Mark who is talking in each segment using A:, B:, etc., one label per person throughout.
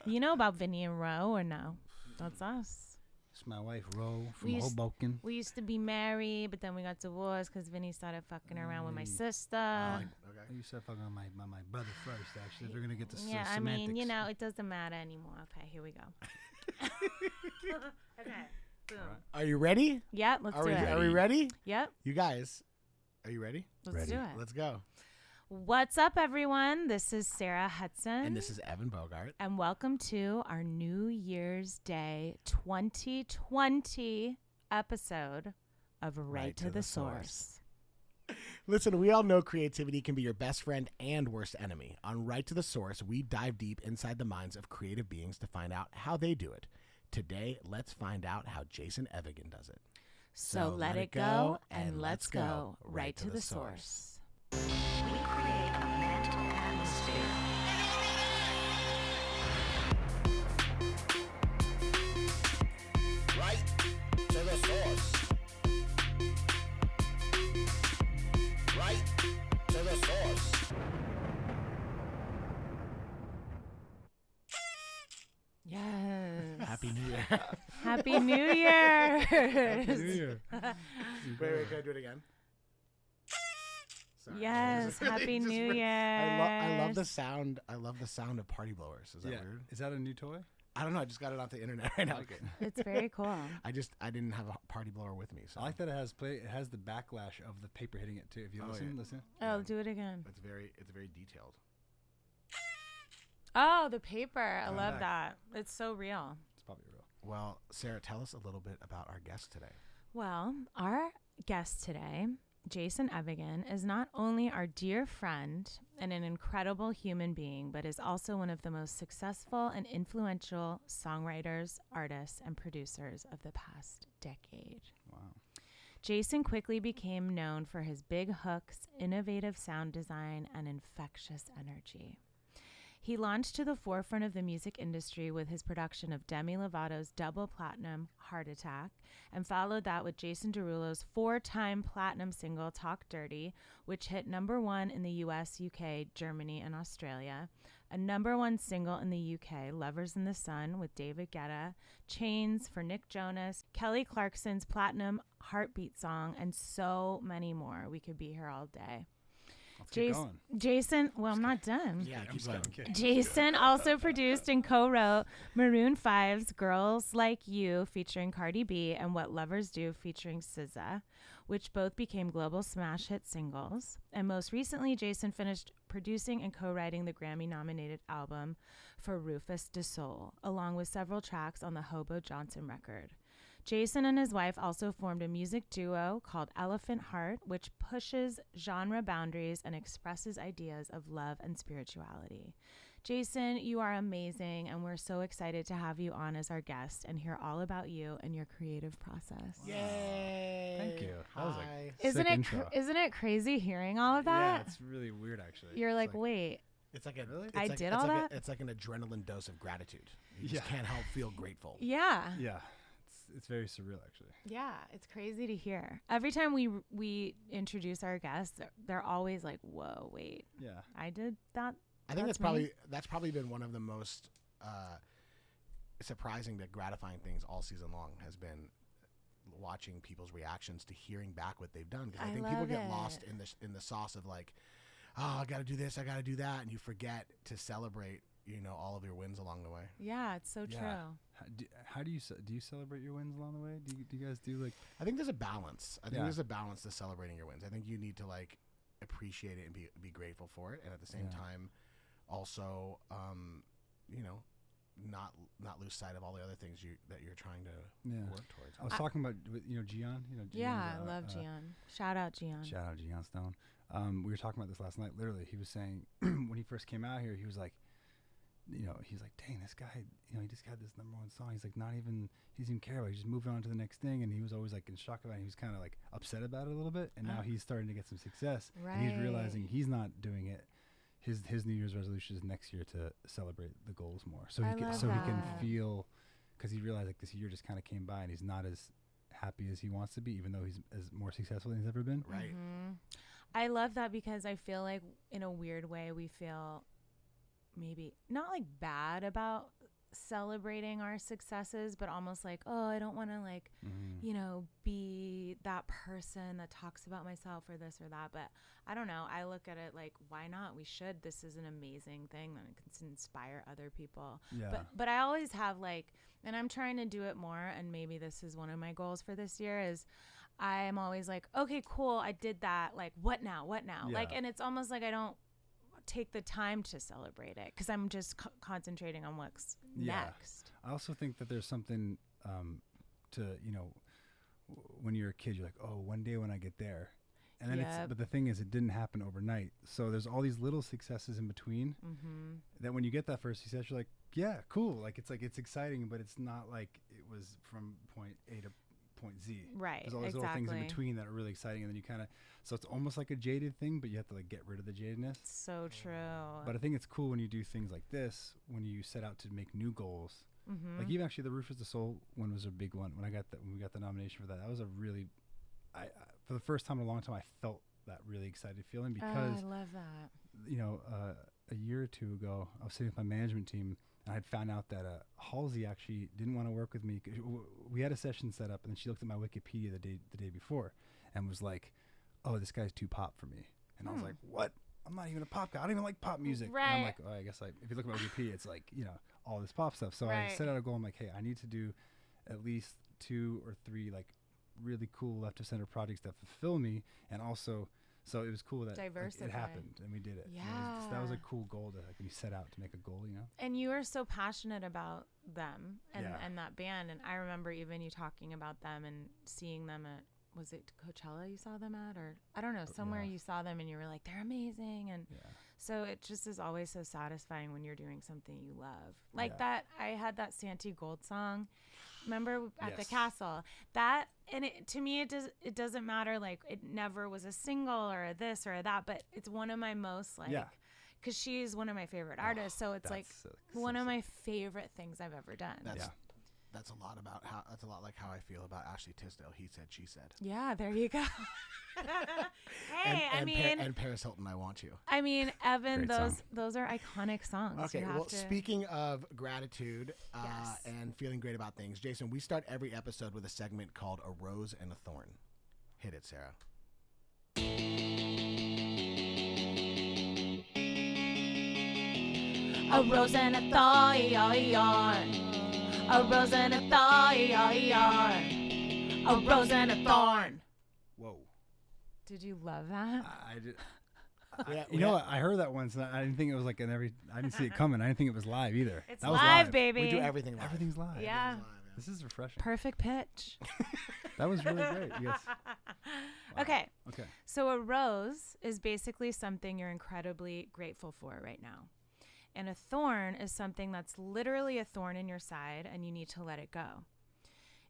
A: You know about Vinny and Ro or no? That's us.
B: It's my wife, Ro, from Hoboken.
A: We used to be married, but then we got divorced because Vinny started fucking around with my sister.
B: Okay. You said fucking on my brother first, actually. If we're going to get to
A: Yeah, I
B: semantics.
A: mean, it doesn't matter anymore. Okay, here we go. Okay, boom.
B: Right.
C: Are you ready?
A: Yeah, let's do it.
C: Are we ready?
A: Yep.
C: You guys, are you ready?
A: Let's do it.
C: Let's go.
A: What's up, everyone? This is Sarah Hudson.
C: And this is Evan Bogart.
A: And welcome to our New Year's Day 2020 episode of Right to the Source.
C: Listen, we all know creativity can be your best friend and worst enemy. On Right to the Source, we dive deep inside the minds of creative beings to find out how they do it. Today, let's find out how Jason Evigan does it.
A: So let it go, and let's go right to the source.
D: We create a mental atmosphere.
E: Right to the source. Right to the source.
A: Yes.
C: Happy New Year.
A: Happy New Year.
C: Wait, can I do it again? Sorry.
A: Yes, Happy New Year.
C: I love the sound. I love the sound of party blowers. Is that weird?
B: Is that a new toy?
C: I don't know. I just got it off the internet right now.
B: Okay.
A: It's very cool.
C: I didn't have a party blower with me. So
B: I like that it has the backlash of the paper hitting it too. If you listen.
A: Oh, do it again.
C: it's very detailed.
A: Oh, the paper. I love that. It's so real.
B: It's probably real.
C: Well, Sarah, tell us a little bit about our guest today.
A: Well, our guest today, Jason Evigan, is not only our dear friend and an incredible human being, but is also one of the most successful and influential songwriters, artists, and producers of the past decade.
B: Wow.
A: Jason quickly became known for his big hooks, innovative sound design, and infectious energy. He launched to the forefront of the music industry with his production of Demi Lovato's double platinum Heart Attack, and followed that with Jason Derulo's 4-time platinum single Talk Dirty, which hit #1 in the US, UK, Germany, and Australia, a #1 single in the UK, Lovers in the Sun with David Guetta, Chains for Nick Jonas, Kelly Clarkson's platinum Heartbeat song, and so many more. We could be here all day.
B: Let's keep going.
A: Jason, well, I'm not done.
C: Yeah, keep going.
B: Okay.
A: Jason also produced and co-wrote Maroon 5's Girls Like You featuring Cardi B and What Lovers Do featuring SZA, which both became global smash hit singles. And most recently, Jason finished producing and co-writing the Grammy-nominated album for Rufus Du Sol, along with several tracks on the Hobo Johnson record. Jason and his wife also formed a music duo called Elephant Heart, which pushes genre boundaries and expresses ideas of love and spirituality. Jason, you are amazing, and we're so excited to have you on as our guest and hear all about you and your creative process.
C: Yay!
B: Thank you. That was
C: Hi.
A: Isn't
B: sick
A: it
B: intro.
A: isn't it crazy hearing all of
B: Yeah,
A: that?
B: it's really weird actually.
A: You're
B: It's
A: like, wait,
C: It's like a.
B: Really?
C: It's
A: I
C: like,
A: did
C: it's
A: all
C: like
A: that?
C: It's like an adrenaline dose of gratitude. You just can't help feel grateful.
A: yeah.
B: Yeah. It's very surreal actually.
A: Yeah, it's crazy to hear. Every time we introduce our guests, they're always like, "Whoa, wait,
B: Yeah.
A: I did that."
C: I think that's
A: me?
C: probably been one of the most surprising but gratifying things all season long has been watching people's reactions to hearing back what they've done, because I think people
A: love
C: get
A: it.
C: lost in the sauce of like, oh, I got to do this, I got to do that, and you forget to celebrate all of your wins along the way.
A: Yeah, it's so true.
B: How do you celebrate your wins along the way? Do you guys do like?
C: I think there's a balance. I think
B: Yeah.
C: there's a balance to celebrating your wins. I think you need to like appreciate it and be grateful for it, and at the same time, also, not lose sight of all the other things that you're trying to work towards.
B: I was talking about Gian.
A: Yeah, I love Gian. Shout out Gian.
B: Shout out Gian Stone. We were talking about this last night. Literally, he was saying when he first came out here, he was like, he's like, dang, this guy, he just got this #1 song. He's like, he doesn't even care about it. He's just moving on to the next thing. And he was always like in shock about it. He was kind of like upset about it a little bit. And now he's starting to get some success.
A: Right.
B: And he's realizing he's not doing it. His New Year's resolution is next year to celebrate the goals more. So he can feel, because he realized like this year just kind of came by and he's not as happy as he wants to be, even though he's as more successful than he's ever been.
C: Right.
A: Mm-hmm. I love that, because I feel like in a weird way we feel maybe not like bad about celebrating our successes, but almost like, oh, I don't want to like,
B: Mm-hmm.
A: you know, be that person that talks about myself or this or that. But I don't know. I look at it like, why not? We should. This is an amazing thing that can inspire other people.
B: Yeah.
A: But I always have like, and I'm trying to do it more. And maybe this is one of my goals for this year is I'm always like, okay, cool. I did that. Like, what now? What now?
B: Yeah.
A: Like, and it's almost like I don't take the time to celebrate it because I'm just concentrating on what's next.
B: I also think that there's something to, you know, when you're a kid, you're like, oh, one day when I get there. And then
A: Yep.
B: but the thing is, it didn't happen overnight. So there's all these little successes in between that when you get that first success, you're like, yeah, cool. Like, it's exciting, but it's not like it was from point A to point Z.
A: Right.
B: There's all these little things in between that are really exciting. And then you kind of, so it's almost like a jaded thing, but you have to like get rid of the jadedness.
A: So true.
B: But I think it's cool when you do things like this, when you set out to make new goals. Like even actually the Roof is the Soul one was a big one. When we got the nomination for that, that was a really, I for the first time in a long time, I felt that really excited feeling because,
A: I love that.
B: you know, a year or two ago, I was sitting with my management team and I had found out that Halsey actually didn't want to work with me. We had a session set up and then she looked at my Wikipedia the day before and was like, oh, this guy's too pop for me. And I was like, what? I'm not even a pop guy. I don't even like pop music.
A: Right.
B: And I'm like, oh, I guess if you look at my Wikipedia, it's like, you know, all this pop stuff. So I set out a goal. I'm like, hey, I need to do at least 2 or 3 like really cool left of center projects that fulfill me. And also, so it was cool that like, it happened and we did it.
A: Yeah.
B: And that was a cool goal to like when you set out to make a goal, you know?
A: And you are so passionate about them and,
B: Yeah.
A: and that band. And I remember even you talking about them and seeing them at, was it Coachella you saw them at? Or I don't know, somewhere
B: Yeah.
A: you saw them and you were like, they're amazing. And
B: Yeah.
A: so it just is always so satisfying when you're doing something you love. Like
B: Yeah.
A: that, I had that Santee Gold song. Remember at the
B: Yes.
A: castle? That, and it, to me, it doesn't matter. Like it never was a single or a this or a that, but it's one of my most like,
B: Yeah.
A: because she's one of my favorite artists. So it's like
B: That's
A: one
B: so
A: of
B: sick.
A: my favorite things I've ever done.
C: That's a lot like how I feel about Ashley Tisdale. He said, she said.
A: Yeah, there you go. Hey,
C: and Paris Hilton, I want you.
A: I mean, Evan,
B: Great song.
A: those are iconic songs.
C: Okay,
A: You have
C: well,
A: to-
C: speaking of gratitude
A: Yes.
C: and feeling great about things, Jason, we start every episode with a segment called A Rose and a Thorn. Hit it, Sarah.
A: A rose and a thorn. A rose and a thorn. A rose and a thorn.
B: Whoa.
A: Did you love that?
B: I did.
C: Yeah,
B: You know what? I heard that once and I didn't think it was like I didn't see it coming. I didn't think it was live either.
A: It's
B: That was
A: live, baby.
C: we do everything live.
B: Everything's live.
A: Yeah.
C: Everything's live,
B: This is refreshing.
A: Perfect pitch.
B: That was really great. You guys. Wow.
A: Okay.
B: Okay.
A: So a rose is basically something you're incredibly grateful for right now. And a thorn is something that's literally a thorn in your side and you need to let it go.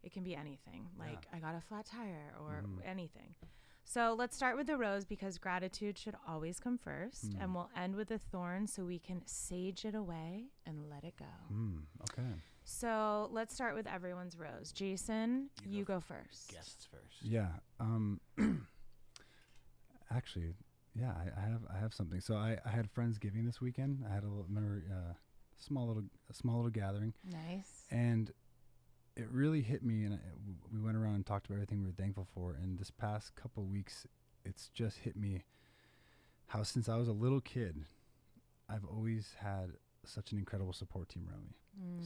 A: It can be anything, like I got a flat tire or anything. So let's start with the rose because gratitude should always come first. And we'll end with the thorn so we can sage it away and let it go.
B: Okay.
A: So let's start with everyone's rose. Jason, you go first.
C: Guests first.
B: Yeah. Actually, yeah, I have something. So I had Friendsgiving this weekend. I had a small little gathering,
A: Nice.
B: and it really hit me. And we went around and talked about everything we were thankful for. And this past couple of weeks, it's just hit me how since I was a little kid, I've always had such an incredible support team around me.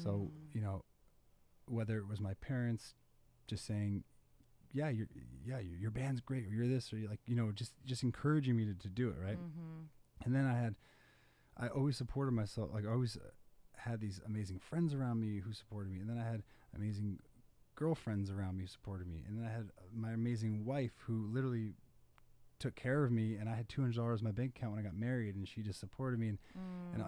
B: So you know, whether it was my parents just saying, yeah, your band's great, or you're this, or you're like, you know, just encouraging me to do it, right? And then I always supported myself. Like I always had these amazing friends around me who supported me, and then I had amazing girlfriends around me who supported me, and then I had my amazing wife who literally took care of me, and I had $200 in my bank account when I got married, and she just supported me,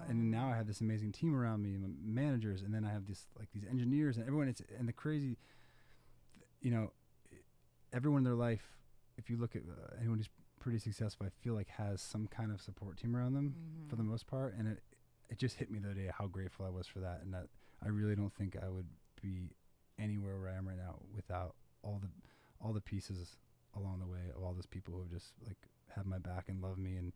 B: and now I have this amazing team around me, and managers, and then I have these engineers and everyone. And the crazy, you know, everyone in their life, if you look at anyone who's pretty successful, I feel like has some kind of support team around them for the most part, and it just hit me the other day how grateful I was for that, and that I really don't think I would be anywhere where I am right now without all the pieces along the way of all those people who have just like have my back and love me, and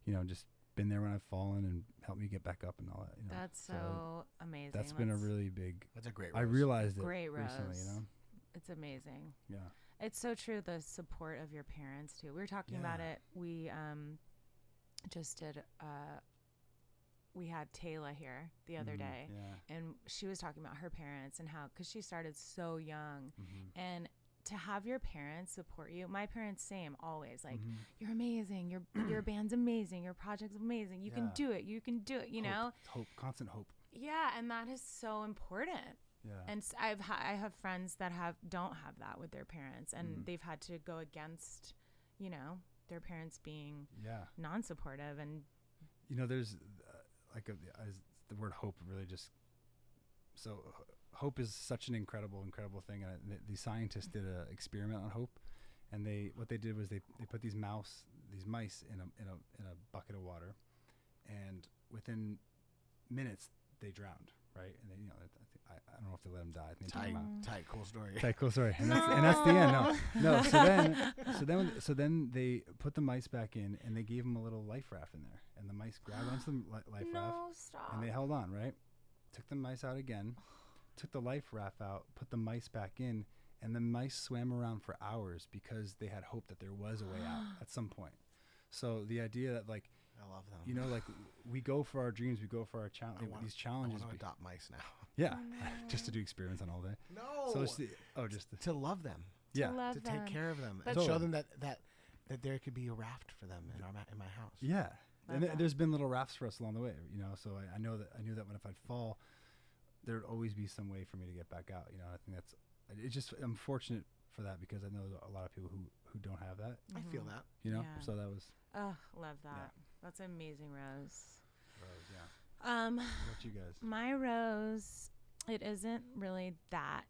B: you know, just been there when I've fallen and helped me get back up and all that. You know?
A: That's so amazing.
B: That's been a really big.
C: That's a great.
B: I
C: Rose.
B: realized it
A: great
B: recently.
A: Rose.
B: You know.
A: It's amazing.
B: Yeah.
A: It's so true. The support of your parents too. We were talking about
B: Yeah.
A: it. We just did. We had Taylor here the other day,
B: Yeah.
A: and she was talking about her parents and how, because she started so young,
B: Mm-hmm.
A: and to have your parents support you. My parents, same, always like,
B: Mhm.
A: you're amazing. Your band's amazing. Your project's amazing. You can
B: Yeah.
A: do it. You can do it. You know.
B: Hope, constant hope.
A: Yeah, and that is so important.
B: Yeah.
A: And I have friends that don't have that with their parents, and
B: Mhm.
A: they've had to go against, you know, their parents being
B: Yeah.
A: non-supportive. And
B: You know, there's the word hope really just. So hope is such an incredible thing. And the scientists did an experiment on hope, and what they did was they put these mice in a bucket of water, and within minutes they drowned. Right, and then, I don't know if they let them die. I think they took 'em out.
C: Tight, cool story.
B: Tight, cool story. And that's the end. No. So then they put the mice back in, and they gave them a little life raft in there, and the mice grabbed onto the life raft,
A: no, stop.
B: and they held on. Right, took the mice out again, took the life raft out, put the mice back in, and the mice swam around for hours because they had hope that there was a way out at some point. So the idea that like.
C: I love them.
B: You know, like we go for our dreams, we go for our these challenges.
C: I want to adopt mice now.
B: Yeah, just to do experiments on all day.
C: No.
B: So it's just
C: to love them.
B: yeah,
A: love
C: To
A: them.
C: take care of them
A: But
C: and show
B: Totally.
C: them that there could be a raft for them in my house.
B: yeah.
A: Love
B: And
A: that.
B: there's been little rafts for us along the way, you know. So I knew that if I'd fall, there'd always be some way for me to get back out. You know, I think I'm fortunate for that because I know a lot of people who don't have that.
C: I feel that.
B: You know,
A: Yeah.
B: so that was.
A: Oh, love that.
B: Yeah.
A: That's amazing, Rose.
B: Yeah. What about you guys?
A: My rose, it isn't really that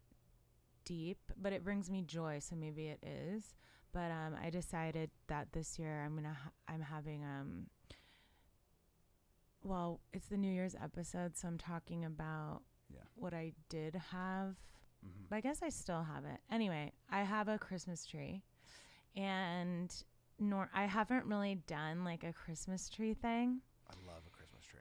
A: deep, but it brings me joy, so maybe it is. But I decided that this year I'm having well, it's the New Year's episode, so I'm talking about
B: Yeah.
A: what I did have.
B: Mm-hmm.
A: But I guess I still have it. Anyway, I have a Christmas tree, and I haven't really done like a Christmas tree thing.
C: I love a Christmas tree.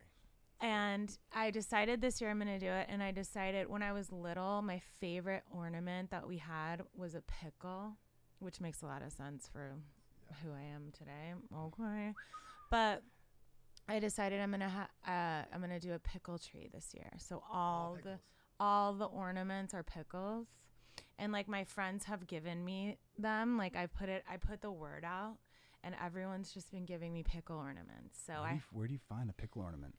A: And I decided this year I'm going to do it. And I decided when I was little, my favorite ornament that we had was a pickle, which makes a lot of sense for who I am today. Okay. But I decided I'm going to do a pickle tree this year. So all the ornaments are pickles. And like my friends have given me them. Like I put the word out, and everyone's just been giving me pickle ornaments. So
B: Where do you find a pickle ornament?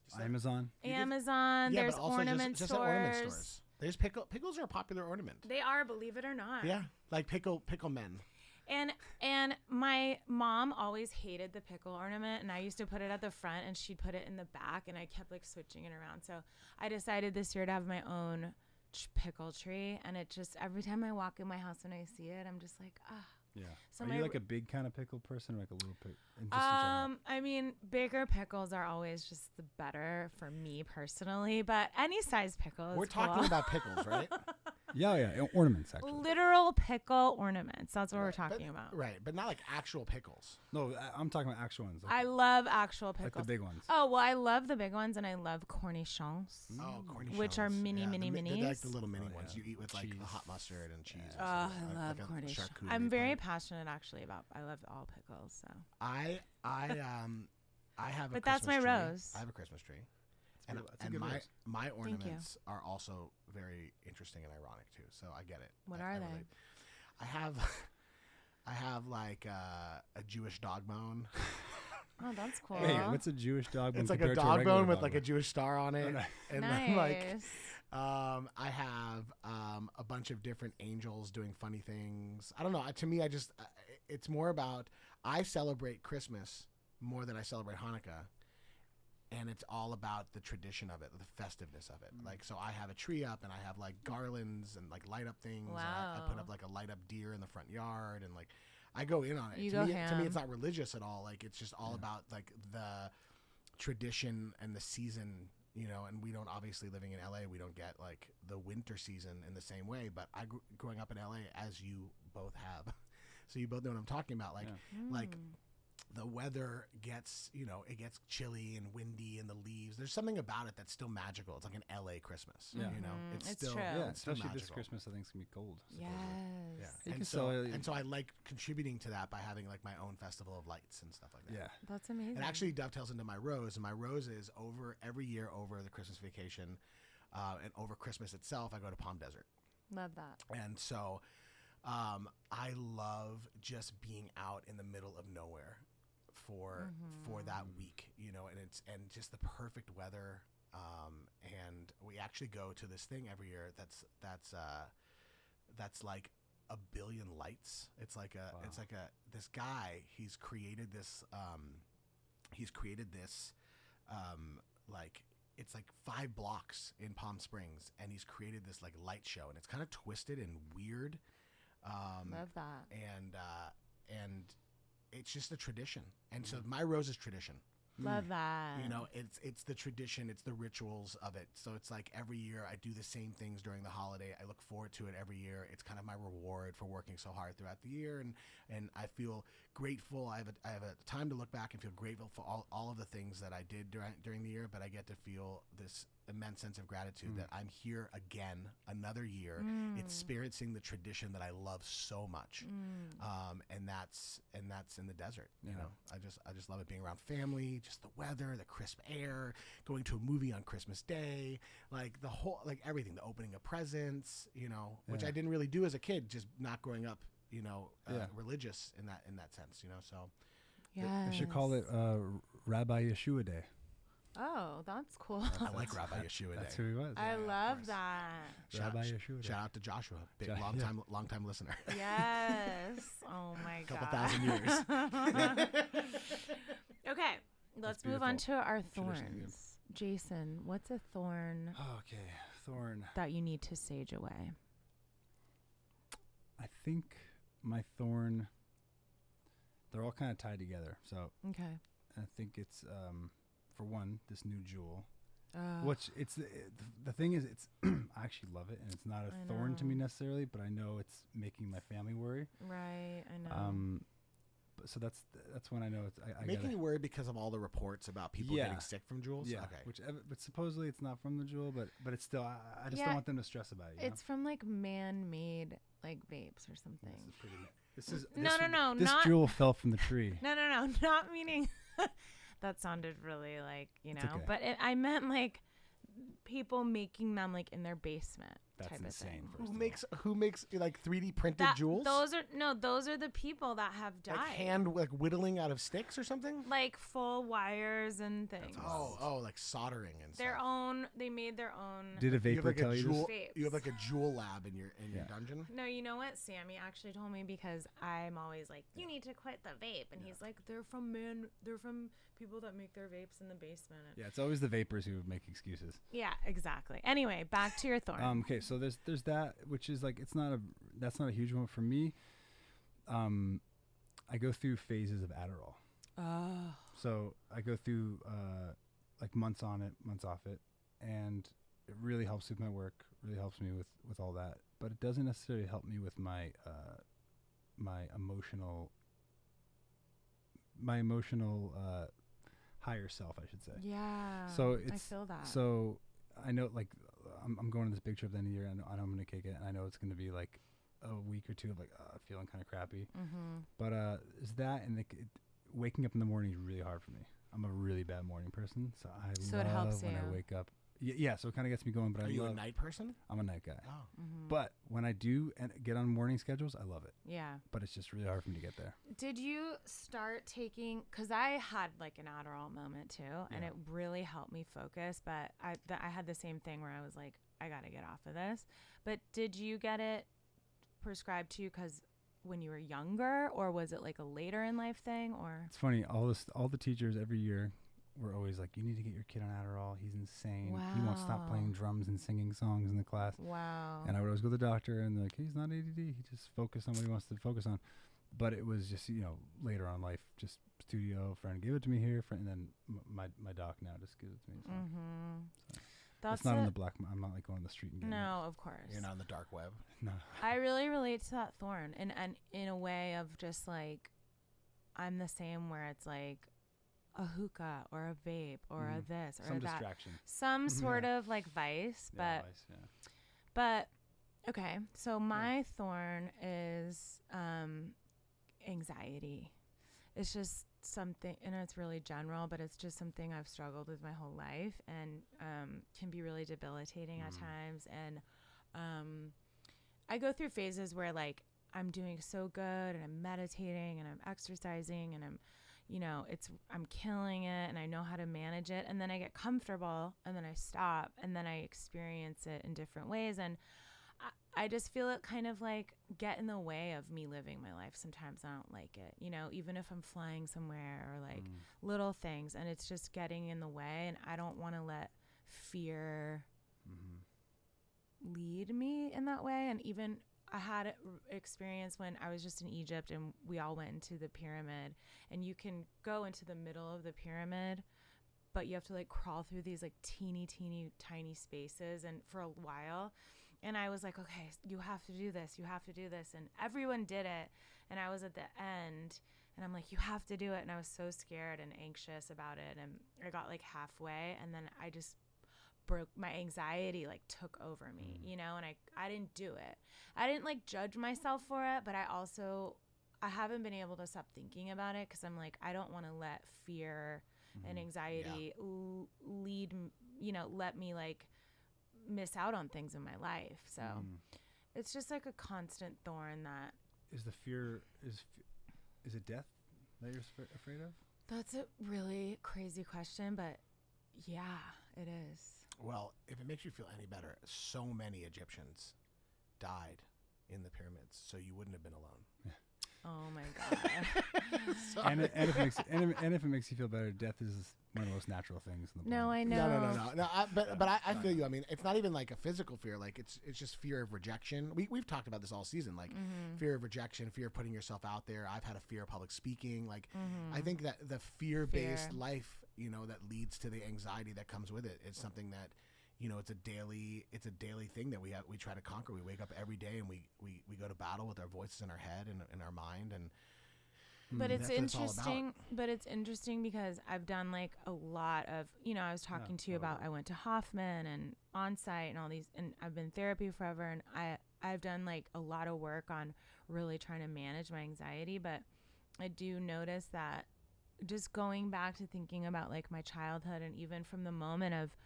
C: Just like-
B: Amazon.
A: Amazon,
C: Yeah,
A: there's
C: but also
A: ornament
C: just
A: stores.
C: at ornament stores. There's pickles are a popular ornament.
A: They are, believe it or not.
C: Yeah, like pickle men.
A: And my mom always hated the pickle ornament, and I used to put it at the front, and she'd put it in the back, and I kept like switching it around. So I decided this year to have my own pickle tree, and it just every time I walk in my house and I see it, I'm just like, ah.
B: Yeah.
A: So
B: Are
A: my
B: you like a big kind of pickle person or like a little pickle? In general?
A: I mean, bigger pickles are always just the better for me personally, but any size pickle is
C: We're
A: cool.
C: talking about pickles, right?
B: Yeah. Ornaments, actually.
A: Literal pickle ornaments. That's what we're talking about.
C: Right, but not like actual pickles.
B: No, I'm talking about actual ones. Like,
A: I love actual
B: like
A: pickles.
B: the big ones.
A: Oh, well, I love the big ones, and I love cornichons.
C: Oh, cornichons.
A: Which are mini,
C: yeah,
A: mini,
C: they're like
A: minis.
C: the little mini
B: Oh,
C: ones
B: yeah.
C: you eat with like
B: Cheese.
C: the hot mustard and cheese.
B: Yeah.
A: Oh,
C: and stuff,
A: I love
C: like a
A: cornichons.
C: charcuterie
A: I'm very
C: plate.
A: passionate, actually, I love all pickles. So,
C: I have a
A: But that's
C: Christmas
A: my
C: tree.
A: rose.
C: I have a Christmas tree.
B: It's
C: And,
B: good- it's a
C: and
B: good
C: my
B: rose.
C: my
A: you.
C: ornaments are also very interesting and ironic too. So I get it.
A: What
C: I
A: are they?
C: relate. I have like a Jewish dog bone.
A: oh, that's cool.
B: Hey, what's a Jewish dog bone?
C: It's like a
B: compared to
C: dog
B: regular
C: bone with
B: dog
C: like a Jewish star on it.
B: nice.
C: And
A: nice.
C: then like I have a bunch of different angels doing funny things. I don't know. To me, it's more about I celebrate Christmas more than I celebrate Hanukkah. And it's all about the tradition of it, the festiveness of it. Like, so I have a tree up and I have like garlands and like light up things. And I put
A: Wow.
C: up like a light up deer in the front yard. And like, I go in on it.
A: You
C: to
A: go
C: me,
A: ham.
C: it's not religious at all. Like, it's just all about like the tradition and the season, you know. And we don't, obviously living in LA, we don't get like the winter season in the same way. But growing up in LA, as you both have, so you both know what I'm talking about. Like,
B: Yeah.
C: like the weather gets, it gets chilly and windy and the leaves. There's something about it that's still magical. It's like an LA Christmas.
B: Yeah.
C: It's
A: It's
C: still
A: true.
B: Yeah,
C: it's still
B: especially this
C: magical.
B: Christmas, I think it's gonna be cold.
A: Yes.
C: Yeah.
B: You can
C: And so I like contributing to that by having like my own festival of lights and stuff like that.
B: Yeah.
A: That's amazing.
C: It actually dovetails into my rose, and my rose is every year over the Christmas vacation, and over Christmas itself, I go to Palm Desert.
A: Love that.
C: And so I love just being out in the middle of nowhere for that week, and just the perfect weather. And we actually go to this thing every year that's like a billion lights. It's like this guy, he's created this like it's like 5 blocks in Palm Springs, and he's created this like light show, and it's kind of twisted and weird.
A: Love that.
C: And it's just a tradition. And so my rose is tradition.
A: Love that.
C: It's the tradition, it's the rituals of it. So it's like every year I do the same things during the holiday. I look forward to it every year. It's kind of my reward for working so hard throughout the year, and I feel grateful. I have a time to look back and feel grateful for all of the things that I did during the year, but I get to feel this immense sense of gratitude that I'm here again another year experiencing the tradition that I love so much. And that's in the desert. I just love it, being around family, just the weather, the crisp air, going to a movie on Christmas Day, like the whole, like everything, the opening of presents, which I didn't really do as a kid, just not growing up, religious in that sense, so
A: Yeah.
B: I should call it Rabbi Yeshua Day.
A: Oh, that's cool.
C: I like Rabbi Yeshua
B: That's
C: Day.
B: who he was.
A: I love that.
B: Rabbi Yeshua Day.
C: Shout out to Joshua, big
B: Yeah.
C: long time listener.
A: Yes. Oh my
C: Couple
A: God.
C: thousand years.
A: Okay, let's move on to
B: beautiful.
A: our
B: Tradition again.
A: thorns. Jason, what's a thorn
B: Okay, thorn.
A: that you need to sage away?
B: I think my thorn. They're all kind of tied together. So
A: Okay.
B: I think it's for one, this new jewel.
A: Uh,
B: Which it's the thing is, it's I actually love it, and it's not
A: I
B: a thorn to me
A: know.
B: necessarily, but I know it's making my family worry.
A: Right, I know.
B: So that's when I know it's I
C: Making
B: gotta,
C: you worried because of all the reports about people
B: Yeah.
C: getting sick from jewels?
B: yeah.
C: Okay.
B: But supposedly it's not from the jewel, but it's still I just
A: Yeah,
B: don't want them to stress about it. You
A: It's from like man-made like vapes or
B: know?
A: something.
B: This is pretty. This is
A: No,
B: this,
A: no, no,
B: This
A: not-
B: jewel fell from the tree.
A: No, not meaning. That sounded really like
B: okay.
A: but I meant like people making them like in their basement.
B: That's
A: type
B: insane.
A: Of thing.
C: Who makes like 3D printed
A: That,
C: jewels?
A: those are the people that have died.
C: like whittling out of sticks or something?
A: Like full wires and things.
C: Oh, like soldering and
A: Their
C: stuff.
A: own. They made their own.
B: Did a
C: You have
B: vapor
C: like
B: tell
C: a
B: you
C: jewel.
A: this?
C: You have like a jewel lab in your
B: Yeah.
C: dungeon.
A: No, you know what? Sammy actually told me because I'm always like, you need to quit the vape, and he's like, they're from people that make their vapes in the basement. And
B: Yeah, it's always the vapors who make excuses.
A: yeah, exactly. Anyway, back to your thorn.
B: Okay, so there's that, which is like that's not a huge one for me. I go through phases of Adderall.
A: Oh.
B: So I go through like months on it, months off it, and it really helps with my work. Really helps me with all that, but it doesn't necessarily help me with my my emotional higher self, I should say.
A: Yeah.
B: So
A: I
B: it's
A: feel that.
B: So I know, like, I'm going to this big trip at the end of the year, and I know I'm going to kick it, and I know it's going to be like a week or two of like feeling kind of crappy.
A: Mm-hmm.
B: But is that, and waking up in the morning is really hard for me. I'm a really bad morning person, so I
A: it
B: love
A: helps
B: when
A: you.
B: I wake up. Yeah, so it kind of gets me going. But
C: Are
B: I
C: you
B: love,
C: a night person?
B: I'm a night guy.
C: Oh.
A: Mm-hmm.
B: But when I do and get on morning schedules, I love it.
A: Yeah.
B: But it's just really hard for me to get there.
A: Did you start taking? Because I had like an Adderall moment too, and
B: Yeah.
A: it really helped me focus. But I had the same thing where I was like, I got to get off of this. But did you get it prescribed to you because when you were younger, or was it like a later in life thing? Or
B: It's funny. All the teachers every year were always like, "You need to get your kid on Adderall. He's insane. He won't stop
A: Wow.
B: playing drums and singing songs in the class."
A: wow.
B: And I would always go to the doctor, and they're like, "He's not ADD. He just focus on what he wants to focus on." But it was just, later on in life, just studio friend give it to me here, and then my doc now just gives it to me. So.
A: Mm-hmm.
B: So
A: That's
B: it's not on
A: it.
B: the black. I'm not like going on the street and getting
A: No, of course.
C: You're not on the dark web.
B: it. No.
A: I really relate to that thorn, and in a way of just like, I'm the same where it's like a hookah or a vape or a this or
B: Some
A: that.
B: distraction.
A: Some sort of like vice,
B: Yeah,
A: but
B: vice, yeah.
A: but okay. So my thorn is anxiety. It's just something, and it's really general, but it's just something I've struggled with my whole life, and can be really debilitating at times. And I go through phases where like I'm doing so good, and I'm meditating, and I'm exercising, and I'm killing it, and I know how to manage it, and then I get comfortable, and then I stop, and then I experience it in different ways, and I just feel it kind of like get in the way of me living my life. Sometimes I don't like it, even if I'm flying somewhere or like little things, and it's just getting in the way, and I don't want to let fear lead me in that way. And even I had an experience when I was just in Egypt, and we all went into the pyramid, and you can go into the middle of the pyramid, but you have to like crawl through these like teeny tiny spaces, and for a while. And I was like, okay, you have to do this. You have to do this. And everyone did it. And I was at the end, and I'm like, you have to do it. And I was so scared and anxious about it. And I got like halfway, and then I just broke. My anxiety like took over me, and I didn't do it. I didn't like judge myself for it, but I haven't been able to stop thinking about it, because I'm like, I don't want to let fear and anxiety lead, let me like miss out on things in my life. So it's just like a constant thorn. That
B: is the fear. Is it death that you're afraid of?
A: That's a really crazy question, but yeah, it is.
C: Well, if it makes you feel any better, so many Egyptians died in the pyramids, so you wouldn't have been alone.
A: Oh my God.
B: and if it makes you feel better, death is one of the most natural things in the
A: No,
B: planet.
A: I know.
C: No. But I feel you. I mean, it's not even like a physical fear. Like it's just fear of rejection. We've talked about this all season. Like fear of rejection, fear of putting yourself out there. I've had a fear of public speaking. Like I think that the fear-based life, that leads to the anxiety that comes with it. It's something that, it's a daily thing that we try to conquer. We wake up every day, and we go to battle with our voices in our head and in our mind. And
A: but it's
C: that's what it's all
A: interesting. But it's interesting because I've done like a lot of, I was talking to you about, I went to Hoffman and On-Site and all these, and I've been in therapy forever, and I've done like a lot of work on really trying to manage my anxiety. But I do notice that just going back to thinking about like my childhood, and even from the moment of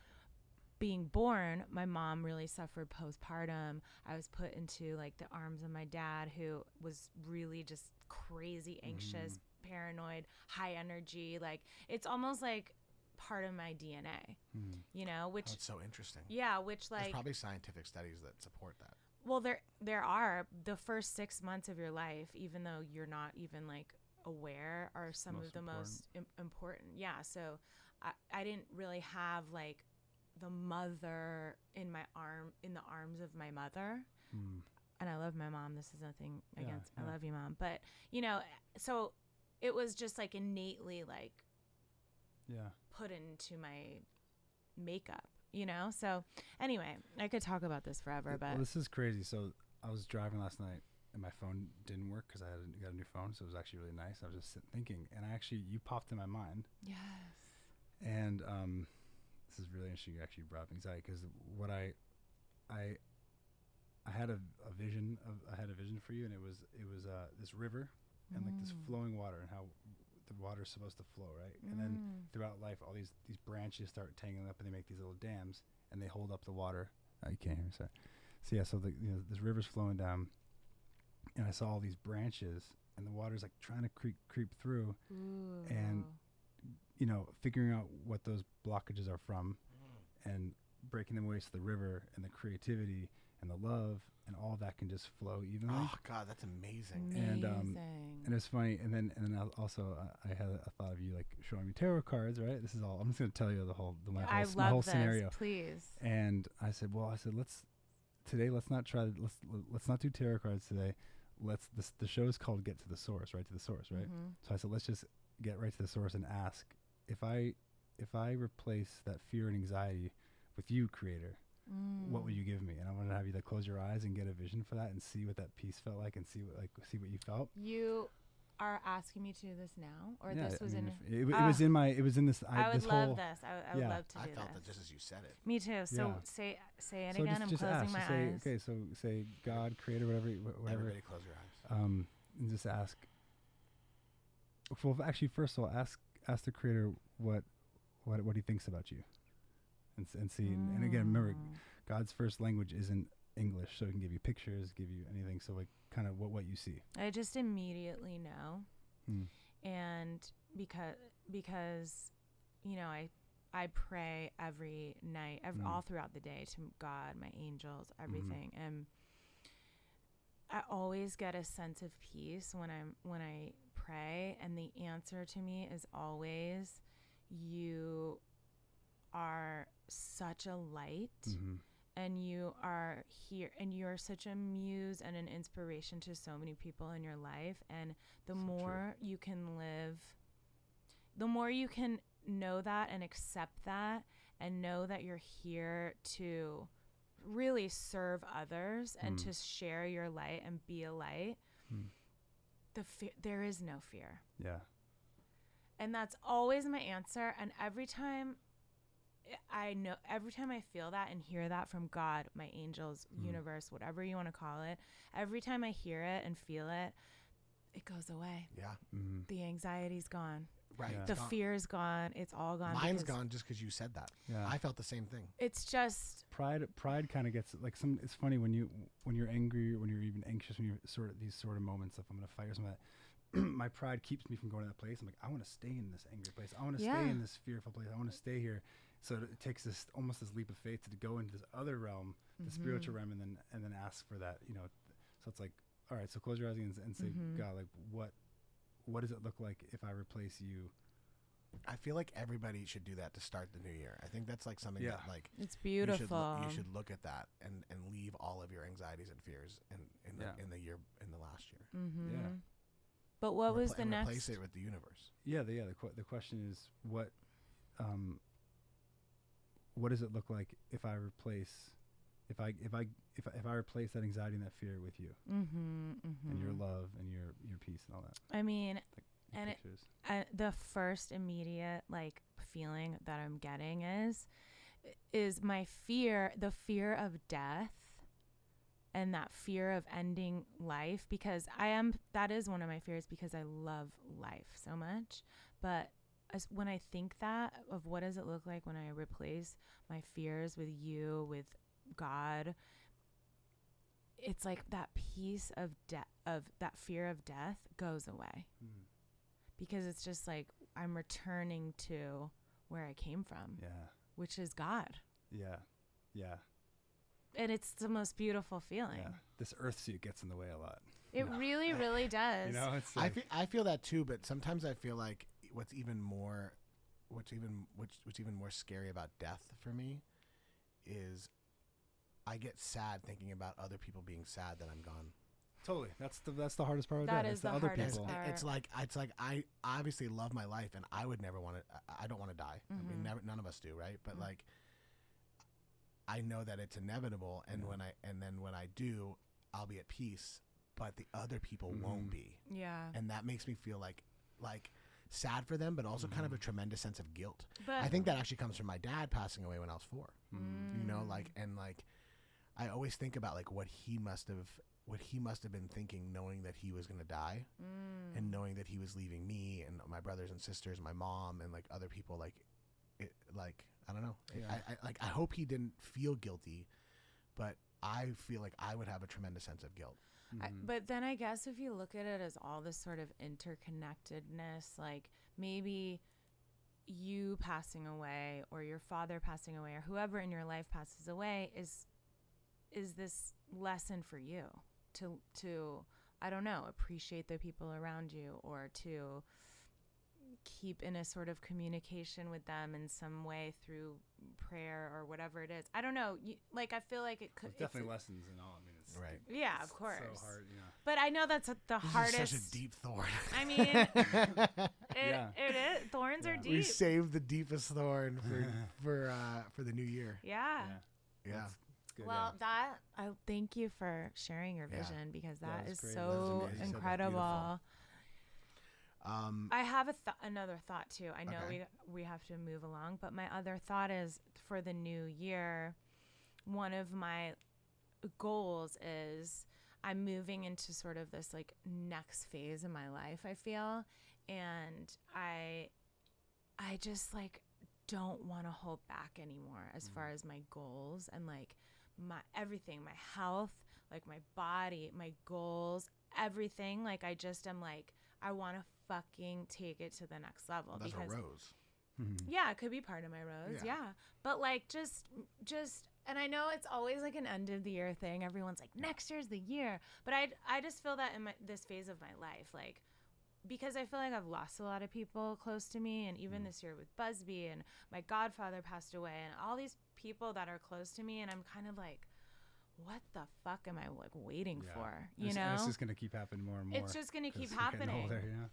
A: being born, my mom really suffered postpartum. I was put into like the arms of my dad, who was really just crazy anxious, paranoid, high energy. Like it's almost like part of my DNA, which
C: it's so interesting.
A: Yeah, which like
C: there's probably scientific studies that support that.
A: Well, there are. The first 6 months of your life, even though you're not even like aware, are some of the most important. Yeah. So I didn't really have like the mother in the arms of my mother. And I love my mom. This is nothing against, I love you, Mom. But, so it was just like innately like put into my makeup, So anyway, I could talk about this forever, but.
B: Well, this is crazy. So I was driving last night, and my phone didn't work because I got a new phone. So it was actually really nice. I was just thinking, and you popped in my mind.
A: Yes.
B: And, this is really interesting. You actually brought up anxiety, because what I had a vision for you, and it was this river and like this flowing water, and how the water is supposed to flow, right? And then throughout life, all these branches start tangling up, and they make these little dams, and they hold up the water. You can't hear me, sorry. So yeah, so this river's flowing down, and I saw all these branches, and the water's like trying to creep through, and figuring out what those blockages are from, and breaking them away, so the river and the creativity and the love and all that can just flow evenly.
C: Oh God, that's amazing.
B: And it's funny. And then also I had a thought of you like showing me tarot cards, right? This is all. I'm just gonna tell you my whole scenario.
A: Please.
B: And I said, let's not do tarot cards today. The show is called Get to the Source, right? To the source, right? So I said, let's just get right to the source and ask, if I replace that fear and anxiety with you, Creator, what would you give me? And I wanted to have you close your eyes and get a vision for that, and see what that peace felt like, and see what you felt.
A: are asking me to do this now, or
B: Yeah,
A: this was
B: I mean,
A: in.
B: it was in my. It was in this.
A: I would
B: this
A: love
B: whole,
A: this. I would
B: yeah.
A: love to do
C: I felt
A: this.
C: that just as you said it.
A: Me too. So
B: Yeah.
A: say it
B: So
A: again. I'm
B: just
A: closing
B: ask.
A: my
B: Just say,
A: eyes.
B: okay, so say God, Creator, whatever.
C: Everybody close your eyes.
B: And just ask. Well, actually, first of all, ask the Creator what He thinks about you, and see. And again, remember, God's first language isn't English, so He can give you pictures, give you anything. So like, kind of what you see.
A: I just immediately know, and because you know I pray every night, all throughout the day to God, my angels, everything, and I always get a sense of peace when I pray, and the answer to me is always, you are such a light, and you are here, and you are such a muse and an inspiration to so many people in your life, and the more you can live, the more you can know that and accept that, and know that you're here to really serve others and to share your light and be a light. There is no fear.
B: Yeah.
A: And that's always my answer. And every time I feel that and hear that from God, my angels, universe, whatever you want to call it, every time I hear it and feel it, it goes away.
C: Yeah.
A: The anxiety's gone.
C: Right.
B: Yeah.
A: The fear's gone. It's all gone.
C: Mine's
A: because
C: gone just because you said that.
B: Yeah.
C: I felt the same thing.
A: It's just
B: Pride kind of gets like some. It's funny when you're angry, when you're even anxious, when you're these sort of moments of I'm gonna fight or something. My pride keeps me from going to that place. I'm like, I want to stay in this angry place. I want to stay in this fearful place. I want to stay here. So it takes this almost this leap of faith to go into this other realm, the spiritual realm, and then ask for that. You know, so it's like, all right, so close your eyes and say, God, like what does it look like if I replace you?
C: I feel like everybody should do that to start the new year. I think that's like something that like
A: it's beautiful.
C: You should look at that and leave all of your anxieties and fears in the last year.
B: Yeah.
A: But what was the next?
C: Replace it with the universe.
B: Yeah. The question is what does it look like if I replace that anxiety and that fear with you and your love and your peace and all that.
A: I mean,
B: Like,
A: and
B: pictures.
A: the first immediate like feeling that I'm getting is my fear, the fear of death, and that fear of ending life, because that is one of my fears, because I love life so much. But when I think that of what does it look like when I replace my fears with you, with God, it's like that piece of that fear of death goes away. Because it's just like I'm returning to where I came from.
B: Yeah.
A: Which is God.
B: Yeah. Yeah.
A: And it's the most beautiful feeling.
B: Yeah. This earth suit gets in the way a lot.
A: It really, really does.
B: You know, it's
C: I feel that too, but sometimes I feel like what's even more scary about death for me is I get sad thinking about other people being sad that I'm gone.
B: totally. That's the hardest part of
A: That
B: death.
A: is
B: It's
A: the
B: other
A: hardest
B: people.
A: part.
C: It's like I obviously love my life, and I would never want to. I don't want to die. I mean, none of us do, right? But like, I know that it's inevitable, and when I do, I'll be at peace. But the other people won't be,
A: Yeah.
C: and that makes me feel like sad for them, but also kind of a tremendous sense of guilt.
A: But
C: I think that actually comes from my dad passing away when I was 4. You know, like, and like, I always think about like what he must have been thinking, knowing that he was going to die, and knowing that he was leaving me and my brothers and sisters, my mom, and like other people. Like, I don't know.
B: Yeah.
C: I hope he didn't feel guilty, but I feel like I would have a tremendous sense of guilt.
A: But then I guess if you look at it as all this sort of interconnectedness, like maybe you passing away or your father passing away or whoever in your life passes away is this lesson for you to I don't know, appreciate the people around you, or to keep in a sort of communication with them in some way through prayer or whatever it is. I don't know. Like, I feel like it could.
B: There's definitely lessons in all. I mean, it's
C: Right.
A: Yeah, of course.
B: so hard, you know.
A: But I know that's the
C: This
A: hardest.
C: is such a deep thorn.
A: I mean,
B: Yeah.
A: it is. Thorns are
B: Yeah.
A: deep.
C: We saved the deepest thorn for the new year.
A: Yeah.
C: Yeah.
B: It's good.
A: Well, I thank you for sharing your
C: Yeah.
A: vision, because
B: Yeah,
A: that
B: it
A: is
B: was great.
A: so
B: That was amazing. You said that
A: incredible. I have another thought too. I know
C: Okay.
A: we have to move along, but my other thought is for the new year, one of my goals is I'm moving into sort of this like next phase in my life, I feel, and I just like don't want to hold back anymore as far as my goals and like my everything, my health, like my body, my goals, everything. Like I just am like I want to fucking take it to the next level
C: That's
A: because
C: a rose.
A: yeah, it could be part of my rose.
C: Yeah.
A: Yeah. But like just and I know it's always like an end of the year thing. Everyone's like next year's the year. But I just feel that in this phase of my life like because I feel like I've lost a lot of people close to me and even this year with Busby and my godfather passed away and all these people that are close to me and I'm kind of like what the fuck am I like waiting for? You
B: And
A: know?
B: it's just gonna keep happening more and more.
A: It's just gonna
B: 'cause
A: keep
B: we're getting
A: happening.
B: older, you know?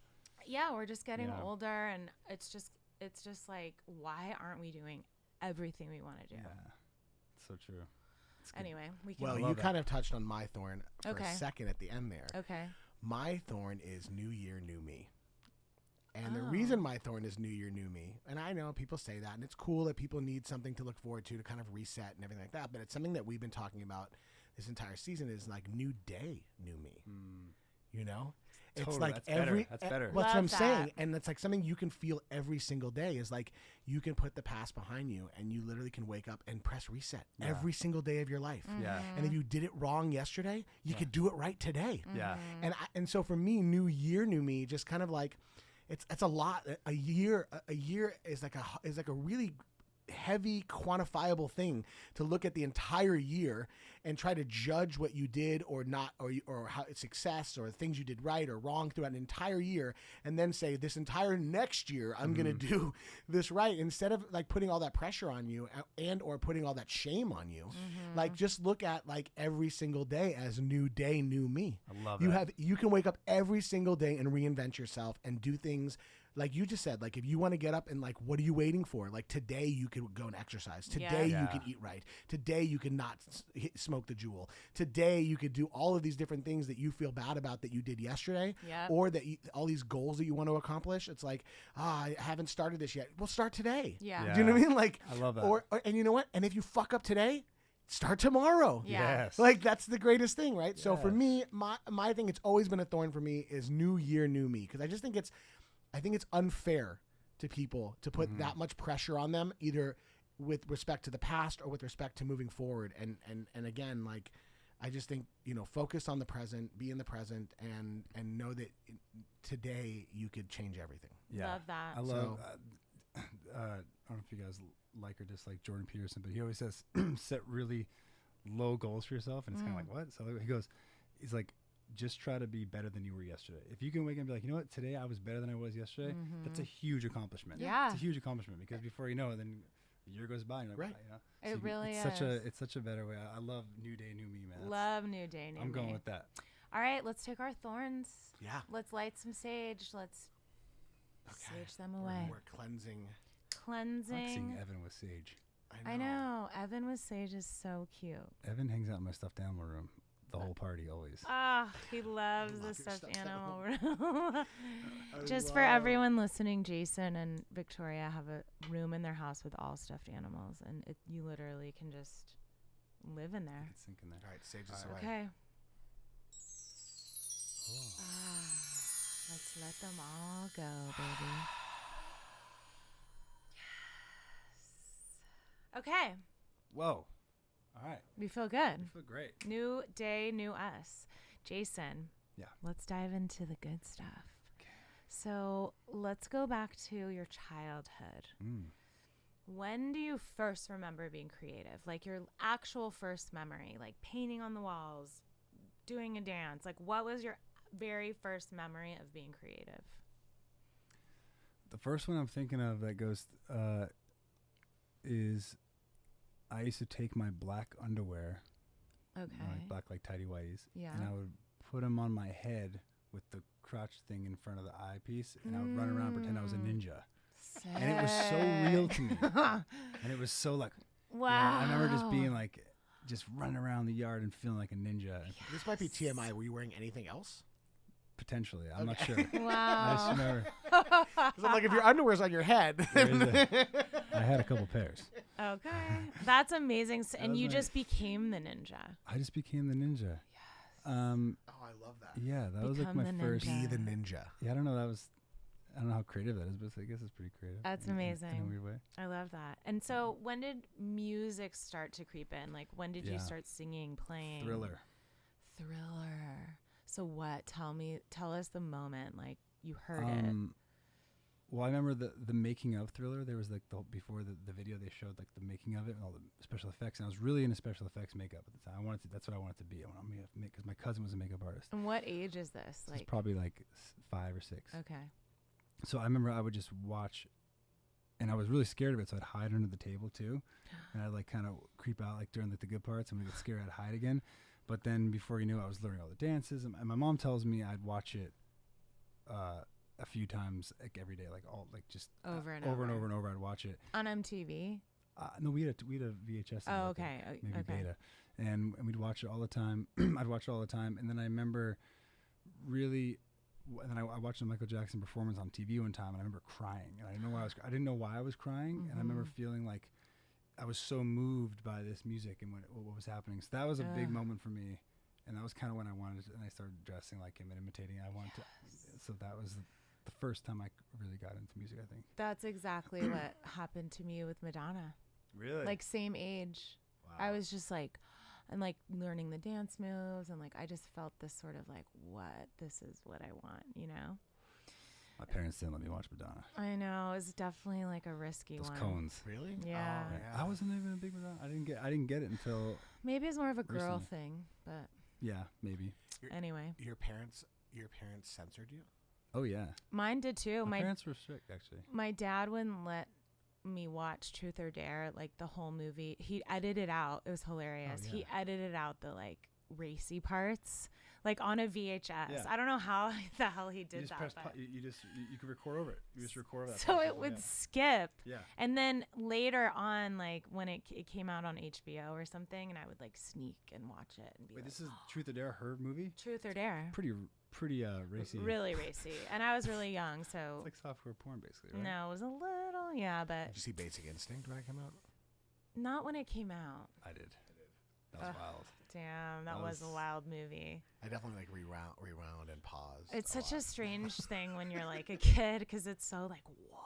A: Yeah, we're just getting
B: Yeah.
A: older and it's just like why aren't we doing everything we want to do?
B: Yeah, it's so true. It's good.
A: Anyway, we can
C: Well,
B: love
C: you
B: that.
C: kind of touched on my thorn for
A: Okay.
C: a second at the end there.
A: Okay.
C: My thorn is New Year, New Me. And the
A: Oh.
C: reason my thorn is New Year, New Me, and I know people say that, and it's cool that people need something to look forward to kind of reset and everything like that, but it's something that we've been talking about this entire season is like new day, new me. You know? It's
B: Totally,
C: like
B: that's better.
C: every
B: That's better.
C: Well, that's what I'm
A: Love
C: saying,
A: that.
C: and it's like something you can feel every single day. Is like you can put the past behind you, and you literally can wake up and press reset
B: Yeah.
C: every single day of your life.
B: Yeah.
C: And if you did it wrong yesterday, you could do it right today.
B: Yeah.
C: And so for me, New Year, New Me, just kind of like it's a lot. A year is like a really heavy quantifiable thing to look at the entire year and try to judge what you did or not or how success or things you did right or wrong throughout an entire year and then say this entire next year I'm going to do this right instead of like putting all that pressure on you and or putting all that shame on you. Like just look at like every single day as new day, new me.
B: I love
C: You
B: that.
C: you can wake up every single day and reinvent yourself and do things like you just said, like if you want to get up and like, what are you waiting for? Like today you could go and exercise. Today
A: Yeah.
C: you can eat right. Today you can not smoke the jewel. Today you could do all of these different things that you feel bad about that you did yesterday
A: Yep.
C: or that all these goals that you want to accomplish. It's like, I haven't started this yet. Well, start today.
A: Yeah.
C: Do you know what I mean? Like,
B: I love that.
C: And you know what? And if you fuck up today, start tomorrow.
A: Yeah.
B: Yes.
C: Like that's the greatest thing, right? So for
B: Yes.
C: me, my thing, it's always been a thorn for me is new year, new me. Because I just think it's unfair to people to put that much pressure on them, either with respect to the past or with respect to moving forward. And again, like I just think, focus on the present, be in the present, and know that today you could change everything.
B: Yeah.
A: Love that.
B: I love.
C: So-
B: I don't know if you guys like or dislike Jordan Peterson, but he always says set really low goals for yourself, and it's kind of like what? So he's like, just try to be better than you were yesterday. If you can wake up and be like, you know what, today I was better than I was yesterday. That's a huge accomplishment.
A: Yeah.
B: It's a huge accomplishment because before you know it, then a year goes by and you're like,
C: Right.
B: wow, you know.
A: It
B: So you-
A: really
B: it's
A: is.
B: such a better way. I love new day, new me, man.
A: Love new day, new
B: I'm going
A: me.
B: with that.
A: All right, let's take our thorns.
C: Yeah.
A: Let's light some sage. Let's sage them away.
C: We're cleansing.
B: I like seeing
A: Cleansing.
B: Evan with Sage.
A: I know. Evan with sage is so cute.
B: Evan hangs out in my stuffed animal room the whole party always.
A: Ah, he loves the
C: your
A: stuffed
C: stuffed
A: animal room. Just for everyone listening, Jason and Victoria have a room in their house with all stuffed animals, and you literally can just live in there.
B: It's sinking there.
C: All right, sage this
B: All
C: away.
A: Okay.
B: Oh.
A: Let's let them all go, baby. Yes. Okay.
B: Whoa. All right.
A: We feel good.
B: You feel great.
A: New day, new us. Jason.
B: Yeah.
A: Let's dive into the good stuff. So let's go back to your childhood. When do you first remember being creative? Like your actual first memory, like painting on the walls, doing a dance. Like what was your very first memory of being creative?
B: The first one I'm thinking of that goes is I used to take my black underwear,
A: Okay.
B: like tidy whities,
A: Yeah.
B: and I would put them on my head with the crotch thing in front of the eyepiece, and I would run around and pretend I was a ninja. And it was so real to me. And it was so like,
A: Wow.
B: I remember just being like, just running around the yard and feeling like a ninja.
C: This might be TMI. Were you wearing anything else?
B: Potentially, I'm not
C: Okay.
B: sure. I just
A: Wow.
B: remember
C: 'Cause I'm like, if your underwear's on your head,
B: there is I had a couple pairs.
A: Okay. That's amazing. And
B: was
A: you
B: my-
A: just became the ninja.
B: I just became the ninja.
C: oh, I love that.
B: Yeah, that was like
A: Become
B: my
A: the
B: first.
A: ninja.
C: Be the ninja.
B: Yeah, I don't know. I don't know how creative that is, but I guess it's pretty creative.
A: That's
B: in a
A: amazing.
B: weird way.
A: I love that. And so when did music start to creep in? Like when did you
B: Yeah.
A: start singing, playing?
B: Thriller.
A: Thriller. So what? Tell us the moment like you heard it.
B: Well, I remember the making of Thriller. There was like before the video they showed like the making of it and all the special effects. And I was really into special effects makeup at the time. That's what I wanted to be. I wanted to make because my cousin was a makeup artist.
A: And what age is this?
B: It's
A: Like
B: probably like 5 or 6.
A: okay.
B: So I remember I would just watch, and I was really scared of it. So I'd hide under the table too, and I'd like kind of creep out like during like the good parts. I'm gonna get scared. I'd hide again. But then before you knew it, I was learning all the dances, and my mom tells me I'd watch it a few times like every day, like all like just
A: Over and
B: over and
A: over.
B: over and over. I'd watch it.
A: On MTV.
B: No, we had a VHS.
A: Oh,
B: of it,
A: okay.
B: maybe
A: Okay.
B: beta, and we'd watch it all the time. I'd watch it all the time, and then I remember really. And then I watched a Michael Jackson performance on TV one time, and I remember crying. And I didn't know why I was crying, and I remember feeling like I was so moved by this music and what was happening. So that was a big moment for me, and that was kind of when I wanted to, and I started dressing like him and imitating. I wanted to. So that was the first time I really got into music, I think.
A: That's exactly what happened to me with Madonna.
B: Really?
A: Like same age.
B: wow.
A: I was just like, and like learning the dance moves, and like I just felt this sort of like, what? This is what I want, you know?
B: My parents didn't let me watch Madonna.
A: I know, it's definitely like a risky
B: Those
A: one.
B: cones.
C: Really?
A: Yeah.
C: Oh, yeah.
B: I wasn't even a big Madonna. I didn't get it until
A: Maybe it's more of a girl
B: Recently.
A: thing, but
B: maybe.
A: anyway.
C: Your parents censored you?
B: Oh yeah.
A: Mine did too.
B: My parents were strict actually.
A: My dad wouldn't let me watch Truth or Dare, like the whole movie. He edited out. It was hilarious.
B: yeah.
A: He edited out the like racy parts, like on a VHS.
B: Yeah.
A: I don't know how the hell he
B: You
A: did
B: just
A: that.
B: press
A: but
B: you can record over it. You just record that.
A: so
B: part.
A: it would skip.
B: Yeah.
A: And then later on, like when it came out on HBO or something, and I would like sneak and watch it and be
B: Wait,
A: like,
B: this is Truth or Dare, her movie?
A: Truth or Dare.
B: Pretty racy.
A: Really racy. And I was really young, so
B: It's like softcore porn basically, right?
A: no, it was a little, yeah, but
C: Did you see Basic Instinct when it came out?
A: not when it came out.
B: I did. That was wild.
A: Damn, that
B: That
A: was a
B: was-
A: wild movie.
C: I definitely like rewound and paused.
A: It's such
C: lot.
A: a strange thing when you're like a kid because it's so like, whoa,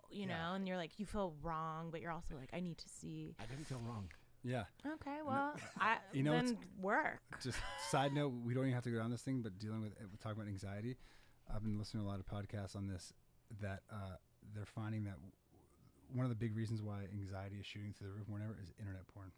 A: you
C: Yeah.
A: know, and you're like, you feel wrong, but you're also like, I need to see.
C: I didn't feel wrong.
B: Yeah.
A: Okay, well, I
B: You know,
A: then work.
B: Just side note, we don't even have to go down this thing, but dealing with we're talking about anxiety. I've been listening to a lot of podcasts on this that they're finding that one of the big reasons why anxiety is shooting through the roof more than ever is internet porn.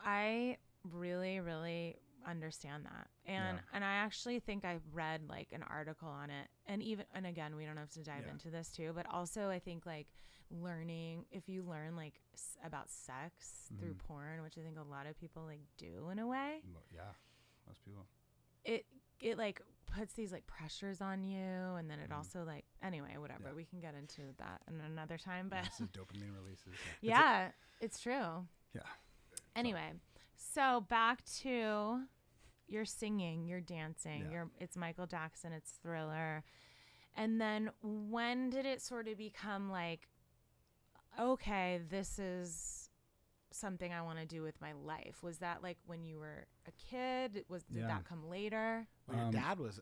A: I really, really understand that. And
B: Yeah.
A: and I actually think I read like an article on it. And again, we don't have to dive
B: Yeah.
A: into this too, but also I think like learning, if you learn like about sex through porn, which I think a lot of people like do in a way,
B: Yeah, most people.
A: it like puts these like pressures on you, and then it also like, anyway, whatever,
B: Yeah.
A: we can get into that in another time, but
B: This is dopamine releases.
A: yeah, it's true.
B: Yeah.
A: Anyway, so back to your singing, your dancing,
B: Yeah.
A: it's Michael Jackson, it's Thriller. And then when did it sort of become like, okay, this is something I want to do with my life? Was that like when you were a kid? Did
B: Yeah.
A: that come later?
C: Well, your
B: Um,
C: dad was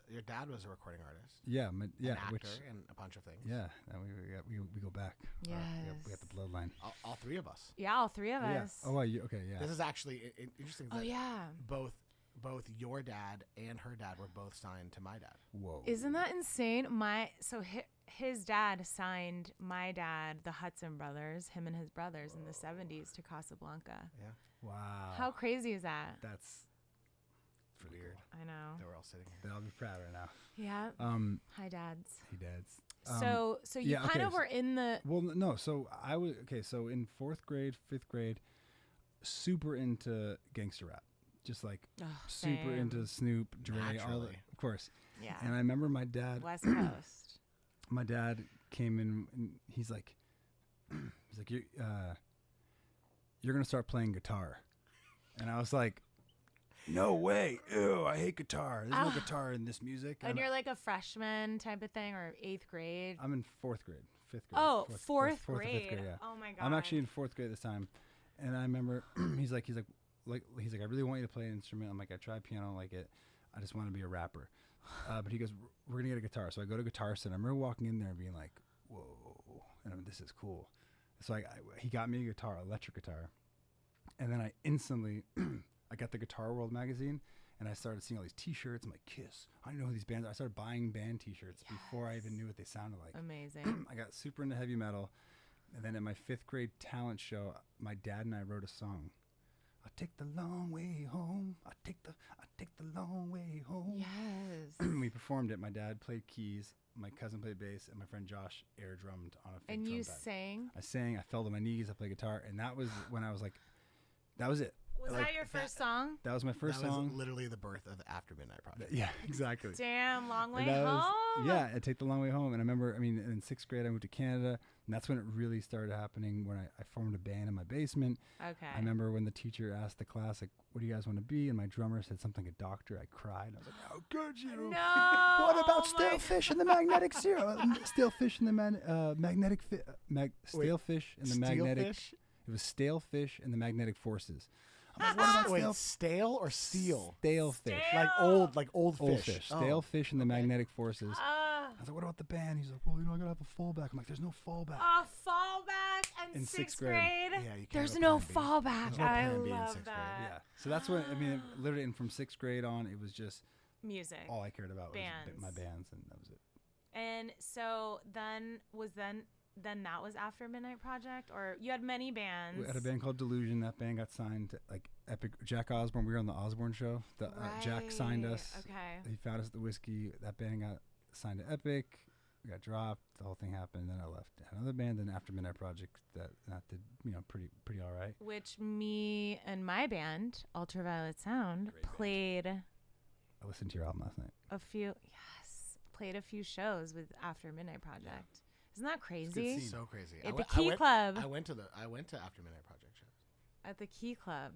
C: a recording artist,
B: Yeah,
C: an actor,
B: which
C: and a bunch of things.
B: yeah, and we go back. We got the bloodline.
C: All three of us.
A: Yeah, all three of
B: Yeah.
A: us.
B: Oh, well, okay, yeah.
C: This is actually interesting.
A: Oh,
C: That
A: yeah.
C: both your dad and her dad were both signed to my dad.
B: Whoa.
A: Isn't that insane? His dad signed my dad, the Hudson brothers, him and his brothers in the 70s to Casablanca.
C: Yeah,
B: Wow.
A: How crazy is that?
B: That's pretty
C: weird.
A: I know.
C: They were all sitting here.
B: Cool. I'll be proud right now.
A: Yeah. Hi, dads.
B: He dads.
A: So you
B: yeah,
A: kind
B: okay,
A: of were in the.
B: Well, no. So I was so in 4th grade, 5th grade, super into gangster rap, just like
A: Oh,
B: super
A: same.
B: into Snoop, Dre, all the,
C: Naturally.
B: of course.
A: Yeah.
B: And I remember my dad.
A: West Coast.
B: My dad came in and he's like, you're gonna start playing guitar, and I was like, no way. Ew, I hate guitar. There's no guitar in this music.
A: And you're like a freshman type of thing, or 8th grade.
B: I'm in 4th grade, 5th grade.
A: Oh, fourth
B: or
A: grade.
B: 5th grade, yeah.
A: Oh my god.
B: I'm actually in 4th grade this time, and I remember he's like, I really want you to play an instrument. I'm like, I tried piano, I don't like it. I just want to be a rapper. But he goes, we're gonna get a guitar. So I go to Guitar Center. I remember walking in there and being like, whoa, and this is cool. So he got me a guitar, electric guitar, and then I instantly I got the Guitar World magazine. And I started seeing all these T-shirts. I'm like, Kiss. I don't know who these bands are. I started buying band T-shirts before I even knew what they sounded like.
A: Amazing.
B: I got super into heavy metal. And then at my 5th grade talent show, my dad and I wrote a song. I take the long way home. I take the long way home.
A: Yes.
B: We performed it. My dad played keys. My cousin played bass. And my friend Josh air drummed on a fake
A: And
B: drum
A: you
B: pad.
A: sang?
B: I sang. I fell to my knees. I played guitar. And that was when I was like, that was it.
A: Was
B: Like,
A: that your first song?
B: That was my first
C: that
B: song.
C: was literally the birth of the After Midnight Project.
B: Yeah, exactly.
A: Damn, long way
B: And that was-
A: home.
B: yeah, I take the long way home. And I remember, in 6th grade, I moved to Canada, and that's when it really started happening. When I formed a band in my basement.
A: Okay.
B: I remember when the teacher asked the class, like, "What do you guys want to be?" And my drummer said something like a doctor. I cried. I was like, "How could you?"
A: No.
B: What about
A: oh my
B: stale fish in the magnetic zero? Stale fish in the magnetic stale fish in the magnetic.
C: Steelfish?
B: It was stale fish and the magnetic forces. I'm like, what about
C: Wait,
B: stale
C: stale or steel?
B: Stale fish.
A: Stale.
C: Like old fish.
B: Old fish. Stale
C: Oh.
B: fish and the magnetic forces.
A: Ah.
B: I was like, what about the band? He's like, well, I gotta have a fallback. I'm like, there's no fallback.
A: A fallback in
B: In
A: 6th
B: 6th grade.
A: grade.
C: Yeah, you can't
A: There's
C: have a
A: no
C: plan B.
A: fallback.
C: There's no
A: I
C: plan B in
A: love
C: 6th grade.
A: that.
B: Yeah. So that's when, literally, and from 6th grade on, it was just
A: Music.
B: all I cared about was
A: Bands.
B: my bands, and that was it.
A: And so then that was After Midnight Project, or you had many bands.
B: We had a band called Delusion. That band got signed to, like, Epic. Jack Osborne, we were on the Osborne show. Jack signed us.
A: Okay.
B: He found us at the Whiskey. That band got signed to Epic. We got dropped. The whole thing happened. Then I left. Had another band, then After Midnight Project that did, pretty all right.
A: Which me and my band, Ultraviolet Sound,
B: Great band.
A: played
B: I listened to your album last night.
A: played a few shows with After Midnight Project. Isn't that crazy?
B: scene.
C: So crazy.
A: At the Key Club.
C: I went to After Midnight Project shows.
A: At the Key Club.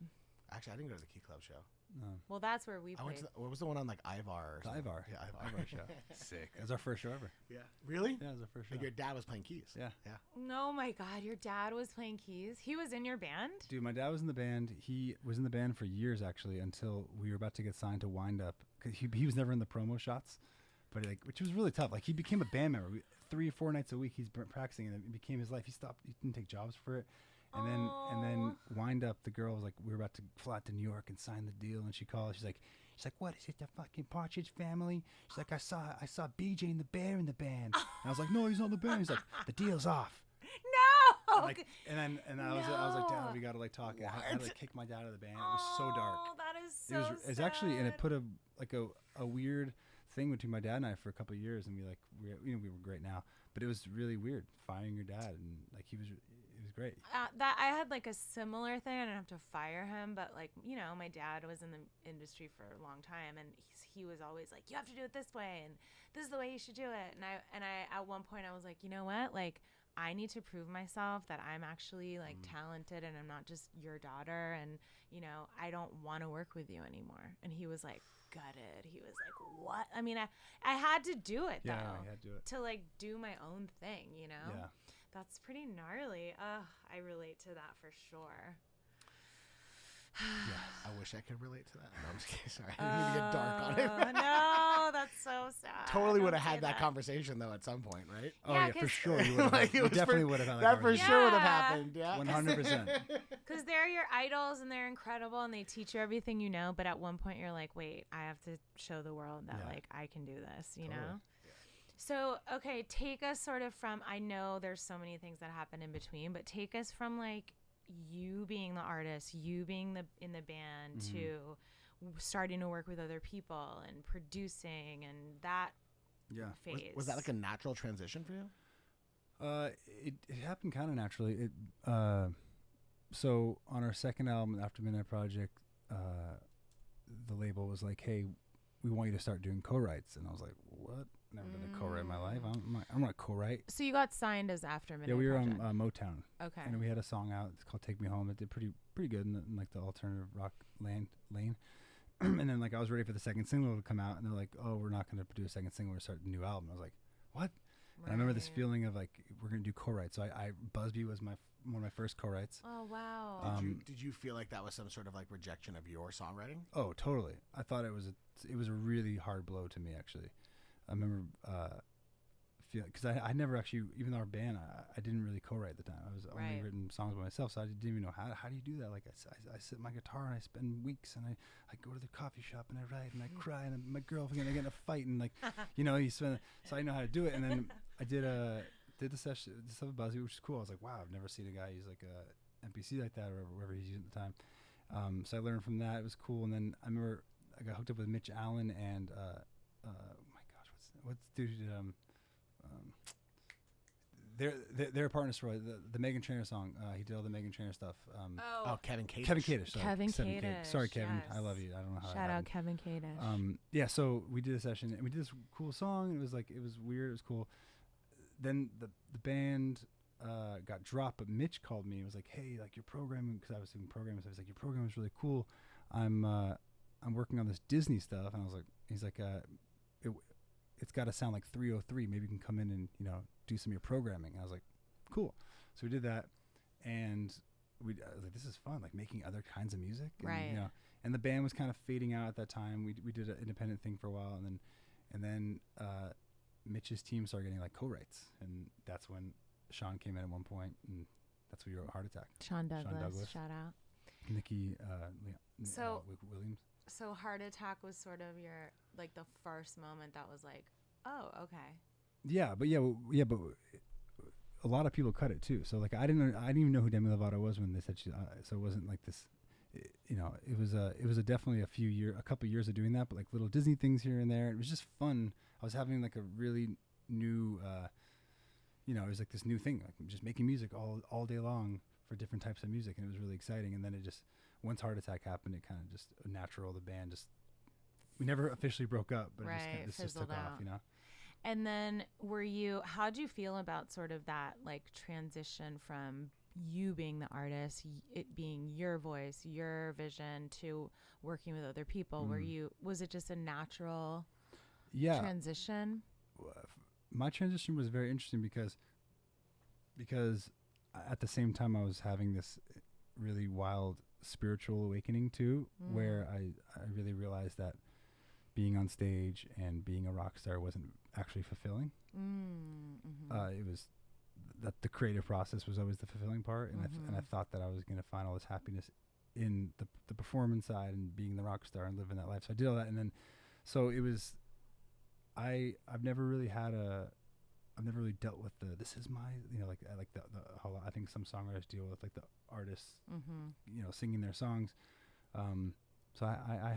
C: Actually, I didn't go to the Key Club show.
B: No.
A: Well, that's where we
C: I went
A: played.
C: to what was the one on like Ivar? Or
B: The
C: something?
B: Ivar.
C: Yeah, Ivar.
B: Ivar show. Sick. It was our first show ever.
C: Yeah. Really?
B: Yeah, it was our first show.
C: Like your dad was playing keys.
B: Yeah.
C: Yeah.
A: Oh my God, your dad was playing keys. He was in your band.
B: Dude, my dad was in the band. He was in the band for years, actually, until we were about to get signed to Wind Up. 'Cause he was never in the promo shots, but which was really tough. Like, he became a band member. 3 or 4 nights a week he's practicing, and it became his life. He didn't take jobs for it. And then Wind Up, the girl was like, we were about to fly out to New York and sign the deal, and she called. She's like, what is it, the fucking Partridge Family? She's like, I saw BJ and the Bear in the band. And I was like, no, he's not in the band. He's like, the deal's off.
A: No.
B: And I was like, Dad, we gotta like talk. I had to like kick my dad out of the band. It was so dark.
A: Oh, that is so
B: It's actually, and it
A: sad.
B: put a weird thing between my dad and I for a couple of years, and we were great now, but it was really weird firing your dad, and like it was great.
A: That I had like a similar thing. I didn't have to fire him, but like, my dad was in the industry for a long time, and he was always like, you have to do it this way, and this is the way you should do it. And I at one point I was like, you know what, like, I need to prove myself that I'm actually like talented, and I'm not just your daughter, and I don't want to work with you anymore. And he was like gutted. He was like, what? I mean, I had to do it though.
B: Yeah, I had to do it.
A: To like do my own thing,
B: Yeah.
A: That's pretty gnarly. I relate to that for sure.
C: Yeah. I wish I could relate to that. No, I'm just kidding. Sorry. I didn't mean to get dark on it.
A: No, that's so sad.
C: Totally would
A: Don't
C: have
A: say
C: had that conversation though at some point, right?
B: Oh
A: Yeah,
B: yeah, for
A: 'cause-
B: sure. You,
C: Like, it
B: you
C: was
B: definitely
C: for-
B: would have had
C: That for
B: conversation.
C: sure would have
A: Yeah.
C: happened. Yeah.
B: 100%.
A: Because they're your idols and they're incredible and they teach you everything you know. But at one point you're like, wait, I have to show the world that
B: Yeah.
A: like I can do this, you
B: Totally.
A: know? So, okay, take us sort of from, I know there's so many things that happen in between, but take us from like you being the artist, you being in the band, to starting to work with other people and producing and that
B: Yeah.
A: phase.
C: Was that like a natural transition for you?
B: It happened kind of naturally. So on our second album, After Midnight Project, the label was like, "Hey, we want you to start doing co-writes," and I was like, "What? Never done a co-write in my life. I'm not co-write."
A: So you got signed as After Midnight
B: Yeah, we were
A: Project.
B: on Motown,
A: Okay.
B: and we had a song out. It's called "Take Me Home." It did pretty good in like the alternative rock lane. and then like I was ready for the second single to come out, and they're like, "Oh, we're not going to produce a second single. We're starting a new album." I was like, "What?" And I remember this feeling of like we're going to do co-writes. So I Busby was one of my first co-writes.
A: Oh wow.
C: Did you feel like that was some sort of like rejection of your songwriting?
B: Oh, totally. I thought it was a really hard blow to me actually. I remember feeling because I never actually, even though our band, I didn't really co-write at the time. I was only written songs by myself, so I didn't even know how do you do that. Like I sit my guitar and I spend weeks, and I go to the coffee shop and I write and I cry, and my girlfriend, I get in a fight, and like you spend. So I know how to do it, and then I did the session, the stuff with Buzzy, which is cool. I was like, wow, I've never seen a guy use like a MPC like that or whatever he's using at the time. So I learned from that. It was cool, and then I remember I got hooked up with Mitch Allen and my gosh, what's the dude who did they're partners for the Meghan Trainor song. He did all the Meghan Trainor stuff.
C: Kevin Kadish.
B: Kevin Kadish. Sorry.
A: Kevin Kadish.
B: Sorry, Kevin.
A: Yes.
B: I love you. I don't know how.
A: Shout out Kevin Kadish.
B: Yeah. So we did a session and we did this cool song. And it was weird. It was cool. Then the band got dropped, but Mitch called me and was like, "Hey, like your programming," because I was doing programming. So he was like, "Your program is really cool. I'm working on this Disney stuff." And I was like, "He's like, it's got to sound like 303. Maybe you can come in and do some of your programming." And I was like, "Cool." So we did that, and I was like, "This is fun, like making other kinds of music." And,
A: Right.
B: And the band was kind of fading out at that time. We did an independent thing for a while, and then Mitch's team started getting like co-writes, and that's when Sean came in at one point, and that's when we wrote Heart Attack.
A: Sean Douglas. Shout out.
B: Nikki
A: So-
B: Williams.
A: So Heart Attack was sort of your like the first moment that was like, oh, okay.
B: But a lot of people cut it too. So like I didn't even know who Demi Lovato was when they said she. So it wasn't like this. It was definitely a couple years of doing that, but like little Disney things here and there. It was just fun. I was having like a really new, it was like this new thing, like just making music all day long for different types of music, and it was really exciting. And then it just, once Heart Attack happened, it kind of just natural. The band just, we never officially broke up, but it just took off,
A: And then how'd you feel about sort of that like transition from you being the artist, it being your voice, your vision, to working with other people? Was it just a natural transition?
B: My transition was very interesting because at the same time I was having this really wild spiritual awakening too, where I really realized that being on stage and being a rock star wasn't actually fulfilling. It was that the creative process was always the fulfilling part, and I thought that I was going to find all this happiness in the performance side and being the rock star and living that life. So I did all that, and then so it was. I've never really dealt with this is my like the how I think some songwriters deal with like the artists singing their songs. So I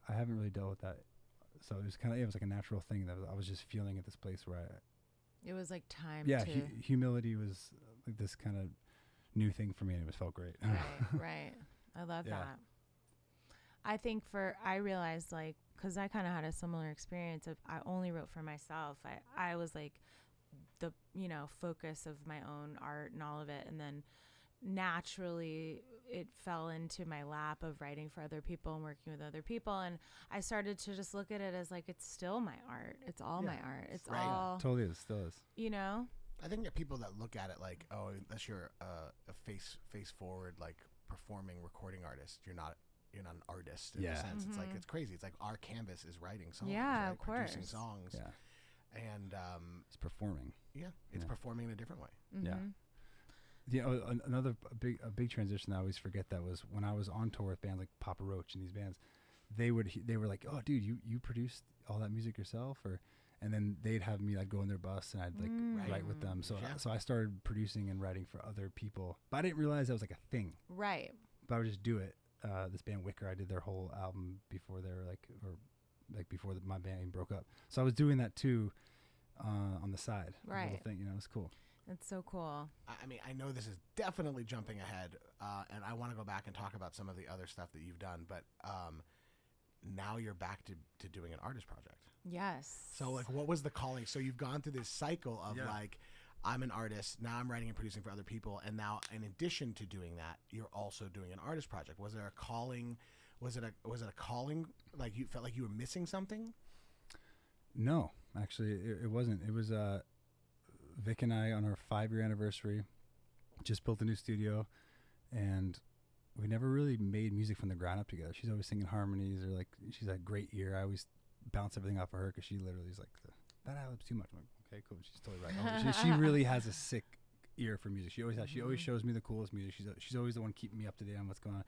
B: haven't really dealt with that. So it was like a natural thing that I was just feeling at this place where
A: it was like time.
B: Yeah, humility was like this kind of new thing for me, and it felt great.
A: Right. I love that. I think I realized like, because I kind of had a similar experience of I only wrote for myself. I was like the focus of my own art and all of it, and then naturally it fell into my lap of writing for other people and working with other people, and I started to just look at it as like it's still my art. It's all my art. It's all
B: totally is, still is.
C: I think that people that look at it like, oh, unless you're a face forward like performing recording artist, you're not an artist in a sense. It's like it's crazy. It's like our canvas is writing songs,
A: of course,
C: producing songs, and
B: it's performing.
C: It's performing in a different way.
B: Another big transition I always forget that was when I was on tour with bands like Papa Roach and these bands, they were like, "Oh, dude, you produced all that music yourself?" And then they'd have me like go in their bus and I'd like write with them. So I started producing and writing for other people, but I didn't realize that was like a thing.
A: Right.
B: But I would just do it. This band Wicker, I did their whole album before they were before my band even broke up. So I was doing that too on the side.
A: Right.
B: Little thing, it was cool.
A: That's so cool.
C: I mean, I know this is definitely jumping ahead, and I want to go back and talk about some of the other stuff that you've done, but now you're back to doing an artist project.
A: Yes.
C: So, like, what was the calling? So you've gone through this cycle of, like, I'm an artist, now I'm writing and producing for other people, and now, in addition to doing that, you're also doing an artist project. Was there a calling? Was it a calling? Like you felt like you were missing something?
B: No, actually, it wasn't. It was Vic and I on our 5-year anniversary just built a new studio, and we never really made music from the ground up together. She's always singing harmonies, or like she's a great ear. I always bounce everything off of her because she literally is like, that ad-lib's too much. I'm like, okay, cool. She's totally right. She really has a sick ear for music. She always has. She always shows me the coolest music. She's always the one keeping me up to date on what's going on.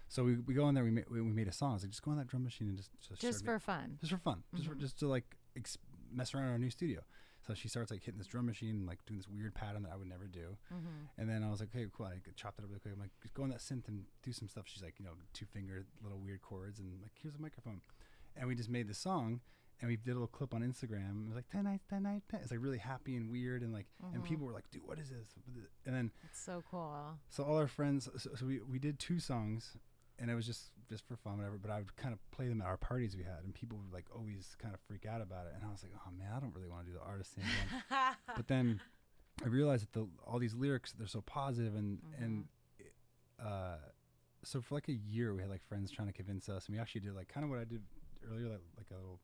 B: So we go in there. We made a song. I was like, just go on that drum machine and
A: just for fun.
B: Just for fun. Just to like mess around in our new studio. So she starts like hitting this drum machine and like doing this weird pattern that I would never do. And then I was like, okay, cool. I chopped it up really quick. I'm like, just go on that synth and do some stuff. She's like, 2-finger little weird chords and like, here's a microphone. And we just made the song, and we did a little clip on Instagram. It was like 10 nights, 10 nights, 10. It's like really happy and weird, and like, and people were like, dude, what is this? And then
A: It's so cool.
B: so all our friends, so we did 2 songs, and it was just for fun, whatever. But I would kind of play them at our parties we had, and people would like always kind of freak out about it. And I was like, oh man, I don't really want to do the artist thing again. But then I realized that all these lyrics, they're so positive, and so for like a year we had like friends trying to convince us, and we actually did like kind of what I did earlier, like a little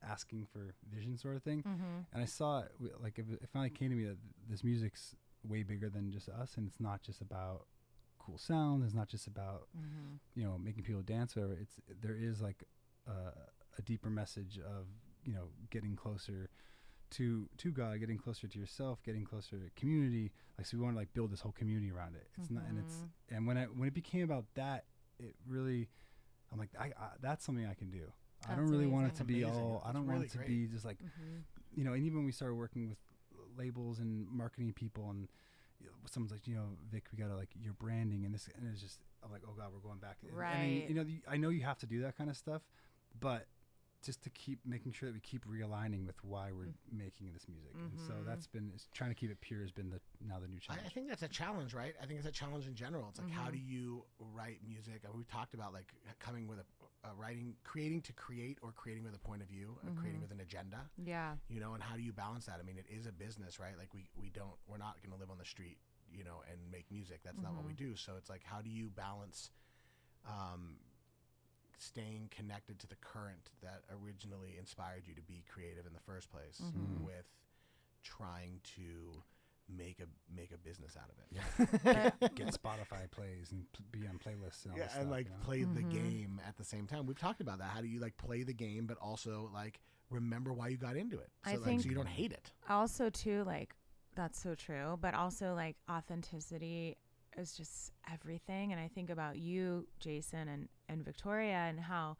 B: asking for vision sort of thing. And I saw it, like it finally came to me that this music's way bigger than just us, and it's not just about cool sound. It's not just about making people dance, whatever. There is like a deeper message of getting closer to God, getting closer to yourself, getting closer to community. Like, so we want to like build this whole community around it. It's not, and when it became about that, it really, I'm like, I that's something I can do. I don't really want it to be all. I don't want it to be just like, and even when we started working with labels and marketing people, and someone's like, Vic, we gotta like your branding and this, and it's just, I'm like, oh God, we're going back.
A: Right.
B: And I know you have to do that kind of stuff, but just to keep making sure that we keep realigning with why we're making this music. And so that's been, trying to keep it pure has been the new challenge.
C: I think that's a challenge, right? I think it's a challenge in general. It's like, how do you write music? And we've talked about like coming with creating to create, or creating with a point of view, or creating with an agenda.
A: Yeah.
C: And how do you balance that? I mean, it is a business, right? Like we're not going to live on the street, and make music. That's not what we do. So it's like, how do you balance, staying connected to the current that originally inspired you to be creative in the first place, with trying to make a business out of it.
B: Get Spotify plays and be on playlists and all this stuff,
C: and like play the game at the same time. We've talked about that. How do you like play the game, but also like remember why you got into it, so so you don't hate it.
A: Also too, like, that's so true, but also like authenticity is just everything. And I think about you, Jason, and Victoria, and how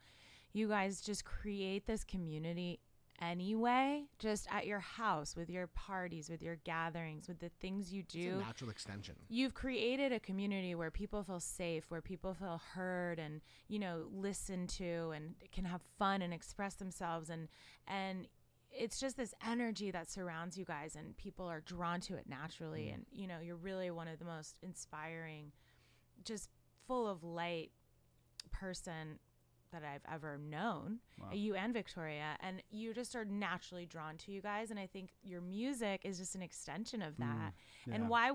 A: you guys just create this community anyway, just at your house, with your parties, with your gatherings, with the things you do.
C: It's a natural extension. You've
A: created a community where people feel safe, where people feel heard and, listened to, and can have fun and express themselves. And it's just this energy that surrounds you guys, and people are drawn to it naturally. And, you're really one of the most inspiring, just full of light person that I've ever known. Wow. You and Victoria, and you just are naturally drawn to you guys. And I think your music is just an extension of that. Yeah. And why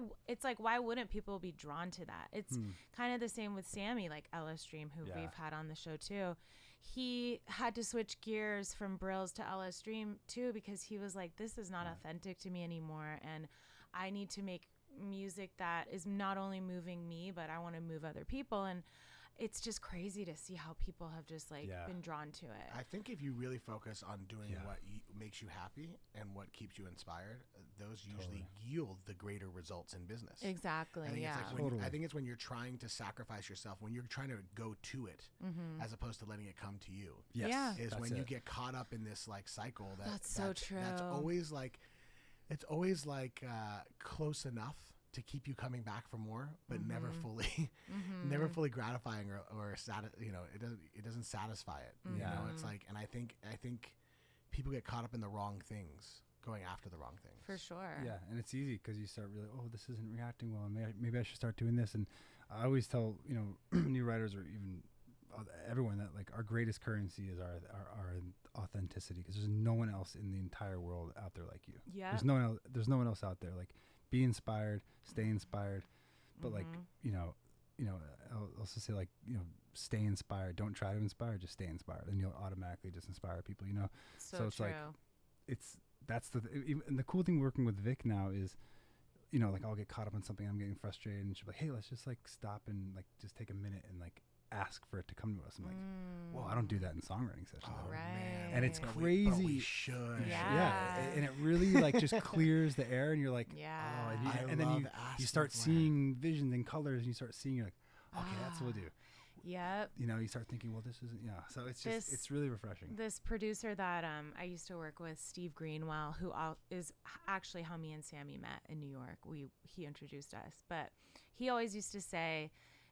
A: wouldn't people be drawn to that? It's kind of the same with Sammy, like Ella Stream, who we've had on the show too. He had to switch gears from Brills to Ella Stream too, because he was like, this is not authentic to me anymore. And I need to make music that is not only moving me, but I want to move other people. And it's just crazy to see how people have just been drawn to it.
C: I think if you really focus on doing what makes you happy and what keeps you inspired, those usually yield the greater results in business.
A: Exactly.
C: I think it's when you're trying to sacrifice yourself, when you're trying to go to it, as opposed to letting it come to you.
B: Yes.
A: Yeah.
C: Is when you get caught up in this like cycle.
A: That's so true.
C: That's always like, it's always like close enough to keep you coming back for more, but never fully gratifying or it doesn't satisfy it. It's like, and I think people get caught up in the wrong things, going after the wrong things.
A: For sure.
B: Yeah, and it's easy because you start really, this isn't reacting well. Maybe I should start doing this. And I always tell new writers, or even everyone, that like our greatest currency is our authenticity, because there's no one else in the entire world out there like you.
A: Yeah.
B: There's no one else out there. Like, be inspired, stay inspired, but like, I'll also say, like, stay inspired. Don't try to inspire, just stay inspired, and you'll automatically just inspire people, you know.
A: So
B: it's
A: true.
B: like that's and the cool thing working with Vic now is, you know, like I'll get caught up on something, I'm getting frustrated, and she'll be like, hey, let's just like stop and like just take a minute and like ask for it to come to us. I'm like, whoa, I don't do that in songwriting sessions.
A: Right.
B: And it's
C: But
B: crazy.
C: we should.
A: Yeah.
B: And it really like just clears the air, and you're like,
A: Yeah.
B: oh,
C: I
B: and then
C: love
B: you
C: asking
B: start
C: for it.
B: seeing visions and colors, and you start seeing, you're like, okay, that's what we'll do.
A: Yep.
B: You know, you start thinking, well, this isn't, so it's just, it's really refreshing.
A: This producer that I used to work with, Steve Greenwell, who is actually how me and Sammy met in New York. He introduced us, but he always used to say,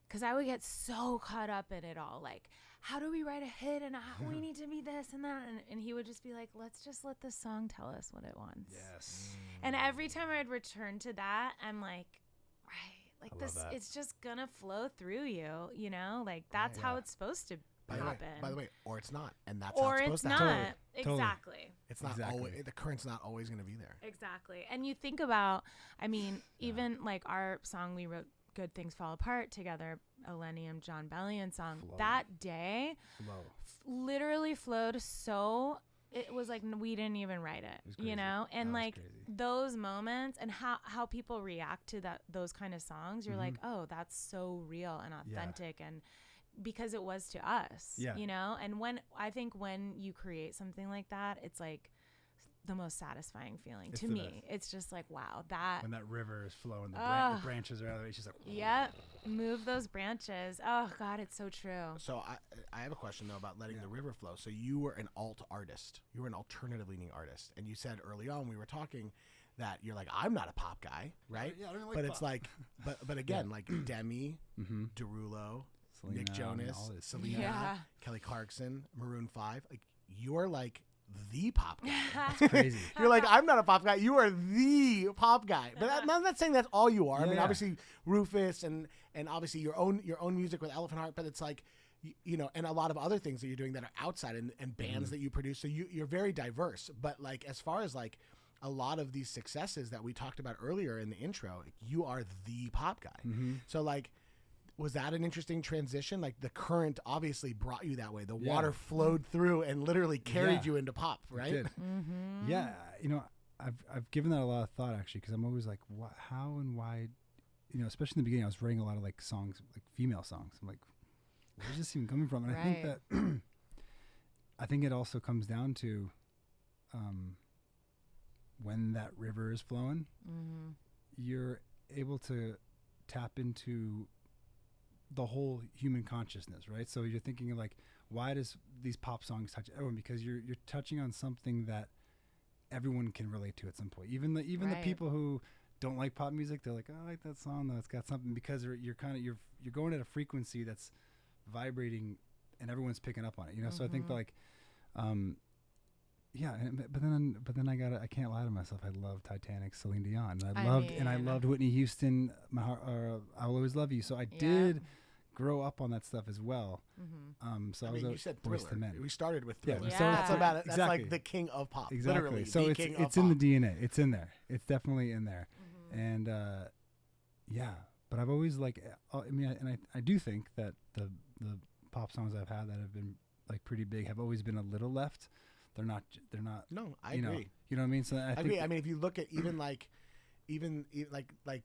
A: because I would get so caught up in it all, like, how do we write a hit, and we need to be this and that, and he would just be like, let's just let the song tell us what it wants.
B: Yes.
A: And every time I'd return to that, I'm like, right. Like
B: I love
A: this,
B: that.
A: it's just gonna flow through you, you know. Like that's how
B: Yeah.
A: it's supposed to
C: By
A: happen.
C: the way, or it's not, and that's
A: or
C: how
A: it's
C: it's supposed
A: not.
C: to happen.
B: Totally.
A: Exactly.
C: It's not
B: Exactly.
C: always, the current's not always going to be there.
A: Exactly. And you think about, I mean, even like our song we wrote, "Good Things Fall Apart" together, Millennium John Bellion song.
B: Flow.
A: That day,
B: Flow.
A: literally flowed so. It was like we didn't even write it,
B: was
A: you
B: crazy.
A: know, and
B: That was
A: like
B: crazy.
A: those moments and how people react to those kind of songs, you're like, oh, that's so real and
B: Yeah.
A: authentic, and because it was to us,
B: Yeah.
A: you know. And when you create something like that, it's like the most satisfying feeling
B: It's
A: to
B: the
A: me. It's just like, wow, that.
B: When that river is flowing, the
A: Ugh.
B: branches are out of it. It's just like,
A: Yep, move those branches. Oh God, it's so true.
C: So I have a question though about letting the river flow. So you were an alt artist. You were an alternative leaning artist, and you said early on we were talking that you're like, I'm not a pop guy, right?
B: Yeah, I don't like
C: but it's
B: pop.
C: like, but again, like Demi, Derulo, Nick
B: Selena, I mean,
C: Jonas,
B: all this.
C: Selena,
A: Yeah.
C: Kelly Clarkson, Maroon 5. Like you're like the pop guy.
B: It's crazy.
C: You're like, I'm not a pop guy. You are the pop guy. But I'm not saying that's all you are. I mean,
B: Yeah.
C: obviously Rufus and obviously your own music with Elephant Heart. But it's like, you know, and a lot of other things that you're doing that are outside and bands that you produce. So you're very diverse. But like, as far as like a lot of these successes that we talked about earlier in the intro, like, you are the pop guy. So like, was that an interesting transition? Like the current obviously brought you that way. The
B: Yeah.
C: water flowed through and literally carried
B: Yeah.
C: you into pop, right?
B: It did. Yeah, you know, I've given that a lot of thought actually, because I'm always like, how and why, you know, especially in the beginning, I was writing a lot of like songs, like female songs. I'm like, where's this even coming from? And I think
A: Right.
B: that, I think it also comes down to, when that river is flowing, you're able to tap into the whole human consciousness, right? So you're thinking of like, why does these pop songs touch everyone? Because you're touching on something that everyone can relate to at some point. Even the
A: Right.
B: people who don't like pop music, they're like, oh, I like that song though. It's got something, because you're going at a frequency that's vibrating, and everyone's picking up on it. You know, so I think that like, yeah. But then I can't lie to myself. I love Titanic, Celine Dion. And I
A: mean-
B: loved Whitney Houston. My heart, I Will Always Love You. So I did grow up on that stuff as well. So I was
C: you said
B: Boyz
C: Thriller.
B: II Men.
C: We started with
B: Yeah,
C: Thriller.
B: we
A: started
C: That's
A: with
C: about it. That's
B: Exactly.
C: like the king of pop.
B: Exactly.
C: Literally,
B: So
C: the
B: it's
C: king
B: it's
C: of
B: in
C: pop.
B: the DNA. It's in there. It's definitely in there. And yeah, but I've always like, I mean, I do think that the pop songs I've had that have been like pretty big have always been a little left. They're not.
C: No, I
B: you know,
C: agree.
B: you know what I mean? So I
C: I
B: think
C: agree. I mean, if you look at even like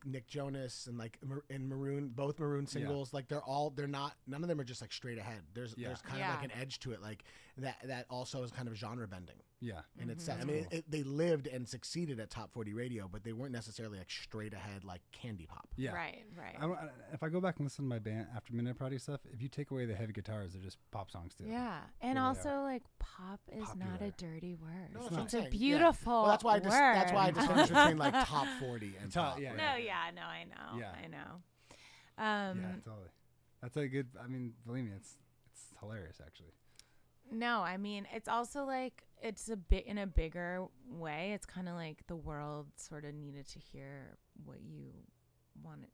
C: Nick Jonas and like and Maroon, both Maroon singles, like they're not, none of them are just like straight ahead. There's kind of like an edge to it, like that also is kind of genre bending.
B: yeah.
C: And it's I mean, they lived and succeeded at Top 40 radio, but they weren't necessarily like straight ahead like candy pop.
B: Yeah.
A: Right.
B: If I go back and listen to my band After Midnight Party stuff, if you take away the heavy guitars, they're just pop songs too.
A: Yeah, and
B: Really
A: also like pop is not
B: Popular.
A: a dirty word.
C: No, that's
A: it's
C: what I'm
A: a
C: saying. Yeah.
A: beautiful
C: Well, that's why
A: word.
C: that's why I distinguish between like Top 40 and
B: Top-
C: pop.
B: yeah,
C: right?
A: No, no, I know.
B: Yeah.
A: I know.
B: Yeah, totally. That's a good. I mean, believe me, it's hilarious actually.
A: No, I mean it's also like it's a bit in a bigger way. It's kind of like the world sort of needed to hear what you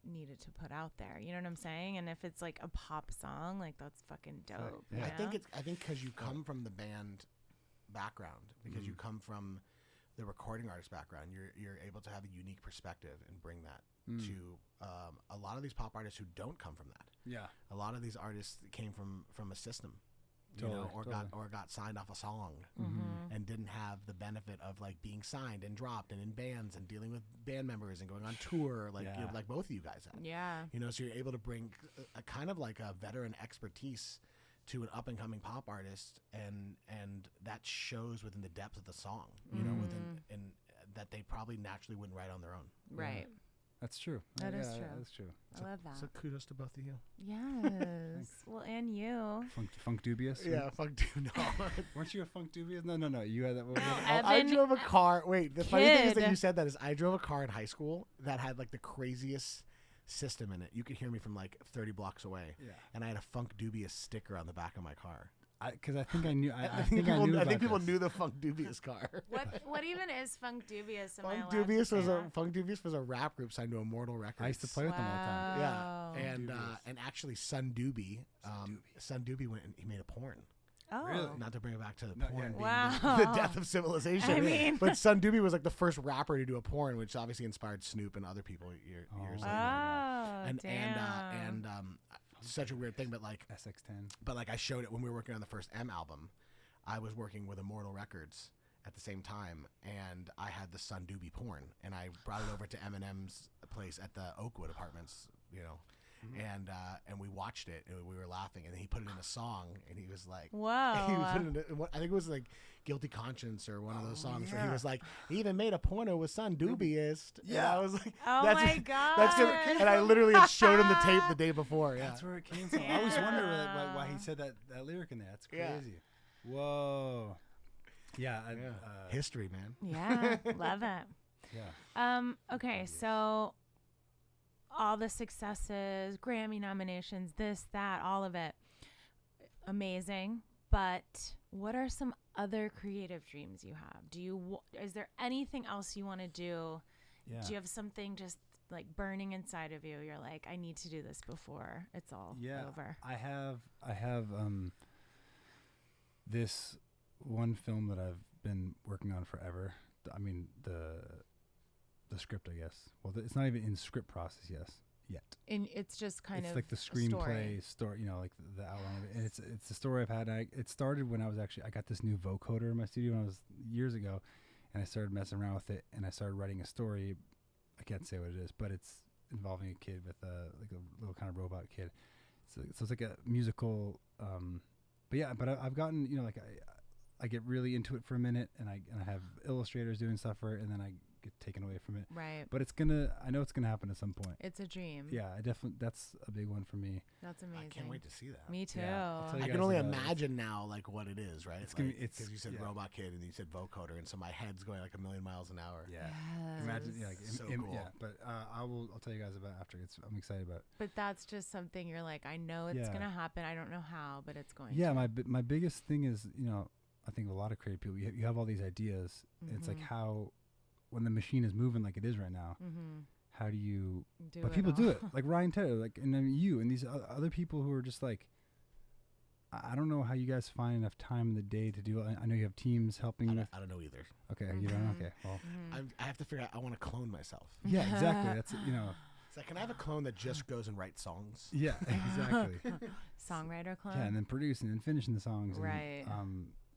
A: needed to put out there. You know what I'm saying? And if it's like a pop song, like that's fucking dope.
B: Yeah.
A: you
C: I think
A: know?
C: I think because you come from the band background, because you come from the recording artist background, you're able to have a unique perspective and bring that to a lot of these pop artists who don't come from that.
B: Yeah.
C: A lot of these artists came from a system, you
B: Totally,
C: know, or
B: totally.
C: got signed off a song and didn't have the benefit of like being signed and dropped and in bands and dealing with band members and going on tour like you know, like both of you guys have.
A: Yeah.
C: You know, so you're able to bring a kind of like a veteran expertise to an up and coming pop artist, and that shows within the depth of the song. You know, within and that they probably naturally wouldn't write on their own.
A: Right.
B: That's true.
A: That is true.
B: That's true.
A: I love that.
C: So kudos to both of you.
A: Yes. Well, and you.
B: Funk dubious.
C: Yeah, fuck dude. No.
B: Weren't you a funk dubious? No. You had that. What was
A: No,
B: it?
C: I
A: Evan,
C: drove a car. Wait, the funny thing is that
A: kid.
C: you said that is I drove a car in high school that had like the craziest system in it. You could hear me from like 30 blocks away.
B: Yeah.
C: And I had a Funk Dubious sticker on the back of my car.
B: Because I think I knew. I
C: think people knew the Funk Dubious car.
A: What even is Funk Dubious? Am I
C: Funk
A: allowed to
C: Dubious
A: say
C: was
A: that?
C: Funk Dubious was a rap group signed to Immortal Records.
B: I used to play with them all the time.
C: Yeah,
A: Wow.
C: and actually Sun Doobie went and he made a porn.
A: Oh.
B: Really?
C: Not to bring it back to the
B: No,
C: porn,
B: yeah.
C: being
A: Wow.
C: the death of civilization.
A: I mean-
C: but Sun Doobie was like the first rapper to do a porn, which obviously inspired Snoop and other people years
B: Oh.
C: later.
A: Oh,
C: And
A: damn.
C: such a weird thing, but like
B: SX10.
C: But like I showed it when we were working on the first M album. I was working with Immortal Records at the same time, and I had the Sun Doobie porn, and I brought it over to Eminem's place at the Oakwood Apartments, you know, and we watched it, and we were laughing, and then he put it in a song, and he was like,
A: Whoa.
C: he put it in I think it was like Guilty Conscience or one of those songs where he was like, he even made a porno with Sun Doobieist.
B: Yeah.
C: And I was like,
A: Oh
C: that's
A: my
C: it.
A: God.
C: That's good. And I literally had showed him the tape the day before. Yeah.
B: That's where it came from. I always wonder why he said that lyric in there. That's
C: Yeah.
B: crazy. Whoa. Yeah.
C: History, man.
A: Yeah, love it.
B: Yeah.
A: Okay, so all the successes, Grammy nominations, this, that, all of it, amazing. But what are some other creative dreams you have? Is there anything else you want to do?
B: Yeah.
A: Do you have something just like burning inside of you? You're like, I need to do this before it's all over.
B: I have this one film that I've been working on forever. I mean the script, I guess. Well, it's not even in script process yet.
A: And it's just kind
B: It's
A: of
B: like the screenplay story, you know, like the outline of it. And it's a story I've had. It started when I got this new vocoder in my studio when I was years ago, and I started messing around with it, and I started writing a story. I can't say what it is, but it's involving a kid with like a little kind of robot kid. So it's like a musical. But I've gotten, you know, like I get really into it for a minute, and I have illustrators doing stuff for it, and then I get taken away from it.
A: right.
B: But I know it's gonna happen at some point.
A: It's a dream.
B: Yeah, that's a big one for me.
A: That's amazing.
C: I can't wait to see that.
A: Me too.
B: Yeah, I'll tell you
C: I
B: guys
C: can only
B: about it.
C: imagine now, like what it is, right?
B: It's gonna be-
C: because you said
B: yeah.
C: Robot Kid and you said vocoder, and so my head's going like a million miles an hour.
B: Yeah. Imagine, yeah, like,
C: So cool.
B: yeah. But I'll tell you guys about it after. I'm excited about it.
A: But that's just something you're like, I know it's
B: Yeah.
A: gonna happen. I don't know how, but it's going
B: Yeah,
A: to.
B: my biggest thing is, you know, I think a lot of creative people, you have all these ideas. It's like how, when the machine is moving like it is right now, how do you? But people do it, like Ryan Tedder, like, and then you and these other people who are just like, I don't know how you guys find enough time in the day to do it. I know you have teams helping with.
C: I don't know either.
B: Okay, you don't. Okay, well,
C: I have to figure out. I want to clone myself.
B: yeah, exactly. That's, you know.
C: It's like, can I have a clone that just goes and writes songs?
B: Yeah, exactly.
A: Songwriter clone.
B: Yeah, and then producing and finishing the songs.
A: Right.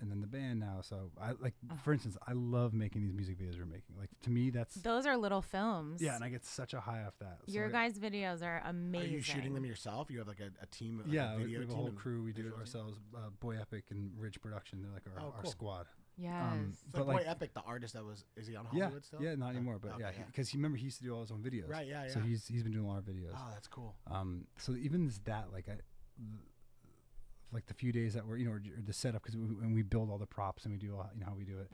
B: And then the band now. So I like, for instance, I love making these music videos we're making. Like, to me, that's
A: Those are little films.
B: yeah, and I get such a high off that. So
A: Your
B: I-
A: guys' videos are amazing.
C: Are you shooting them yourself? You have like a team. Like
B: yeah,
C: a
B: we
C: video
B: have a
C: team
B: whole
C: and
B: crew. We do it
C: visual team?
B: ourselves. Boy Epic and Ridge Production. They're like our
C: Oh, cool.
B: squad.
A: Yes.
C: So
B: But
C: Boy
B: like,
C: Epic, the artist that is he on
B: yeah,
C: Hollywood still?
B: yeah, not
C: Okay.
B: anymore. But
C: Okay,
B: yeah, because remember he used to do all his own videos.
C: Right, yeah,
B: So
C: yeah.
B: he's been doing a lot of videos.
C: Oh, that's cool.
B: So even that, like like the few days that we're, you know, or the setup, because when we build all the props and we do all, you know, how we do it.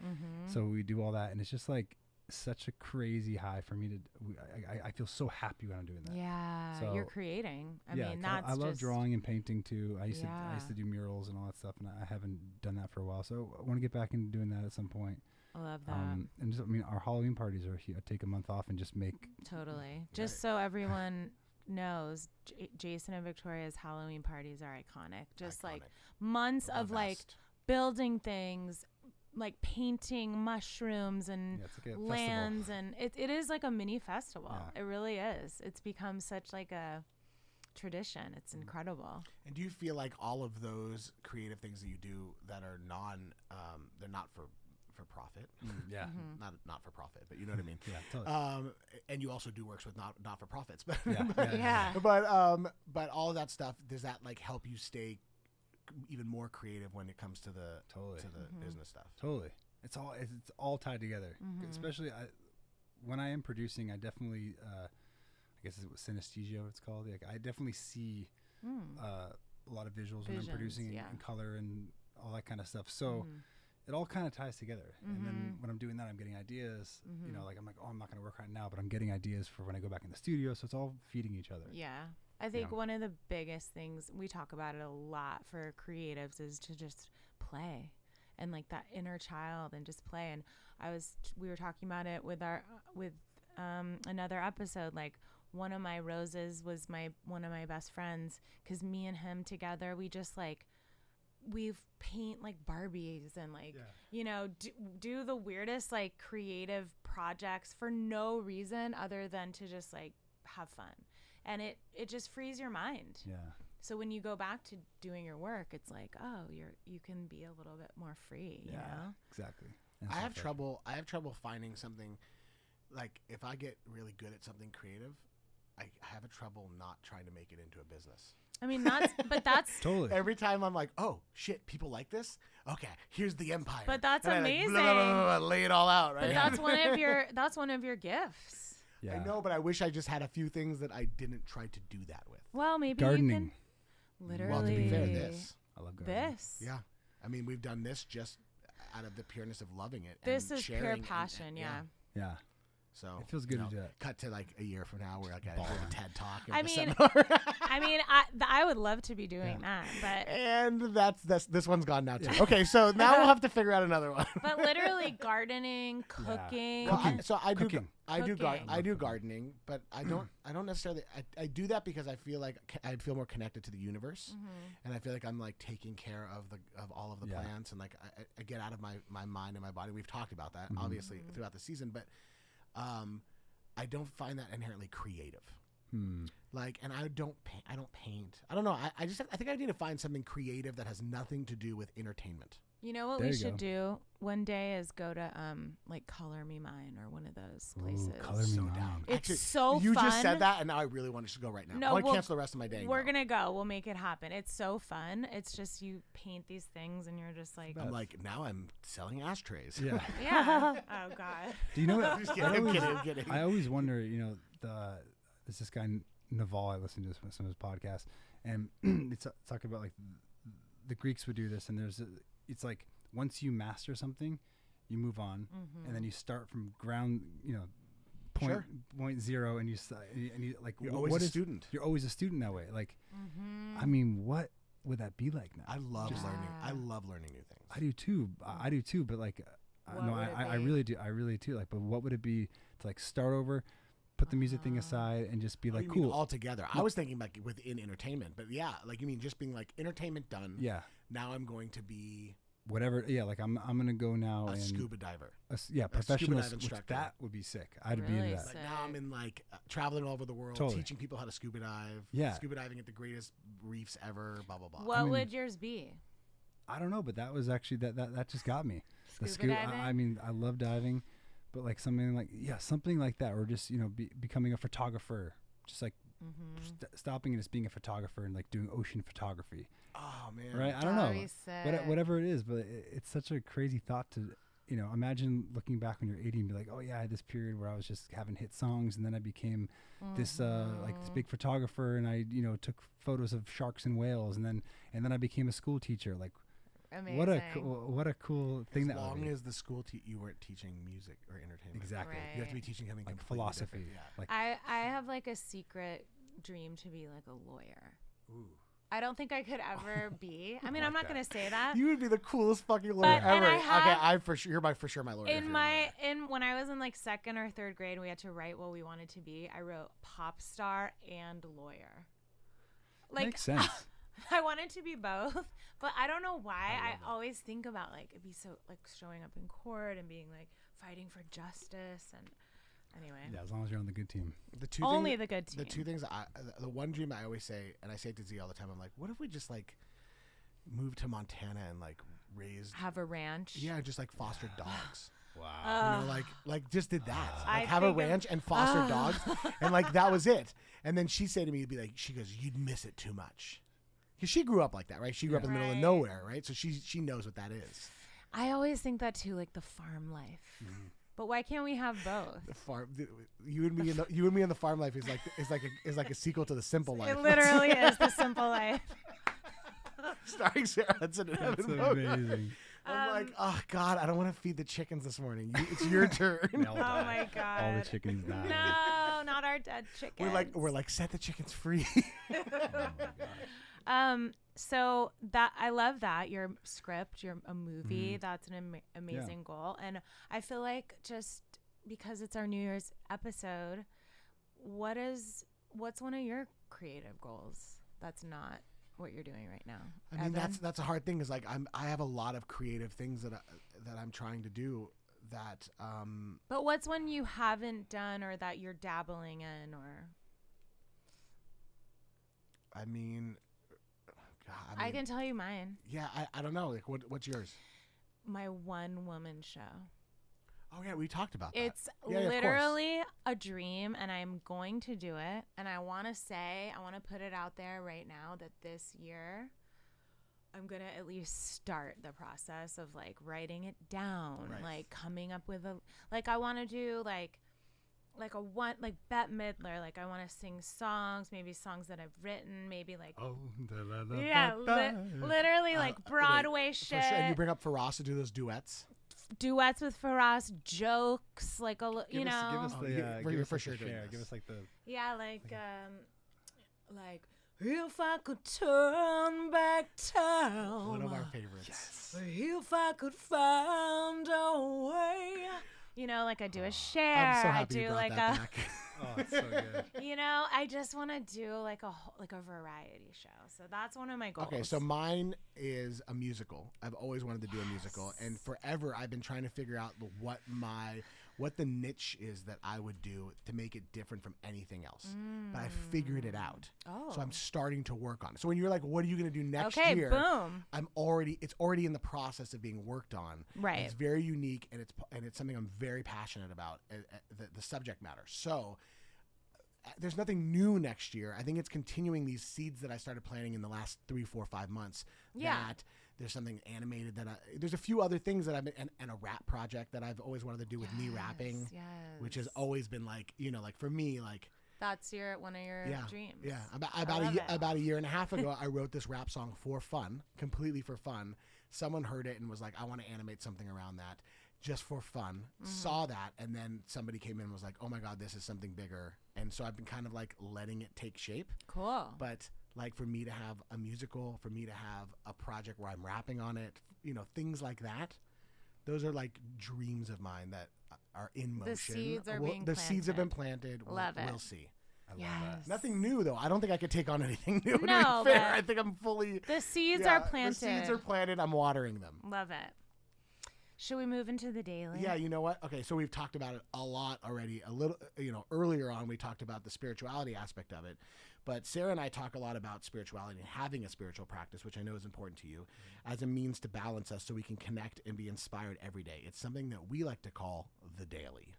B: So we do all that, and it's just like such a crazy high for me to. I feel so happy when I'm doing that.
A: Yeah,
B: So,
A: you're creating. I
B: yeah,
A: mean,
B: 'cause
A: that's
B: I love
A: just,
B: drawing and painting too. I used
A: Yeah.
B: to do murals and all that stuff, and I haven't done that for a while. So I want to get back into doing that at some point.
A: I love that.
B: And just, I mean, our Halloween parties are I take a month off and just make.
A: Totally. Just so everyone knows, Jason and Victoria's Halloween parties are iconic. Just like
C: Iconic.
A: months
C: The
A: of like
C: best.
A: building things, like painting mushrooms and
B: Yeah, it's like a
A: lands, and it is like a mini festival.
B: Yeah.
A: It really is. It's become such like a tradition. It's incredible.
C: And do you feel like all of those creative things that you do that are they're not for profit,
B: Yeah.
C: not for profit, but you know what I mean?
B: Yeah, totally.
C: And you also do works with not for profits, but
A: Yeah.
C: but all of that stuff, does that like help you stay even more creative when it comes to the
B: Totally.
C: business stuff?
B: Totally. It's all tied together. Especially when I am producing, I definitely I guess it's synesthesia it's called. Like I definitely see a lot of visuals when I'm producing and color and all that kind of stuff. So it all kind of ties together. And then when I'm doing that, I'm getting ideas. You know, like I'm like, oh, I'm not going to work right now, but I'm getting ideas for when I go back in the studio. So it's all feeding each other.
A: Yeah. I think
B: Yeah.
A: one of the biggest things, we talk about it a lot for creatives, is to just play and like that inner child and just play. And we were talking about it with another episode. Like one of my roses was one of my best friends, because me and him together, we just like, we've paint like Barbies and like, you know, do the weirdest like creative projects for no reason other than to just like have fun. And it just frees your mind.
B: Yeah.
A: So when you go back to doing your work, it's like, oh, you can be a little bit more free, you know?
B: Exactly.
C: I have trouble finding something, like if I get really good at something creative, I have a trouble not trying to make it into a business.
A: I mean, that's
B: Totally.
C: Every time I'm like, oh shit, people like this. Okay, here's the empire.
A: But that's
C: And I, like,
A: amazing.
C: blah, blah, blah, blah, lay it all out, right?
A: But that's one of your gifts.
B: Yeah.
C: I know, but I wish I just had a few things that I didn't try to do that with.
A: Well, maybe
B: Gardening.
A: you can literally.
C: Well, to be fair, this.
B: I love gardening.
A: This.
C: Yeah, I mean, we've done this just out of the pureness of loving it.
A: This
C: and
A: is pure
C: sharing
A: passion, yeah.
B: Yeah.
C: So
B: It feels good
C: you
B: to
C: know,
B: do that.
C: Cut to like a year from now, where like I give a TED talk.
A: I
C: at the
A: mean,
C: seminar.
A: I would love to be doing that, but
C: And this one's gone now too. Okay, so now we'll have to figure out another one.
A: but literally gardening, cooking.
C: Well, I do
B: Cooking.
C: I do gardening, but I don't necessarily I do that because I feel like I'd feel more connected to the universe, and I feel like I'm like taking care of all of the plants, and like I get out of my mind and my body. We've talked about that obviously throughout the season, but I don't find that inherently creative. Like, and I don't paint. I don't know. I think I need to find something creative that has nothing to do with entertainment.
A: You know what
B: There
A: we
B: you
A: should
B: go.
A: do one day is go to like Color Me Mine or one of those places.
B: Color Me
C: So
B: Mine.
C: down.
A: It's
C: Actually,
A: so
C: you
A: fun.
C: just said that, and now I really want to go right now.
A: No,
C: I want to
A: we'll-
C: cancel the rest of my day. and
A: We're
C: go.
A: gonna go. We'll make it happen. It's so fun. It's just you paint these things and you're just like,
C: I'm like, now I'm selling ashtrays.
B: Yeah.
A: yeah. Oh God.
B: Do you know what?
C: Just kidding, I'm kidding.
B: I always wonder, you know, there's this guy Naval. I listened to some of his podcasts, and it's talking about like the Greeks would do this, and it's like once you master something, you move on, and then you start from ground, you know, point zero, and you like
C: You're always a student.
B: You're always a student that way. Like, I mean, what would that be like now?
C: I love
A: Just-
C: learning. I love learning new things.
B: I do too. I do too. But like,
A: What
B: no,
A: would it
B: I
A: be?
B: really do. I really do. Like, but what would it be to like start over, put the music thing aside, and just be
C: Oh,
B: like,
C: you mean
B: cool.
C: all together. I was thinking like within entertainment, but yeah, like you mean just being like entertainment done.
B: Yeah.
C: Now I'm going to be
B: Whatever. Yeah. Like I'm gonna go now
C: a
B: and
C: scuba diver.
B: professional.
C: dive instructor.
B: That would be sick. I'd be
A: Really
B: into that.
A: sick.
C: Like now I'm in like traveling all over the world,
B: Totally.
C: teaching people how to scuba dive.
B: Yeah.
C: Scuba diving at the greatest reefs ever. Blah blah blah.
A: What
B: mean-
A: would yours be?
B: I don't know, but that was actually that just got me.
A: Scuba diving?
B: I mean, I love diving, but like something like that, or just becoming a photographer, just like stopping and just being a photographer and like doing ocean photography,
C: Oh man.
B: right? I don't
A: That'd
B: know,
A: be sick.
B: whatever it is, but it's such a crazy thought to, imagine looking back when you're 80 and be like, oh yeah, I had this period where I was just having hit songs, and then I became this like this big photographer, and I took photos of sharks and whales, and then I became a school teacher. Like,
A: Amazing.
B: what a cool thing
C: As
B: that
C: long
B: would be.
C: as the school you weren't teaching music or entertainment.
B: Exactly.
A: Right.
C: You have to be teaching something
B: Like
C: completely
B: philosophy.
C: different. Yeah.
B: Like,
A: I have like a secret dream to be like a lawyer. I don't think I could ever be. I mean, I'm not gonna say that.
C: You would be the coolest fucking lawyer
A: But- and
C: ever.
A: I have-
C: okay, I for sure. You're for sure my lawyer. if
A: In
C: you're a
A: my
C: lawyer.
A: when I was in like second or third grade, we had to write what we wanted to be. I wrote pop star and lawyer. Like
B: makes sense.
A: I want it to be both, but I don't know why.
B: I
A: I
B: love it.
A: always think about like it'd be so like showing up in court and being like fighting for justice and anyway.
B: Yeah, as long as you're on the good team.
C: The two
A: Only
C: things,
A: the good team.
C: the two things the one dream I always say, and I say it to Z all the time, I'm like, what if we just like moved to Montana and like raised,
A: Have a ranch.
C: yeah, just like fostered dogs.
B: Wow.
C: You know, like just did that.
A: I
C: Like have a
A: think of-
C: ranch and foster dogs, and like that was it. And then she said to me, she goes, you'd miss it too much, because she grew up like that, right? She grew up in the middle of
A: Right.
C: nowhere, right? So she knows what that is.
A: I always think that too, like the farm life. But why can't we have both?
C: The farm, you and me in the farm life is like a sequel to The Simple Life.
A: It literally is the simple life.
C: Starring Sarah Hudson and
B: That's
C: Evan Moga.
B: amazing.
C: I'm like, oh God, I don't want to feed the chickens this morning. It's your turn.
B: They all
A: Oh
B: die.
A: my god.
B: All the chickens die.
A: No, not our dead chickens.
C: We're like, set the chickens free.
B: Oh my God.
A: So that I love that your script, you're a movie. That's an amazing goal, and I feel like just because it's our New Year's episode, what's one of your creative goals that's not what you're doing right now?
C: I mean,
A: Evan?
C: that's a hard thing. Is like I have a lot of creative things that I'm trying to do. That
A: But what's one you haven't done or that you're dabbling in or?
C: I mean, God,
A: I can tell you mine.
C: Yeah, I don't know. Like, what's yours?
A: My one woman show.
C: Oh yeah, we talked about that.
A: It's
C: Yeah, of course.
A: literally a dream, and I'm going to do it. And I want to put it out there right now that this year, I'm going to at least start the process of like writing it down,
C: Right.
A: like coming up with I want to do like Bette Midler. Like I want to sing songs, maybe songs that I've written, maybe like,
B: Oh, da, da, da,
A: yeah,
B: da, da.
A: literally like Broadway
C: For
A: shit.
C: sure. And you bring up Faraz to do those duets.
A: Duets with Faraz, jokes, like
B: Give us
C: Oh,
B: the,
C: you-
B: give
C: you're
B: us
C: for
B: like
C: sure
B: the
C: doing
B: share.
C: this.
B: Give us like the.
A: yeah, like if I could turn back time,
C: One of our favorites.
A: if I could find a way, like I do a share,
C: I'm so
A: I
C: happy
A: do
C: you brought
A: like
C: that
A: a,
C: back.
B: Oh, it's so good.
A: I just want to do like a variety show. So that's one of my goals.
C: Okay, so mine is a musical. I've always wanted to do a musical, and forever I've been trying to figure out what the niche is that I would do to make it different from anything else. But I figured it out.
A: Oh.
C: So I'm starting to work on it. So when you're like, what are you going to do next
A: Okay,
C: year?
A: boom.
C: It's already in the process of being worked on.
A: Right.
C: It's very unique, and it's something I'm very passionate about, the subject matter. So there's nothing new next year. I think it's continuing these seeds that I started planting in the last 3, 4, 5 months.
A: Yeah.
C: That there's something animated there's a few other things that I've been, and a rap project that I've always wanted to do with me rapping,
A: Yes.
C: which has always been like, like for me, like,
A: That's one of your dreams.
C: yeah.
A: I love it.
C: About a year and a half ago, I wrote this rap song for fun, completely for fun. Someone heard it and was like, I want to animate something around that just for fun. Saw that, and then somebody came in and was like, oh my God, this is something bigger. And so I've been kind of like letting it take shape.
A: Cool.
C: But like for me to have a musical, for me to have a project where I'm rapping on it, things like that, those are like dreams of mine that are in motion.
A: seeds are
C: Well,
A: being
C: the seeds have been
A: planted.
C: planted.
A: Love it.
C: We'll see.
B: I love
A: Yes.
B: that.
C: Nothing new though. I don't think I could take on anything new.
A: No,
C: to be fair.
A: but
C: I think I'm fully.
A: The seeds
C: Yeah,
A: are planted.
C: The seeds are planted. I'm watering them.
A: Love it. Should we move into the daily?
C: Yeah, you know what? Okay, so we've talked about it a lot already. A little, earlier on we talked about the spirituality aspect of it. But Sarah and I talk a lot about spirituality and having a spiritual practice, which I know is important to you, as a means to balance us so we can connect and be inspired every day. It's something that we like to call the daily.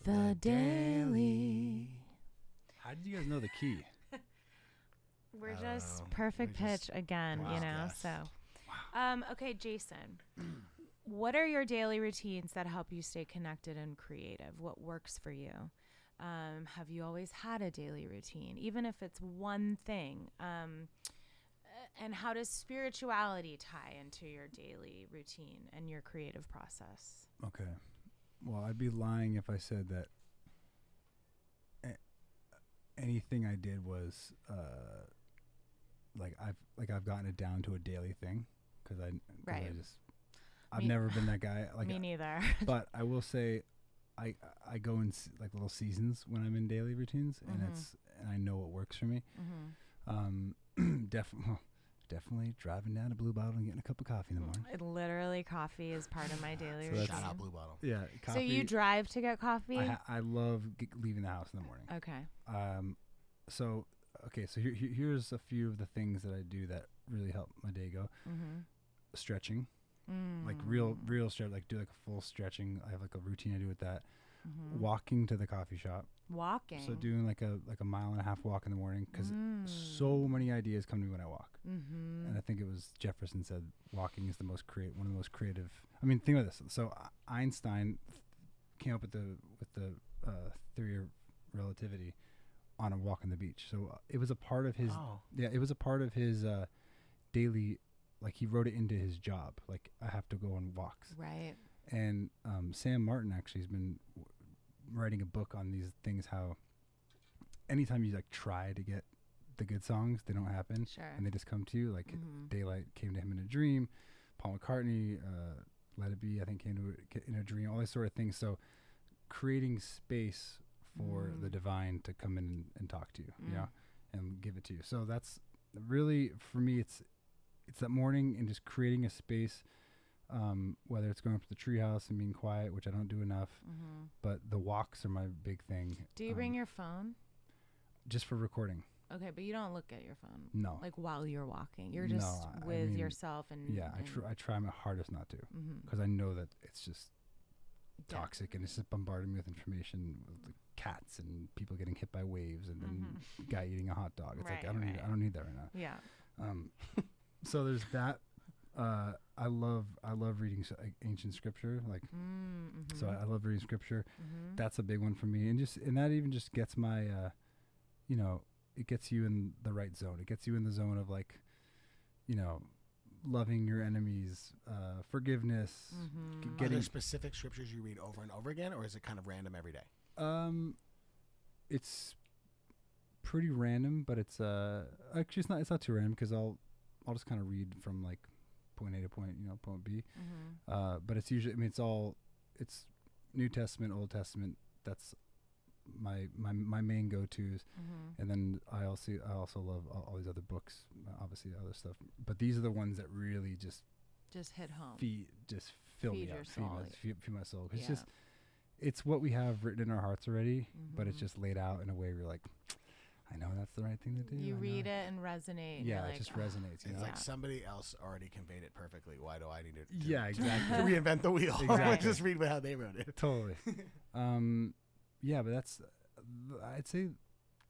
A: The daily.
B: How did you guys know the key?
A: We're
C: I don't
A: just
C: know.
A: perfect
C: We
A: pitch
C: just-
A: again,
C: Wow. Yes.
A: so. Okay, Jason. What are your daily routines that help you stay connected and creative? What works for you? Have you always had a daily routine, even if it's one thing? And how does spirituality tie into your daily routine and your creative process?
B: Okay. Well, I'd be lying if I said that anything I did was I've gotten it down to a daily thing because
A: Right.
B: I've
A: Me-
B: never been that guy.
A: Me neither.
B: But I will say, I go in like little seasons when I'm in daily routines, and and I know what works for me. Definitely driving down to Blue Bottle and getting a cup of coffee in the morning.
A: Literally, coffee is part of my daily
B: So
A: routine.
C: Shout out Blue Bottle.
B: Yeah,
A: So
B: coffee.
A: you drive to get coffee?
B: I love leaving the house in the morning.
A: Okay.
B: So here's a few of the things that I do that really help my day go. Stretching, like real stretch, like do like a full stretching. I have like a routine I do with that. Walking to the coffee shop.
A: Walking.
B: So doing like a mile and a half walk in the morning, because so many ideas come to me when I walk. And I think it was Jefferson said walking is one of the most creative. I mean, think about this. So Einstein came up with the theory of relativity on a walk on the beach. So it was a part of his. It was a part of his daily. Like he wrote it into his job. Like I have to go on walks.
A: Right.
B: And Sam Martin actually has been writing a book on these things. How anytime you like try to get the good songs, they don't happen,
A: Sure.
B: and they just come to you. Like Daylight came to him in a dream. Paul McCartney, Let It Be, I think came to it in a dream. All these sort of things. So creating space for the divine to come in and talk to you, you know, and give it to you. So that's really for me. It's that morning and just creating a space. Whether it's going up to the treehouse and being quiet, which I don't do enough, but the walks are my big thing.
A: Do you bring your phone?
B: Just for recording.
A: Okay, but you don't look at your phone.
B: No.
A: Like while you're walking, you're just
B: I
A: with
B: mean,
A: yourself and.
B: Yeah, I try my hardest not to, because I know that it's just toxic and it's just bombarding me with information, with the cats and people getting hit by waves and then guy eating a hot dog. It's like I don't need that right now.
A: Yeah.
B: So there's that. I love reading ancient scripture, like so I love reading scripture. That's a big one for me, and that even just gets my it gets you in the right zone. It gets you in the zone of like, loving your enemies, forgiveness.
C: Are there specific scriptures you read over and over again, or is it kind of random every day?
B: It's pretty random, but it's actually it's not too random, because I'll just kind of read from like point A to point B. But it's usually, it's New Testament, Old Testament. That's my main go-tos. And then I also love all these other books, obviously other stuff. But these are the ones that really just
A: hit home.
B: Fill
A: Feed
B: me up,
A: your soul.
B: feed my soul. It's what we have written in our hearts already, but it's just laid out in a way where you're like, I know that's the right thing to do.
A: You read it and resonate. And
B: yeah,
A: you're
B: it just
A: like,
B: resonates.
C: It's like somebody else already conveyed it perfectly. Why do I need to
B: Yeah, exactly.
C: to reinvent the wheel?
B: Exactly.
C: Just read how they wrote it.
B: Totally. Yeah, but that's I'd say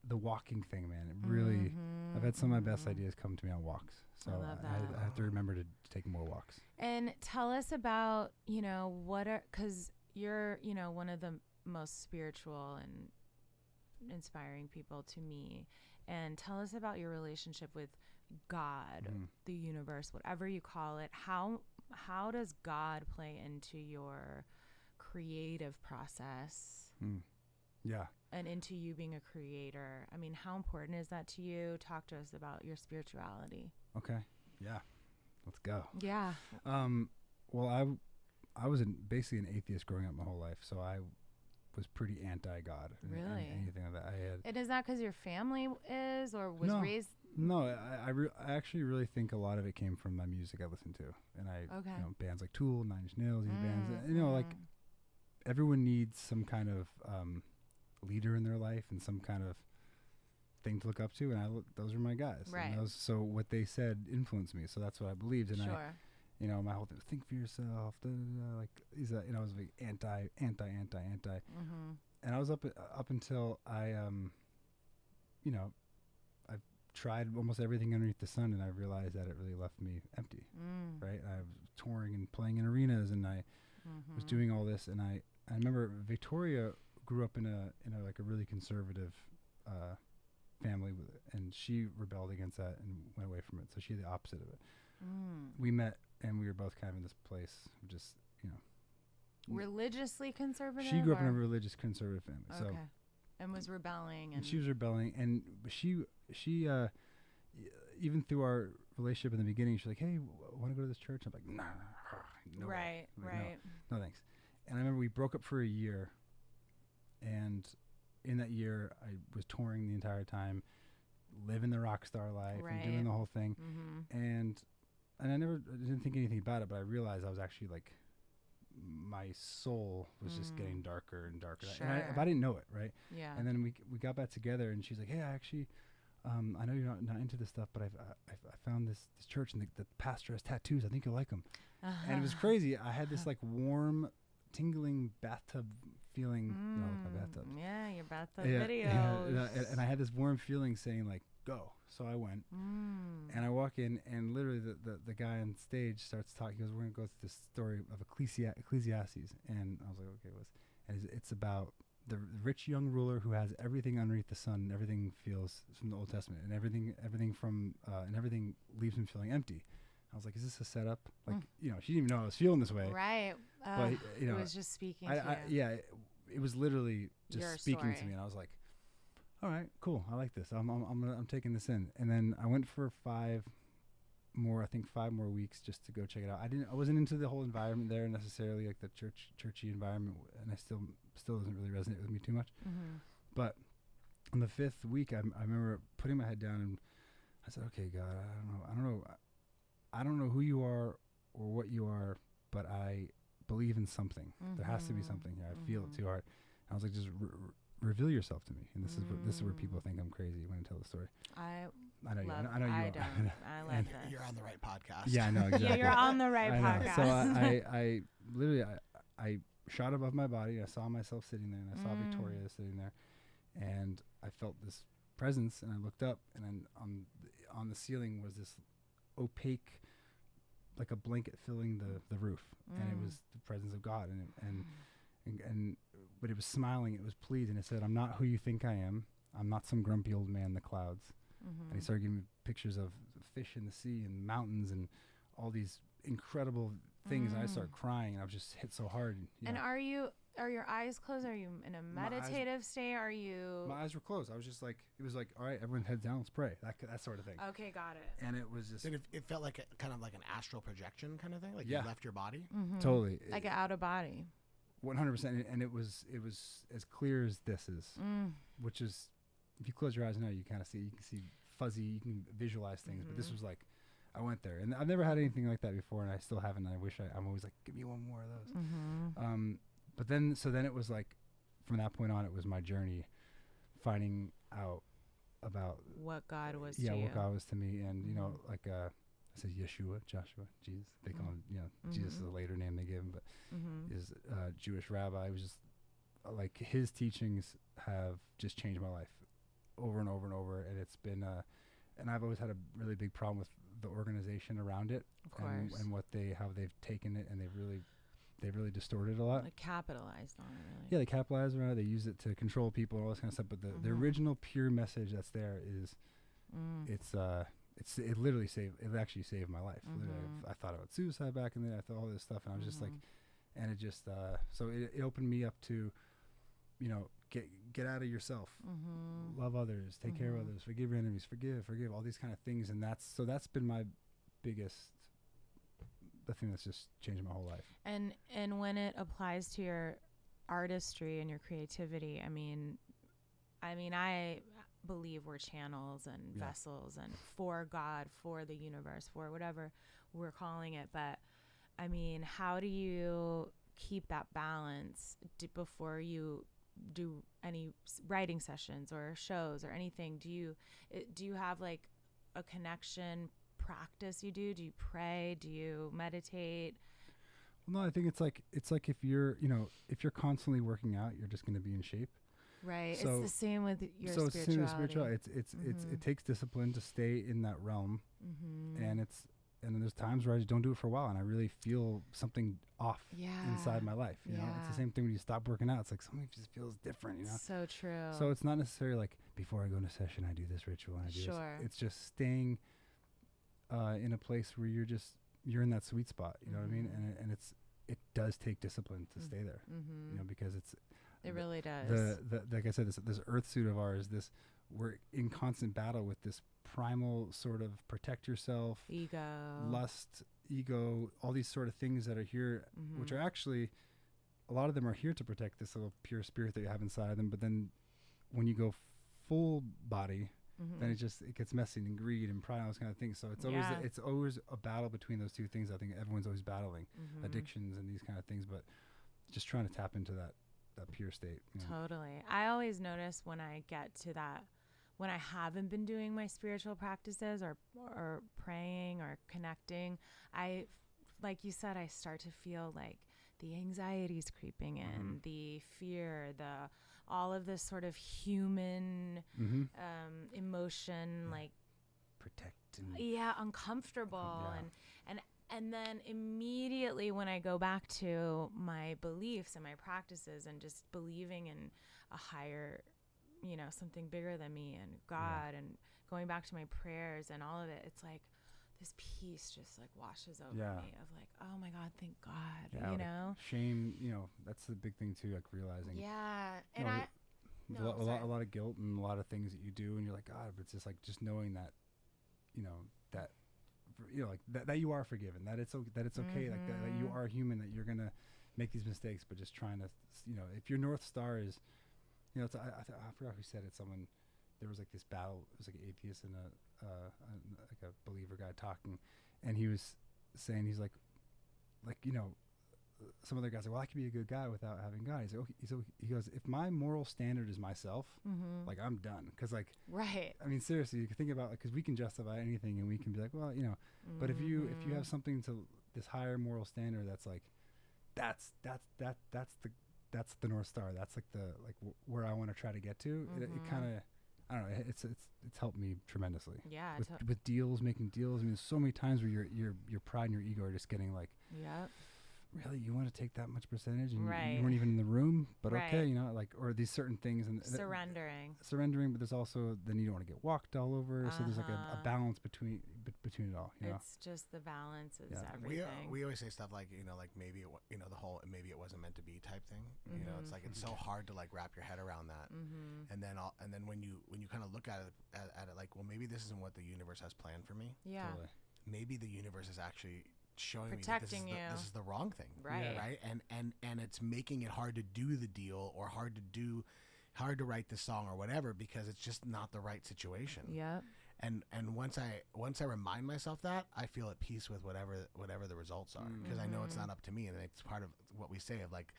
B: the walking thing, man. It really, I've had some of my best ideas come to me on walks. So
A: I love that.
B: I have to remember to take more walks.
A: And tell us about, because you're, one of the most spiritual and inspiring people to me. And tell us about your relationship with God, the universe, whatever you call it. How does God play into your creative process?
B: Yeah.
A: And into you being a creator? I mean, how important is that to you? Talk to us about your spirituality.
B: Okay. Yeah. Let's go.
A: Yeah.
B: Well, I was basically an atheist growing up my whole life, so I was pretty anti-God.
A: Really?
B: Anything like that. I had.
A: And is that because your family is or was raised?
B: No, I actually really think a lot of it came from my music I listened to, and bands like Tool, Nine Inch Nails, these bands. Like everyone needs some kind of leader in their life and some kind of thing to look up to, and those are my guys.
A: Right.
B: And so what they said influenced me. So that's what I believed, and
A: Sure.
B: my whole thing was think for yourself. Like I was like anti. And I was up until I I've tried almost everything underneath the sun, and I realized that it really left me empty. Right. I was touring and playing in arenas, and I was doing all this, and I remember Victoria grew up in a like a really conservative family, and she rebelled against that and went away from it. So she's the opposite of it. We met, and we were both kind of in this place, just
A: religiously conservative.
B: She grew up in a religious conservative family,
A: okay. And was rebelling,
B: and she was rebelling, and she even through our relationship in the beginning, she's like, "Hey, want to go to this church?" I'm like, "Nah, no
A: right,
B: way.
A: right,
B: no thanks." And I remember we broke up for a year, and in that year, I was touring the entire time, living the rock star life and doing
A: Right.
B: the whole thing.
A: Mm-hmm.
B: And I didn't think anything about it, but I realized I was actually like, my soul was just getting darker and darker. And
A: Sure.
B: I didn't know it, right?
A: Yeah.
B: And then we got back together, and she's like, "Hey, I actually, I know you're not into this stuff, but I found this church, and the pastor has tattoos. I think you'll like them." And it was crazy. I had this like warm, tingling bathtub feeling, like my bathtub.
A: Yeah, your bathtub
B: Yeah,
A: videos.
B: and I had this warm feeling saying like, "Go." So I went, and I walk in, and literally the guy on stage starts talking. He goes, "We're gonna go through this story of Ecclesiastes," and I was like, "Okay, what's?" And it's about the rich young ruler who has everything underneath the sun, and everything feels from the Old Testament, and everything leaves him feeling empty. I was like, "Is this a setup?" Like, she didn't even know I was feeling this way.
A: Right.
B: But
A: it was just speaking to you.
B: Yeah, it was literally just
A: Your
B: speaking to
A: story.
B: me, and I was like, "All right, cool. I like this. I'm taking this in." And then I went for 5 more weeks just to go check it out. I wasn't into the whole environment there necessarily, like the churchy environment, and I still doesn't really resonate with me too much.
A: Mm-hmm.
B: But on the 5th week, I remember putting my head down, and I said, "Okay, God, I don't know who you are or what you are, but I believe in something. There has to be something here. I feel it too hard." I was like, "Just reveal yourself to me." And this is where people think I'm crazy when I tell the story.
A: I
B: know you.
A: love,
B: I know you.
A: I
B: are.
A: don't. I love this.
C: You're on the right podcast.
B: Yeah, I know exactly.
A: Yeah, you're on the right
B: I know.
A: podcast.
B: So I literally I shot above my body. I saw myself sitting there, and I saw Victoria sitting there, and I felt this presence, and I looked up, and then on the ceiling was this opaque, like a blanket filling the roof, and it was the presence of God, and but it was smiling, it was pleased, and it said, "I'm not who you think I am. I'm not some grumpy old man in the clouds." And he started giving me pictures of fish in the sea and mountains and all these incredible things, and I started crying, and I was just hit so hard.
A: And are your eyes closed? Are you in a meditative state? Are you?
B: My eyes were closed. I was just like, it was like, "All right, everyone heads down, let's pray." That sort of thing.
A: Okay, got it.
B: And it was just
C: Then it felt like kind of like an astral projection kind of thing, like
B: Yeah.
C: you left your body.
B: totally
A: Like an out of body.
B: 100%, and it was as clear as this is, which is, if you close your eyes now, you kind of see, you can see fuzzy, you can visualize things, but this was like, I went there, and I've never had anything like that before, and I still haven't. And I wish I'm always like, "Give me one more of those." But then it was like, from that point on, it was my journey, finding out about
A: What God was to
B: what
A: you.
B: God was to me, and like I said, Joshua, Jesus. They call him, Jesus is a later name they give him, but is Jewish rabbi. It was just like his teachings have just changed my life over and over and over, and it's been and I've always had a really big problem with the organization around it,
A: Of course.
B: and how they've taken it, and they've really distorted a lot.
A: Like capitalized on it, really.
B: Yeah, they capitalize around it. They use it to control people and all this kind of stuff. But the original pure message that's there is, it literally actually saved my life. Literally, I thought about suicide back in the day. I thought all this stuff, and I was just like, and it just so it opened me up to, get out of yourself, love others, take care of others, forgive your enemies, forgive all these kind of things, and that's been my biggest. The thing that's just changed my whole life.
A: And when it applies to your artistry and your creativity, I mean, I believe we're channels and vessels, and for God, for the universe, for whatever we're calling it. But I mean, how do you keep that balance before you do any writing sessions or shows or anything? Do you have like a connection practice you do? Do you pray? Do you meditate?
B: Well, no, I think it's like if you're constantly working out, you're just going to be in shape.
A: Right.
B: So,
A: it's the same with your
B: so
A: spirituality.
B: it's same with spirituality. It takes discipline to stay in that realm, and there's times where I just don't do it for a while, and I really feel something off inside my life. You know, it's the same thing when you stop working out. It's like something just feels different. You know.
A: So true.
B: So it's not necessarily like before I go into session, I do this ritual and I do this. It's just staying in a place where you're in that sweet spot. You know what I mean? And it does take discipline to stay there. You know, because
A: it really does.
B: The like I said, this earth suit of ours, we're in constant battle with this primal sort of protect yourself,
A: ego,
B: lust, ego, all these sort of things that are here, which are actually, a lot of them are here to protect this little pure spirit that you have inside of them. But then when you go full body,
A: Mhm.
B: then it gets messy and greed and pride and those kind of things. So
A: Yeah.
B: it's always a battle between those two things. I think everyone's always battling
A: Mhm.
B: addictions and these kind of things, but just trying to tap into that pure state. You know?
A: Totally. I always notice when I get to that, when I haven't been doing my spiritual practices or praying or connecting, like you said, I start to feel like the anxiety's creeping in, the fear, all of this sort of human
B: Mm-hmm.
A: emotion, like
B: Protect and
A: uncomfortable,
B: Yeah.
A: and then immediately when I go back to my beliefs and my practices and just believing in a higher, something bigger than me and God, and going back to my prayers and all of it, it's like this peace just like washes over me of like, oh my God, thank God,
B: like shame, that's the big thing too, like realizing.
A: Yeah. And
B: a lot of guilt and a lot of things that you do, and you're like, God, but it's just like just knowing that, like that you are forgiven, that it's okay, like that you are human, that you're gonna make these mistakes, but just trying to, if your North Star is, it's, I forgot who said it. Someone, there was like this battle. It was like an atheist and like a believer guy talking, and he was saying, he's like some other guys like, well, I can be a good guy without having God. He's like, okay. So he goes, if my moral standard is myself, like I'm done. Because like,
A: right.
B: I mean, seriously, you can think about, because we can justify anything, and we can be like, well, but if you have something to this higher moral standard, that's like, that's the North Star. That's like where I want to try to get to. It kind of, I don't know. It's helped me tremendously.
A: Yeah.
B: With deals, making deals. I mean, there's so many times where your pride and your ego are just getting like,
A: yep.
B: Really, you want to take that much percentage, and
A: Right.
B: you weren't even in the room, but
A: Right.
B: okay, like, or these certain things, and
A: surrendering,
B: but there's also, then you don't want to get walked all over. So there's like a balance between it all.
A: It's just the balance is everything.
C: We always say stuff like, like maybe the whole maybe it wasn't meant to be type thing. It's like it's so hard to like wrap your head around that. And then when you kind of look at it like, well, maybe this isn't what the universe has planned for me.
A: Yeah.
B: Totally.
C: Maybe the universe is actually showing
A: protecting
C: me that this is the wrong thing,
A: right?
C: And it's making it hard to do the deal, or hard to write the song or whatever, because it's just not the right situation.
A: Yep.
C: And once I remind myself that, I feel at peace with whatever the results are, because I know it's not up to me, and it's part of what we say of like,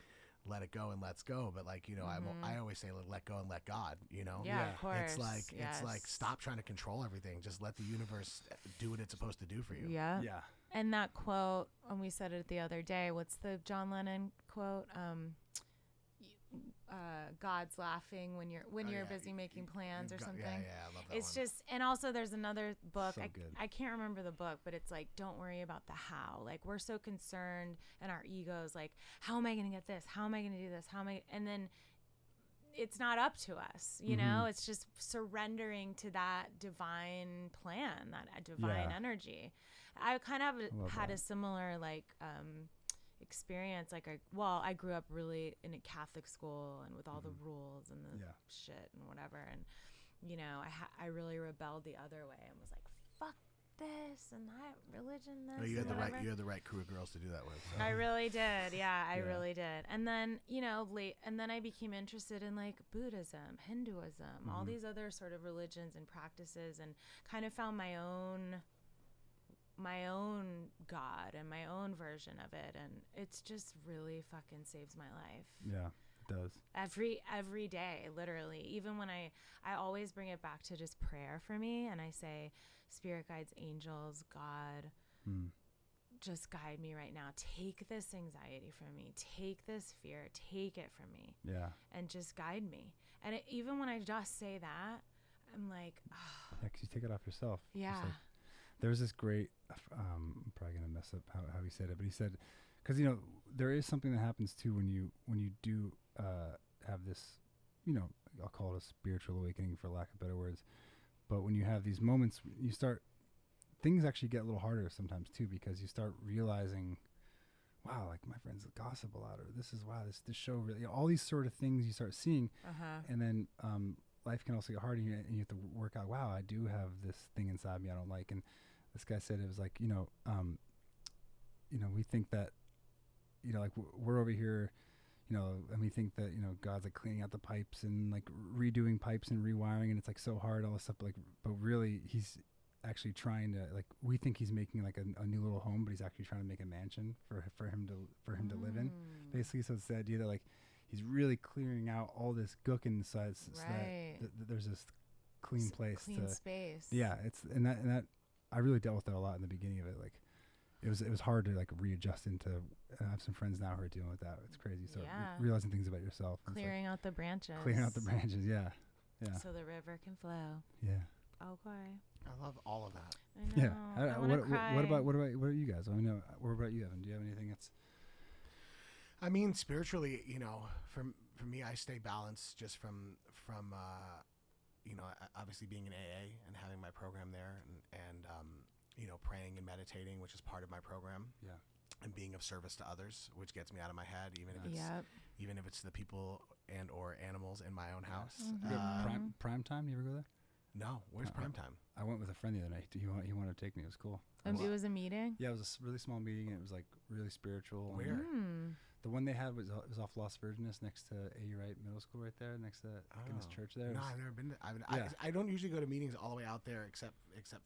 C: let it go and let's go. But like, I always say, like, let go and let God,
A: Yeah, of course.
C: It's like stop trying to control everything. Just let the universe do what it's supposed to do for you.
A: Yeah.
B: Yeah.
A: And that quote, and we said it the other day, what's the John Lennon quote? God's laughing when you're busy making plans or something.
C: Yeah, I love that
A: It's
C: one.
A: just, and also there's another book.
B: So good.
A: I can't remember the book, but it's like, don't worry about the how. Like, we're so concerned, and our egos, like, how am I going to get this? How am I going to do this? And then it's not up to us, it's just surrendering to that divine plan, that divine energy. I kind of had a similar experience. Like I grew up really in a Catholic school and with all the rules and the shit and whatever. And, I really rebelled the other way and was like, fuck this and that religion. This
C: Well, you
A: and
C: had the right crew of girls to do that with. So.
A: I really did. Yeah, I really did. And then, and then I became interested in like Buddhism, Hinduism, all these other sort of religions and practices, and kind of found my own God and my own version of it. And it's just really fucking saves my life.
B: Yeah, it does.
A: Every day, literally. Even when I always bring it back to just prayer for me, and I say, spirit guides, angels, God, just guide me right now. Take this anxiety from me. Take this fear. Take it from me.
B: Yeah.
A: And just guide me. And even when I just say that, I'm like, oh.
B: Yeah, 'cause you take it off yourself.
A: Yeah.
B: There's this great, I'm probably going to mess up how he said it, but he said, because, there is something that happens too when you do have this, I'll call it a spiritual awakening for lack of better words. But when you have these moments, things actually get a little harder sometimes too, because you start realizing, wow, like my friends gossip a lot, or this show really, all these sort of things you start seeing. And then life can also get harder, and you have to work out, wow, I do have this thing inside me I don't like. And this guy said, it was like, we think that, like we're over here, and we think that, God's like cleaning out the pipes and like redoing pipes and rewiring, and it's like so hard, all this stuff. Like, but really, he's actually trying to, like, we think he's making like a new little home, but he's actually trying to make a mansion for him to live in, basically. So it's the idea that like he's really clearing out all this gook inside, so that there's this clean place,
A: clean space.
B: Yeah, it's and that I really dealt with that a lot in the beginning of it. Like, it was hard to like readjust into. I have some friends now who are dealing with that. It's crazy. So realizing things about yourself,
A: clearing out the branches.
B: Clearing out the branches. Yeah.
A: So the river can flow.
B: Yeah.
A: Okay.
C: I love all of that.
A: I know.
B: Yeah.
A: I wanna cry.
B: What are you guys? I know. What about you, Evan? Do you have anything that's?
C: I mean, spiritually, for me, I stay balanced just from obviously being in AA and having my program there, and praying and meditating, which is part of my program.
B: Yeah.
C: And being of service to others, which gets me out of my head, even if it's the people and or animals in my own house.
B: Prime time? You ever go there?
C: No. Where's prime time?
B: I went with a friend the other night. He wanted to take me. It was cool.
A: It was a meeting?
B: Yeah, it was a really small meeting. And it was like really spiritual.
C: Where?
B: The one they had was off Las Virgenes, next to A. Wright Middle School, right there, next to Guinness Church there.
C: No, I've never been. I don't usually go to meetings all the way out there, except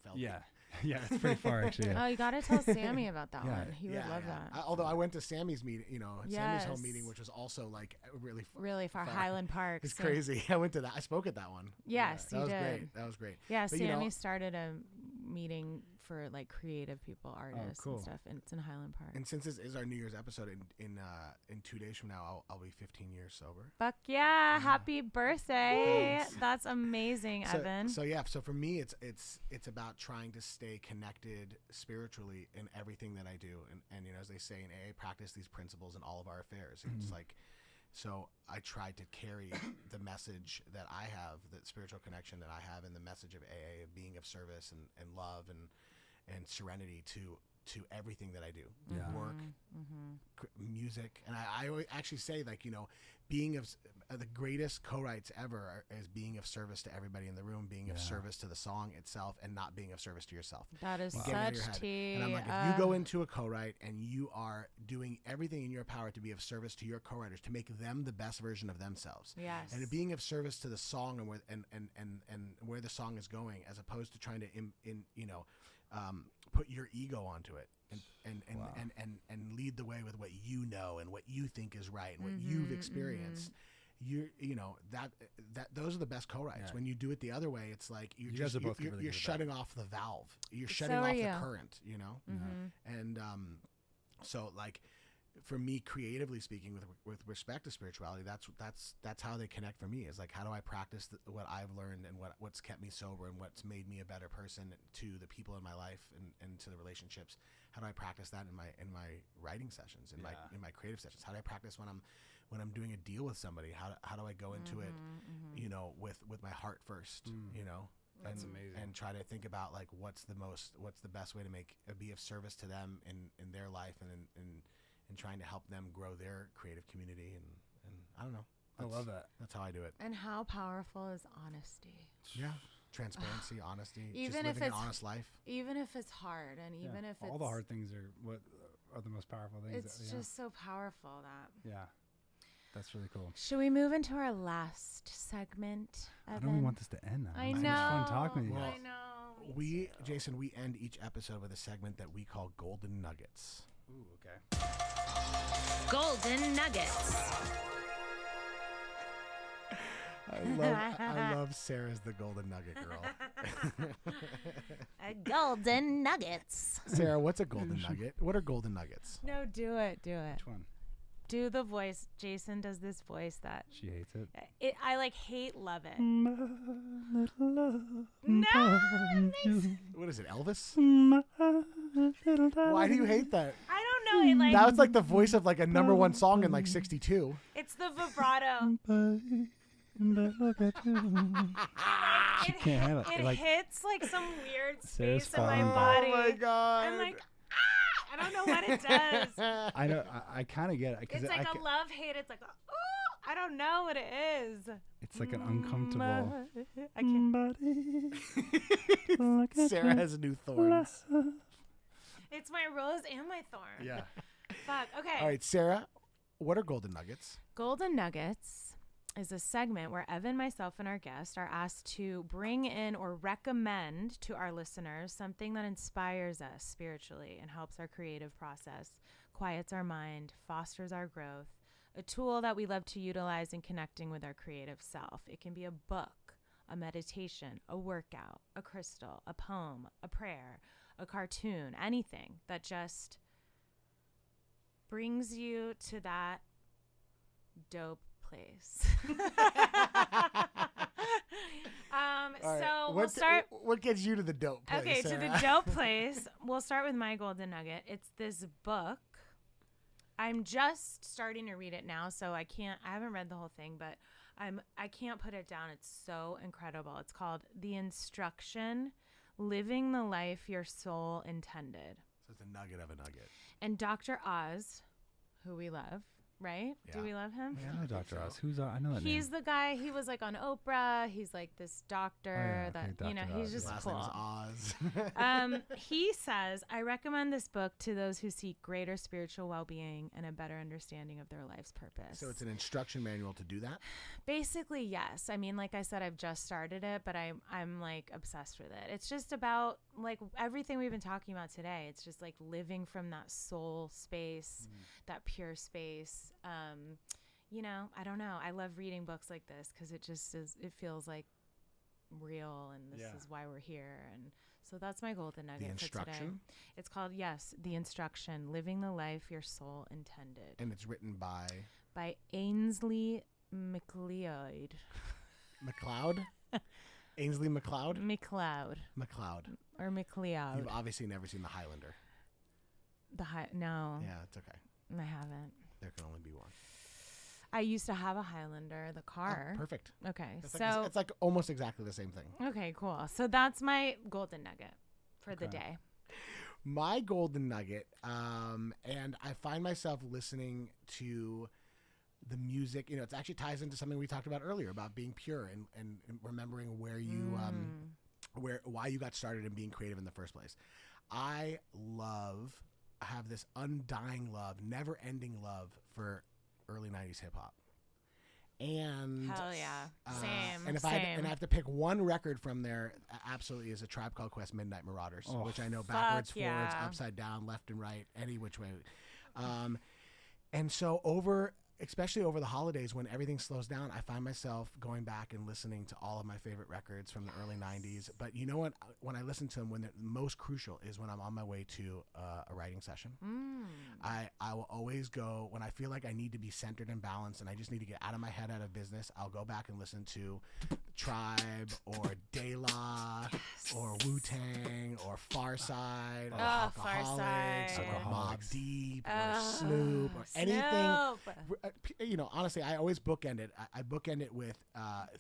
C: Felton.
B: Yeah, yeah, it's pretty far actually. Yeah.
A: Oh, you got to tell Sammy about that one. He would love that.
C: Although I went to Sammy's meeting, Sammy's home meeting, which was also like really
A: far. Highland Park.
C: It's crazy. I went to that. I spoke at that one.
A: Yes, you did.
C: Great. That was great.
A: Yeah, but Sammy started a meeting for like creative people, artists
B: cool.
A: and stuff, and it's in Highland Park.
C: And since this is our New Year's episode, in 2 days from now, I'll be 15 years sober.
A: Fuck yeah! Happy birthday! That's amazing, Evan.
C: So for me, it's about trying to stay connected spiritually in everything that I do, and as they say in AA, practice these principles in all of our affairs. It's like. So I tried to carry the message that I have, that spiritual connection that I have, and the message of AA, of being of service and love and serenity to everything that I do.
B: Yeah.
C: Work, music. And I always actually say, like, being of the greatest co-writes ever is being of service to everybody in the room, being of service to the song itself, and not being of service to yourself.
A: That is such tea.
C: And I'm like, if you go into a co-write and you are doing everything in your power to be of service to your co-writers, to make them the best version of themselves.
A: Yes.
C: And being of service to the song and where the song is going, as opposed to trying to put your ego onto it and lead the way with what you know and what you think is right and what you've experienced. Those are the best co-writes.
B: Yeah.
C: When you do it the other way, it's like you're shutting off the valve. You're shutting off the current. And so like. For me, creatively speaking, with respect to spirituality, that's how they connect for me. Is like, how do I practice what I've learned and what's kept me sober and what's made me a better person to the people in my life and to the relationships? How do I practice that in my writing sessions, in my creative sessions? How do I practice when I'm doing a deal with somebody? How do I go into it, with my heart first,
B: That's amazing.
C: And try to think about like what's the best way to be of service to them in their life and trying to help them grow their creative community. And I don't know.
B: I love that.
C: That's how I do it.
A: And how powerful is honesty?
C: Yeah. Transparency, honesty,
A: even
C: just
A: if
C: living
A: it's
C: an honest life.
A: Even if it's hard, and even if
B: all
A: it's...
B: the hard things are what are the most powerful things.
A: It's just so powerful that...
B: Yeah. That's really cool.
A: Should we move into our last segment, Evan?
B: I don't even want this to end.
A: I know.
B: So much fun talking to you.
A: I know.
C: Jason, we end each episode with a segment that we call Golden Nuggets.
B: Ooh, okay.
A: Golden Nuggets.
C: I love Sarah's the Golden Nugget girl.
A: Golden Nuggets.
C: Sarah, what's a Golden Nugget? What are Golden Nuggets?
A: No, do it.
B: Which one?
A: Do the voice. Jason does this voice that...
B: She hates it.
A: I like love it.
B: No.
C: What is it, Elvis? Why do you hate that?
A: I don't know.
C: That was like the voice of like a #1 song in like 62.
A: It's the vibrato.
B: She can't handle it.
A: It hits like some weird
B: Sarah's
A: space in my
B: falling
A: body.
C: Oh my God.
A: I'm like, I don't know what it does.
B: I know. I kind of get it.
A: It's like a love-hate. It's like, I don't know what it is.
B: It's like an uncomfortable.
A: I can't.
C: Sarah has new thorns.
A: It's my rose and my thorn.
B: Yeah.
A: Fuck. Okay.
C: All right, Sarah, what are golden nuggets?
A: Golden Nuggets is a segment where Evan, myself, and our guest are asked to bring in or recommend to our listeners something that inspires us spiritually and helps our creative process, quiets our mind, fosters our growth, a tool that we love to utilize in connecting with our creative self. It can be a book, a meditation, a workout, a crystal, a poem, a prayer, a cartoon, anything that just brings you to that dope place.
C: All right.
A: So we'll start.
C: What gets you to the dope place?
A: Okay, to the
C: Sarah?
A: dope place. We'll start with my golden nugget. It's this book. I'm just starting to read it now, so I haven't read the whole thing, but I can't put it down. It's so incredible. It's called The Instruction, Living the Life Your Soul Intended.
C: So it's a nugget of a nugget.
A: And Dr. Oz, who we love, right? Do
C: Yeah.
A: we love him?
B: Yeah, I know Dr. Oz. Who's I know that
A: He's
B: name.
A: the guy, he was like on Oprah. He's like this doctor
B: Oh, yeah, okay,
A: that,
B: Dr.
A: he's
B: Oz,
A: just
B: yeah.
C: Last
A: cool.
C: name is Oz.
A: He says, I recommend this book to those who seek greater spiritual well-being and a better understanding of their life's purpose.
C: So it's an instruction manual to do that?
A: Basically, yes. I mean, like I said, I've just started it, but I'm like obsessed with it. It's just about like everything we've been talking about today. It's just like living from that soul space, that pure space. I don't know. I love reading books like this because it feels like real, and this is why we're here. And so that's my golden nugget
C: The
A: for today.
C: Instruction?
A: It's called, The Instruction, Living the Life Your Soul Intended,
C: And it's written by
A: Ainsley MacLeod.
C: McLeod? Ainsley McLeod?
A: McLeod
C: McLeod.
A: or McLeod.
C: You've obviously never seen The Highlander.
A: No,
C: Yeah, it's okay.
A: I haven't.
C: There can only be one.
A: I used to have a Highlander, the car.
C: Oh, perfect.
A: Okay,
C: It's like almost exactly the same thing.
A: Okay, cool. So that's my golden nugget for the
B: Okay.
A: day.
C: My golden nugget, and I find myself listening to the music. It actually ties into something we talked about earlier about being pure and remembering where you, why you got started in being creative in the first place. I have this undying love, never ending love for early 90s hip hop. And
A: Hell yeah. Same.
C: And if I have to pick one record from there, absolutely is A Tribe Called Quest, Midnight Marauders,
B: Oh,
C: which I know backwards,
A: fuck
C: forwards,
A: yeah.
C: upside down, left and right, any which way. And so especially over the holidays when everything slows down, I find myself going back and listening to all of my favorite records from the early 90s. But you know what? When I listen to them, when they're most crucial is when I'm on my way to a writing session. I will always go when I feel like I need to be centered and balanced and I just need to get out of my head, out of business. I'll go back and listen to Tribe or De La or Wu-Tang or Farside or Alcoholics
A: Farside.
C: or Mobb Deep or Snoop or anything. Honestly, I always bookend it. I bookend it with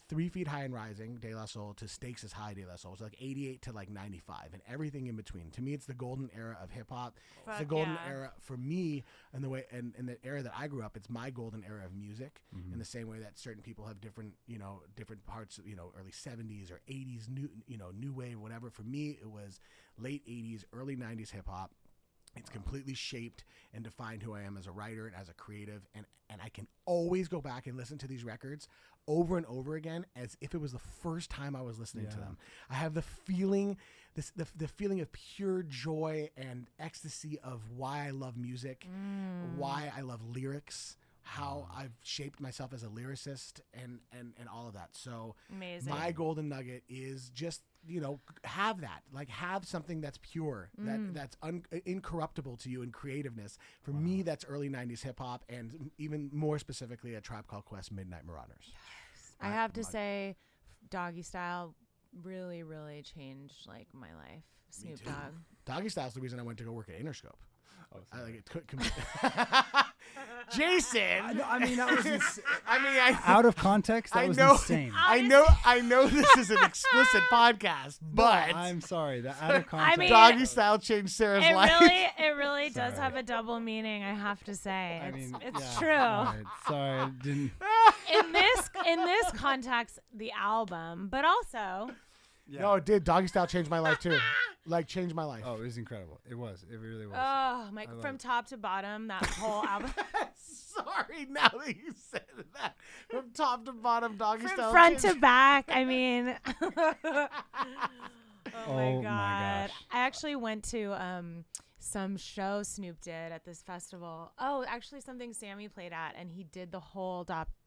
C: 3 Feet High and Rising, De La Soul, to Stakes is High, De La Soul. It's like 88 to like 95 and everything in between. To me, it's the golden era of hip hop. It's the golden era for me and the way and the era that I grew up. It's my golden era of music in the same way that certain people have different parts, early 70s or 80s, new wave, whatever. For me, it was late 80s, early 90s hip hop. It's completely shaped and defined who I am as a writer and as a creative. And I can always go back and listen to these records over and over again as if it was the first time I was listening to them. I have the feeling, the feeling of pure joy and ecstasy of why I love music, why I love lyrics, how I've shaped myself as a lyricist and all of that. So
A: Amazing.
C: my golden nugget is just, have that, like have something that's pure, that's incorruptible to you in creativeness. For me, that's early 90s hip hop and even more specifically A Tribe Called Quest, Midnight Marauders.
A: I have to say, Doggy Style really, really changed like my life. Snoop
C: too.
A: Dogg.
C: Doggy Style's the reason I went to go work at Interscope.
B: Oh,
C: I like it. Jason.
B: I mean, that was
C: I
B: out of context. That was insane.
C: I know this is an explicit podcast, but
B: I'm sorry. That out of context.
A: mean,
C: Doggy Style changed Sarah's life.
A: It really does
B: Sorry.
A: have a double meaning. I have to say, it's
B: yeah,
A: true.
B: all right, sorry, I didn't.
A: In this context, the album, but also
B: Yeah.
C: No, it did. Doggy Style changed my life too. Like changed my life.
B: Oh, it was incredible. It was. It really was.
A: Oh my!
B: I love
A: From
B: it.
A: top to bottom, that whole album.
C: Sorry, now that you said that, from top to bottom, Doggy
A: From
C: Style.
A: front to
C: changed-
A: back. I mean, oh
B: Oh
A: my
B: my
A: god!
B: gosh.
A: I actually went to some show Snoop did at this festival. Oh, actually, something Sammy played at, and he did the whole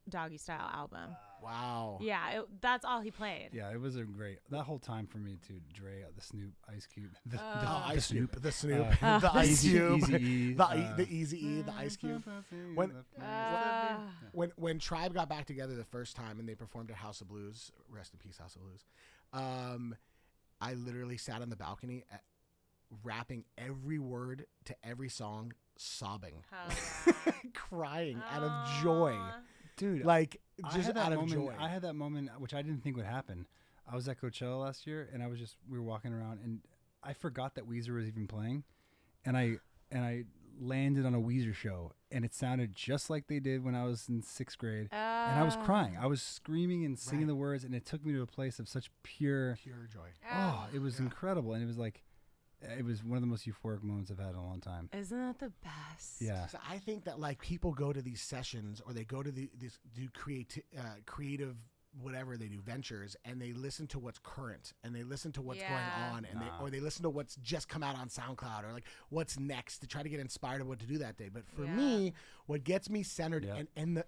A: Doggy Style album.
C: Wow.
A: Yeah, that's all he played.
B: Yeah, it was a great that whole time for me to Dre, the Snoop, Ice Cube, the
C: Oh, Ice Cube, the Snoop,
B: Uh,
C: the Ice Cube,
B: Eazy-E,
C: the Easy E, the Ice Cube. When Tribe got back together the first time and they performed at House of Blues, rest in peace, House of Blues. I literally sat on the balcony, rapping every word to every song, sobbing,
A: Hell yeah.
C: crying out of joy,
B: Dude,
C: like
B: I
C: just
B: had that
C: out of
B: moment.
C: joy.
B: I had that moment, which I didn't think would happen. I was at Coachella last year, and we were walking around, and I forgot that Weezer was even playing, and I landed on a Weezer show, and it sounded just like they did when I was in 6th grade, and I was crying. I was screaming and singing
C: Right.
B: the words, and it took me to a place of such pure.
C: Pure joy.
B: Oh, it was incredible, and it was like, it was one of the most euphoric moments I've had in a long time.
A: Isn't that the best?
B: Yeah.
C: So I think that like people go to these sessions or they go to creative whatever they do ventures and they listen to what's current and they listen to what's
A: Yeah.
C: going on and they listen to what's just come out on SoundCloud or like what's next to try to get inspired of what to do that day. But for
A: Yeah.
C: me, what gets me centered
B: Yeah.
C: and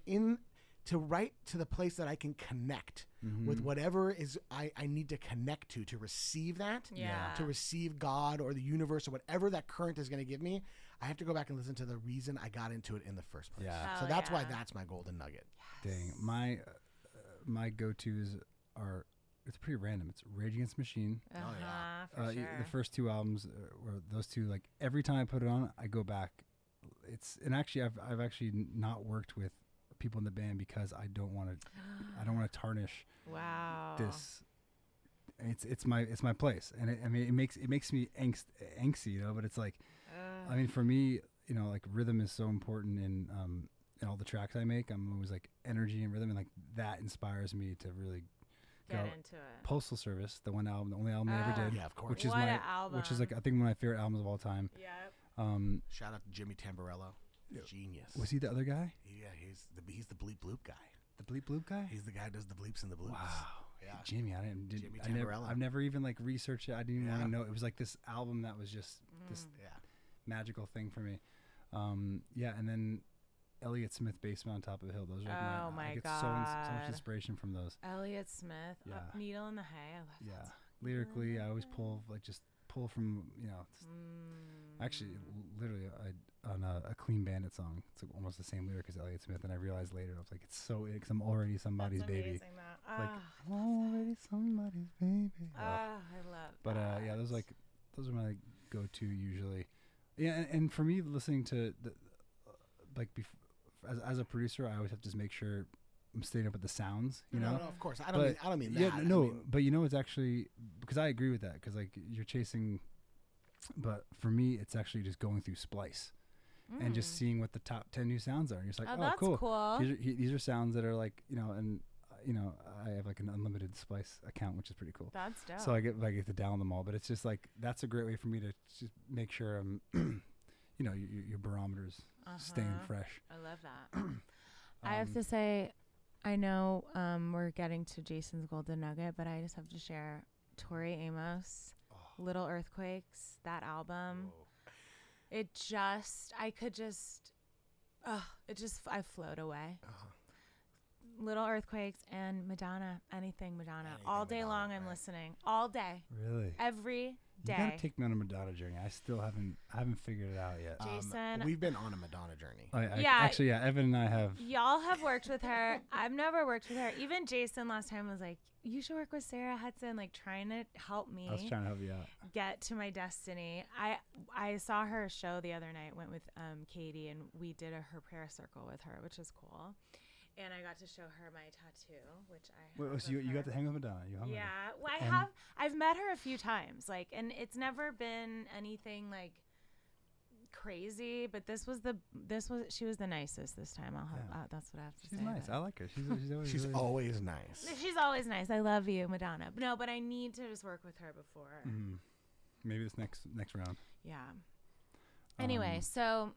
C: to write to the place that I can connect with whatever is I need to connect to receive that,
A: Yeah.
C: to receive God or the universe or whatever that current is going to give me. I have to go back and listen to the reason I got into it in the first place.
B: Yeah.
C: So
A: Hell
C: that's why
A: yeah.
C: that's my golden nugget.
B: Dang, my go-tos are, it's pretty random. It's Rage Against the Machine.
A: Uh-huh,
C: yeah.
A: for
B: Y-
A: sure.
B: The first 2 albums were those two. Like every time I put it on, I go back. And actually I've actually not worked with people in the band because I don't want to tarnish
A: Wow.
B: this. It's my place, and it makes me angsty, but it's like, I mean, for me, like rhythm is so important in all the tracks I make. I'm always like energy and rhythm, and like that inspires me to really
A: Get
B: go.
A: into it.
B: Postal Service, the only album I ever did,
C: Yeah, of course.
B: which is
A: What
B: my
A: a album.
B: which is like I think one of my favorite albums of all time.
A: Yep.
C: Shout out to Jimmy Tamborello. Genius.
B: Was he the other guy,
C: Yeah, he's the bleep bloop guy.
B: the bleep bloop guy?
C: He's the guy who does the bleeps and the bloops.
B: Wow.
C: Yeah.
B: Jimmy,
C: Jimmy
B: I've never even like researched it. I didn't even want
C: Yeah.
B: to know. It was like this album that was just this
C: Yeah.
B: magical thing for me. Yeah, and then Elliott Smith, Basement on Top of a Hill. Those are
A: Oh
B: like
A: my
B: I get so much
A: God.
B: inspiration from those.
A: Elliott Smith.
B: Yeah.
A: Needle in the Hay. I love
B: Yeah,
A: that song.
B: lyrically, I always pull from actually literally on a Clean Bandit song. It's like almost the same lyric as Elliott Smith, and I realized later I was like, it's so because I'm already somebody's
A: That's
B: baby.
A: amazing, that.
B: Like
A: Ah,
B: I'm already somebody's baby.
A: I love
B: But yeah, those are my go-to usually. Yeah, and for me, listening to as a producer, I always have to just make sure I'm staying up with the sounds. You know,
C: No, of course. I
B: But-
C: don't mean
B: yeah,
C: that.
B: no,
C: I mean,
B: but it's actually because I agree with that because like you're chasing, but for me, it's actually just going through Splice and just seeing what the top 10 new sounds are. And you're just like,
A: Oh,
B: oh,
A: that's
B: cool.
A: cool.
B: These are sounds that are like and I have like an unlimited Splice account, which is pretty cool.
A: That's dope.
B: So I get to download them all, but it's just like that's a great way for me to just make sure your barometer's staying fresh.
A: I love that. I have to say, I know we're getting to Jason's golden nugget, but I just have to share Tori Amos, Little Earthquakes, that album. I float away. Little Earthquakes and Madonna, anything Madonna. All day
C: Madonna,
A: long I'm
C: right.
A: listening. All day.
B: Really?
A: Every
B: You
A: day.
B: gotta take me on a Madonna journey. I still haven't figured it out yet.
A: Jason.
C: we've been on a Madonna journey.
A: Yeah.
B: Evan and I have.
A: Y'all have worked with her. I've never worked with her. Even Jason last time was like, you should work with Sarah Hudson, like trying to help me
B: I was trying to help you out.
A: get to my destiny. I saw her show the other night, went with Katie, and we did her prayer circle with her, which is cool. And I got to show her my tattoo, which I have
B: So you
A: of
B: got to
A: her.
B: hang with Madonna. You hung with her.
A: Yeah, well,
B: And-
A: I've met her a few times, like, and it's never been anything like crazy, but she was the nicest this time. That's what I have to
B: She's
A: say.
B: nice. I like her. She's always
C: She's
B: really,
C: always nice.
A: She's always nice. I love you, Madonna. No, but I need to just work with her before.
B: maybe this next round.
A: Yeah. Anyway,
B: Um,
A: so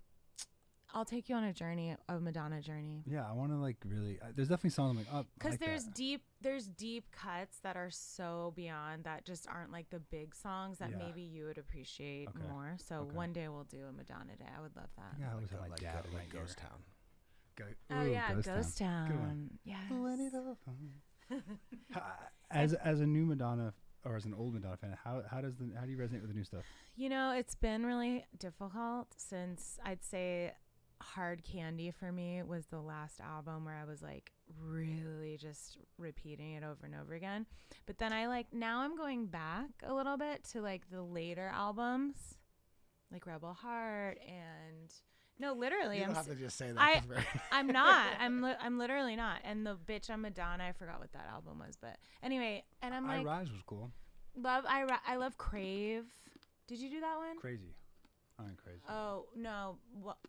A: I'll take you on a Madonna journey.
B: Yeah, I want to like really. There's definitely songs I'm like, oh,
A: Because
B: like
A: there's
B: that.
A: there's deep cuts that are so beyond that just aren't like the big songs that
B: Yeah.
A: maybe you would appreciate
B: Okay.
A: more. So
B: Okay.
A: one day we'll do a Madonna day. I would love that.
B: Yeah, I always had my
C: Like,
B: dad in my
C: like
B: ear.
C: Ghost Town.
A: Oh yeah, Ghost
B: Town. Good one.
A: Town. Yes.
B: When it all comes. As a new Madonna or as an old Madonna fan, how do you resonate with the new stuff?
A: You know, it's been really difficult since I'd say Hard Candy for me was the last album where I was like really just repeating it over and over again. But then now I'm going back a little bit to like the later albums, like Rebel Heart and no, literally,
C: You don't have to just say that.
A: I-
C: 'cause we're-
A: I'm not. I'm literally not. And the Bitch I'm Madonna, I forgot what that album was, but anyway, and I'm
B: I
A: like
B: Rise was cool.
A: I love Crave. Did you do that one?
B: Crazy. I ain't crazy.
A: Oh no!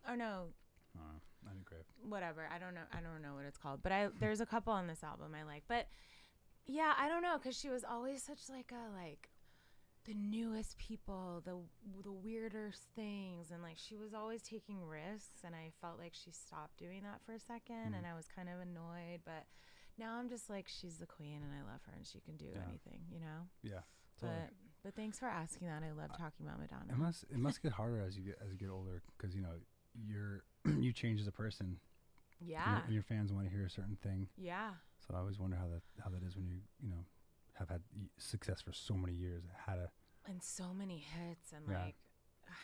A: Oh no!
B: I didn't crave.
A: Whatever. I don't know what it's called. But there's a couple on this album I like. But yeah, I don't know, because she was always such like the newest people, the weirder things, and like she was always taking risks, and I felt like she stopped doing that for a second, and I was kind of annoyed. But now I'm just like, she's the queen, and I love her, and she can do anything, you know.
B: Yeah. Totally.
A: But thanks for asking that. I love talking about Madonna.
B: It must get harder as you get older, because you know you change as a person.
A: Yeah.
B: And your fans want to hear a certain thing.
A: Yeah.
B: So I always wonder how that is when you know have had success for so many years.
A: And so many hits, and
B: Yeah.
A: like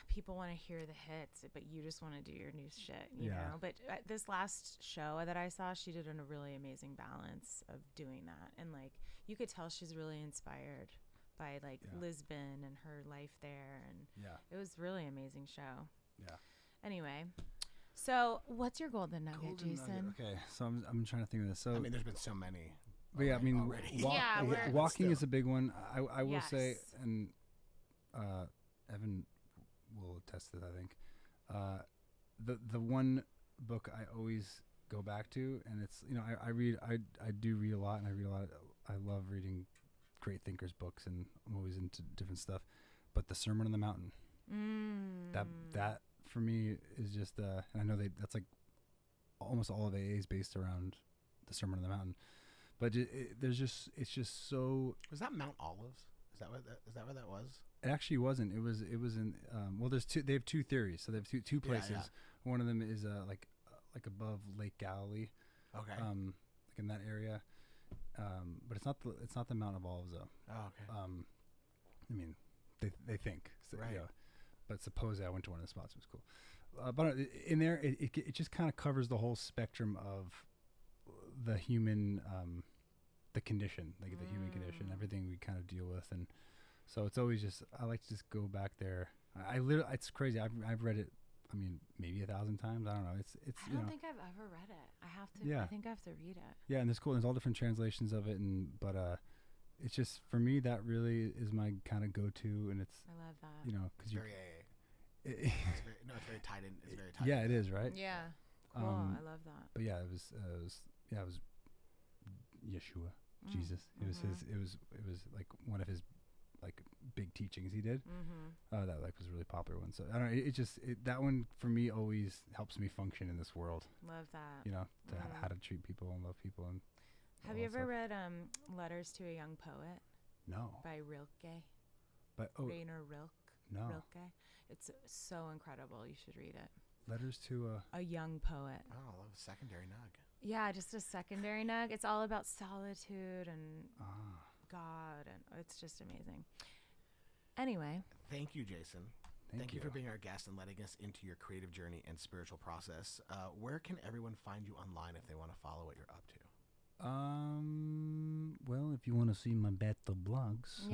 A: people want to hear the hits, but you just want to do your new shit, you
B: Yeah.
A: know. But this last show that I saw, she did a really amazing balance of doing that, and like you could tell she's really inspired by like Lisbon and her life there, and it was really amazing show.
B: Yeah.
A: Anyway, so what's your golden nugget, Jason?
B: Okay, so I'm trying to think of this. So
C: I mean, there's been so many.
B: but yeah, I mean,
C: already.
A: Yeah, we're-
B: walking
C: Still.
B: is a big one. I will say,
A: Yes.
B: and Evan will attest to this, I think. The one book I always go back to, and it's, you know, I do read a lot, and I love reading great thinkers books, and I'm always into different stuff. But the Sermon on the Mountain, that for me is just, and I know that's like almost all of AA is based around the Sermon on the Mountain. But it's just so.
C: Was that Mount Olives? Is that where that was?
B: It actually wasn't. It was in. Well, they have two theories. So they have two places.
C: Yeah.
B: One of them is like above Lake Galilee,
C: Okay.
B: like in that area. But it's not the Mount of Olives though.
C: Oh, okay.
B: I mean, they think. So,
C: Right.
B: you know, but supposedly I went to one of the spots. It was cool. But in there, it just kind of covers the whole spectrum of the human, the condition, like the human condition, everything we kind of deal with. And so it's always just, I like to just go back there. I literally, it's crazy. I've read it, I mean, maybe 1,000 times. I don't know. It's
A: I
B: you
A: don't
B: know.
A: think I've ever read it. I have to.
B: Yeah.
A: I think I have to read it.
B: Yeah, and it's cool. There's all different translations of it, but it's just, for me, that really is my kind of go-to, and it's,
A: I love that.
B: you know, because you.
C: Very AA.
B: It,
C: It's very tied in. It's very tied.
B: yeah, it is, right?
A: Yeah. Cool. I love that.
B: But yeah, it was Yeshua, Jesus. It was it was like one of his like big teachings he did. That like was a really popular one. So I don't know. It just that one for me always helps me function in this world.
A: Love that.
B: You know, to how to treat people and love people. And
A: Have you ever read Letters to a Young Poet
B: No.
A: by Rilke?
B: But
A: Rainer Rilke.
B: no.
A: Rilke. It's so incredible. You should read it.
B: Letters to
A: A Young Poet.
C: Oh, I love a secondary nug.
A: Yeah, just a secondary nug. It's all about solitude and
B: ah.
A: God, and it's just amazing. Anyway,
C: Thank you, Jason.
B: Thank
C: you for
B: you.
C: being our guest and letting us into your creative journey and spiritual process. Where can everyone find you online if they want to follow what you're up to?
B: Well, if you want to see my bathtub blogs,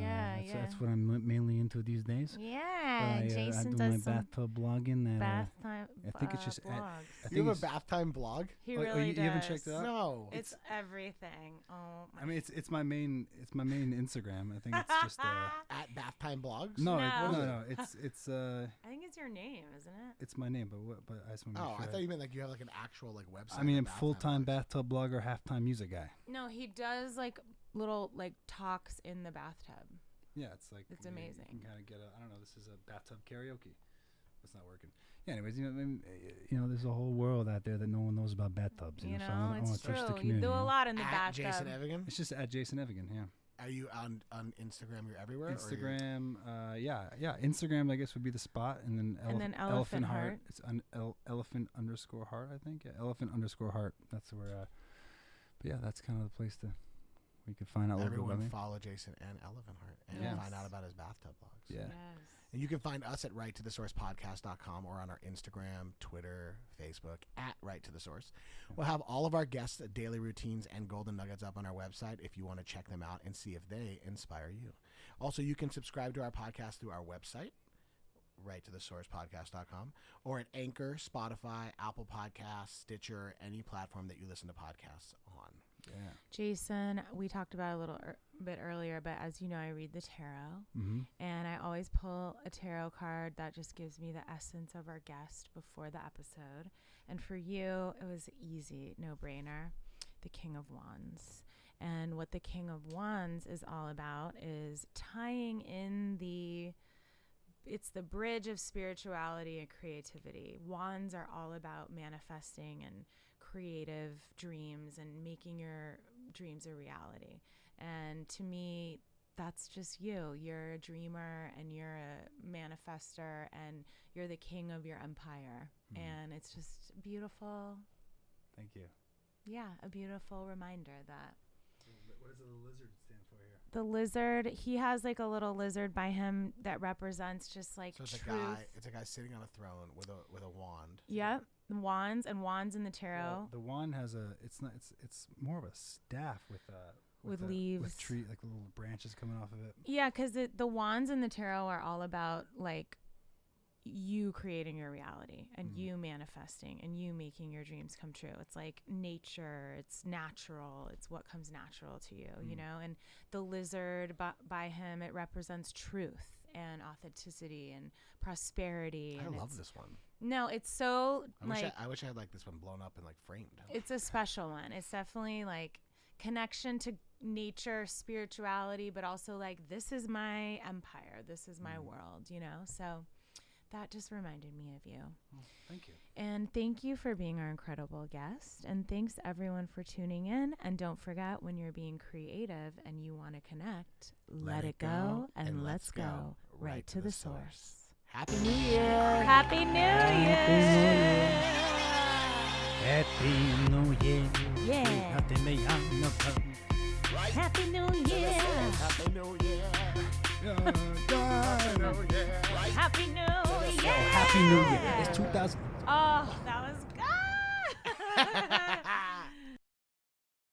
B: that's what I'm mainly into these days.
A: yeah,
B: I
A: Jason
B: do
A: does
B: my
A: some
B: bathtub blogging at
A: bath time.
B: at think it's just at,
A: blogs.
B: I
C: You
B: think
C: have
B: it's,
C: a bath time blog?
A: He
B: oh,
A: really
B: you
A: does.
B: haven't checked it out?
C: No.
A: It's everything. Oh my.
B: I mean, it's my main Instagram. I think it's just
C: At bath time blogs?
B: no,
A: No.
B: no. It's
A: I think it's your name, isn't it?
B: it's my name, but I just want to make
C: Oh,
B: sure.
C: I thought you meant like you have like an actual like website.
B: I mean,
C: for
B: I'm
C: Bath Time
B: full-time
C: Blogs.
B: bathtub blogger, half-time music guy.
A: No, he does like little like talks in the bathtub.
B: Yeah, it's like
A: It's
B: you
A: amazing.
B: can kind of get a. I don't know. This is a bathtub karaoke. It's not working. Yeah. Anyways, you know, there's a whole world out there that no one knows about bathtubs.
A: You
B: so I
A: know,
B: wanna
A: it's
B: touch the
A: true. You
B: community.
A: do a lot in the
C: At
A: bathtub.
C: Jason Evigan?
B: It's just at Jason Evigan. Yeah.
C: Are you on Instagram? You're everywhere? or you're-
B: Instagram. Yeah. Instagram, I guess, would be the spot, and then
A: And then Elephant Heart.
B: It's elephant_heart. I think. Yeah, elephant_heart. That's where. But yeah, that's kind of the place to. We can find out a little bit about
C: Everyone
B: me.
C: follow Jason and Elephant Heart and
B: Yes.
C: find out about his bathtub blogs.
B: Yeah.
A: Yes.
C: And you can find us at righttothesourcepodcast.com or on our Instagram, Twitter, Facebook at Right to the Source. We'll have all of our guests' daily routines and golden nuggets up on our website if you want to check them out and see if they inspire you. Also, you can subscribe to our podcast through our website, righttothesourcepodcast.com, or at Anchor, Spotify, Apple Podcasts, Stitcher, any platform that you listen to podcasts on.
B: Yeah.
A: Jason, we talked about it a little bit earlier, but as you know, I read the tarot,
B: Mm-hmm.
A: and I always pull a tarot card that just gives me the essence of our guest before the episode. And for you, it was easy, no-brainer, the King of Wands. And what the King of Wands is all about is tying in it's the bridge of spirituality and creativity. Wands are all about manifesting and creative dreams and making your dreams a reality. And to me, that's just you. You're a dreamer and you're a manifester and you're the king of your empire.
B: Mhm.
A: And it's just beautiful.
B: Thank you.
A: Yeah, a beautiful reminder that
B: What does the lizard stand for here?
A: the lizard, he has like a little lizard by him that represents just like
C: So it's
A: truth.
C: a guy sitting on a throne with a wand.
A: Yep. Wands in the tarot.
B: Well, the wand has a. It's not. It's more of a staff with
A: With
B: with
A: leaves.
B: tree, like little branches coming off of it.
A: Yeah, because the wands in the tarot are all about like you creating your reality and
B: Mhm.
A: you manifesting and you making your dreams come true. It's like nature, it's natural, it's what comes natural to you, you
B: Mm.
A: know? And the lizard by him, it represents truth and authenticity and prosperity.
C: I
A: and
C: love
A: it's-
C: this one.
A: No, it's so
C: I wish I had like this one blown up and like framed.
A: it's a special one. It's definitely like connection to nature, spirituality, but also like this is my empire, this is my world, you know? So that just reminded me of you.
B: Well, thank you.
A: And thank you for being our incredible guest. And thanks everyone for tuning in. And don't forget, when you're being creative and you want to connect, let it go and let's go right to the source.
C: Happy New Year!
A: Happy New Year!
B: Happy New Year.
A: Yeah.
B: Nothing may harm no fun.
E: Right
A: Happy New Year!
C: Happy New Year!
B: Yeah.
C: New Year!
E: right
A: Happy New Year!
B: Happy New Year. It's 2000.
A: Oh, that was good.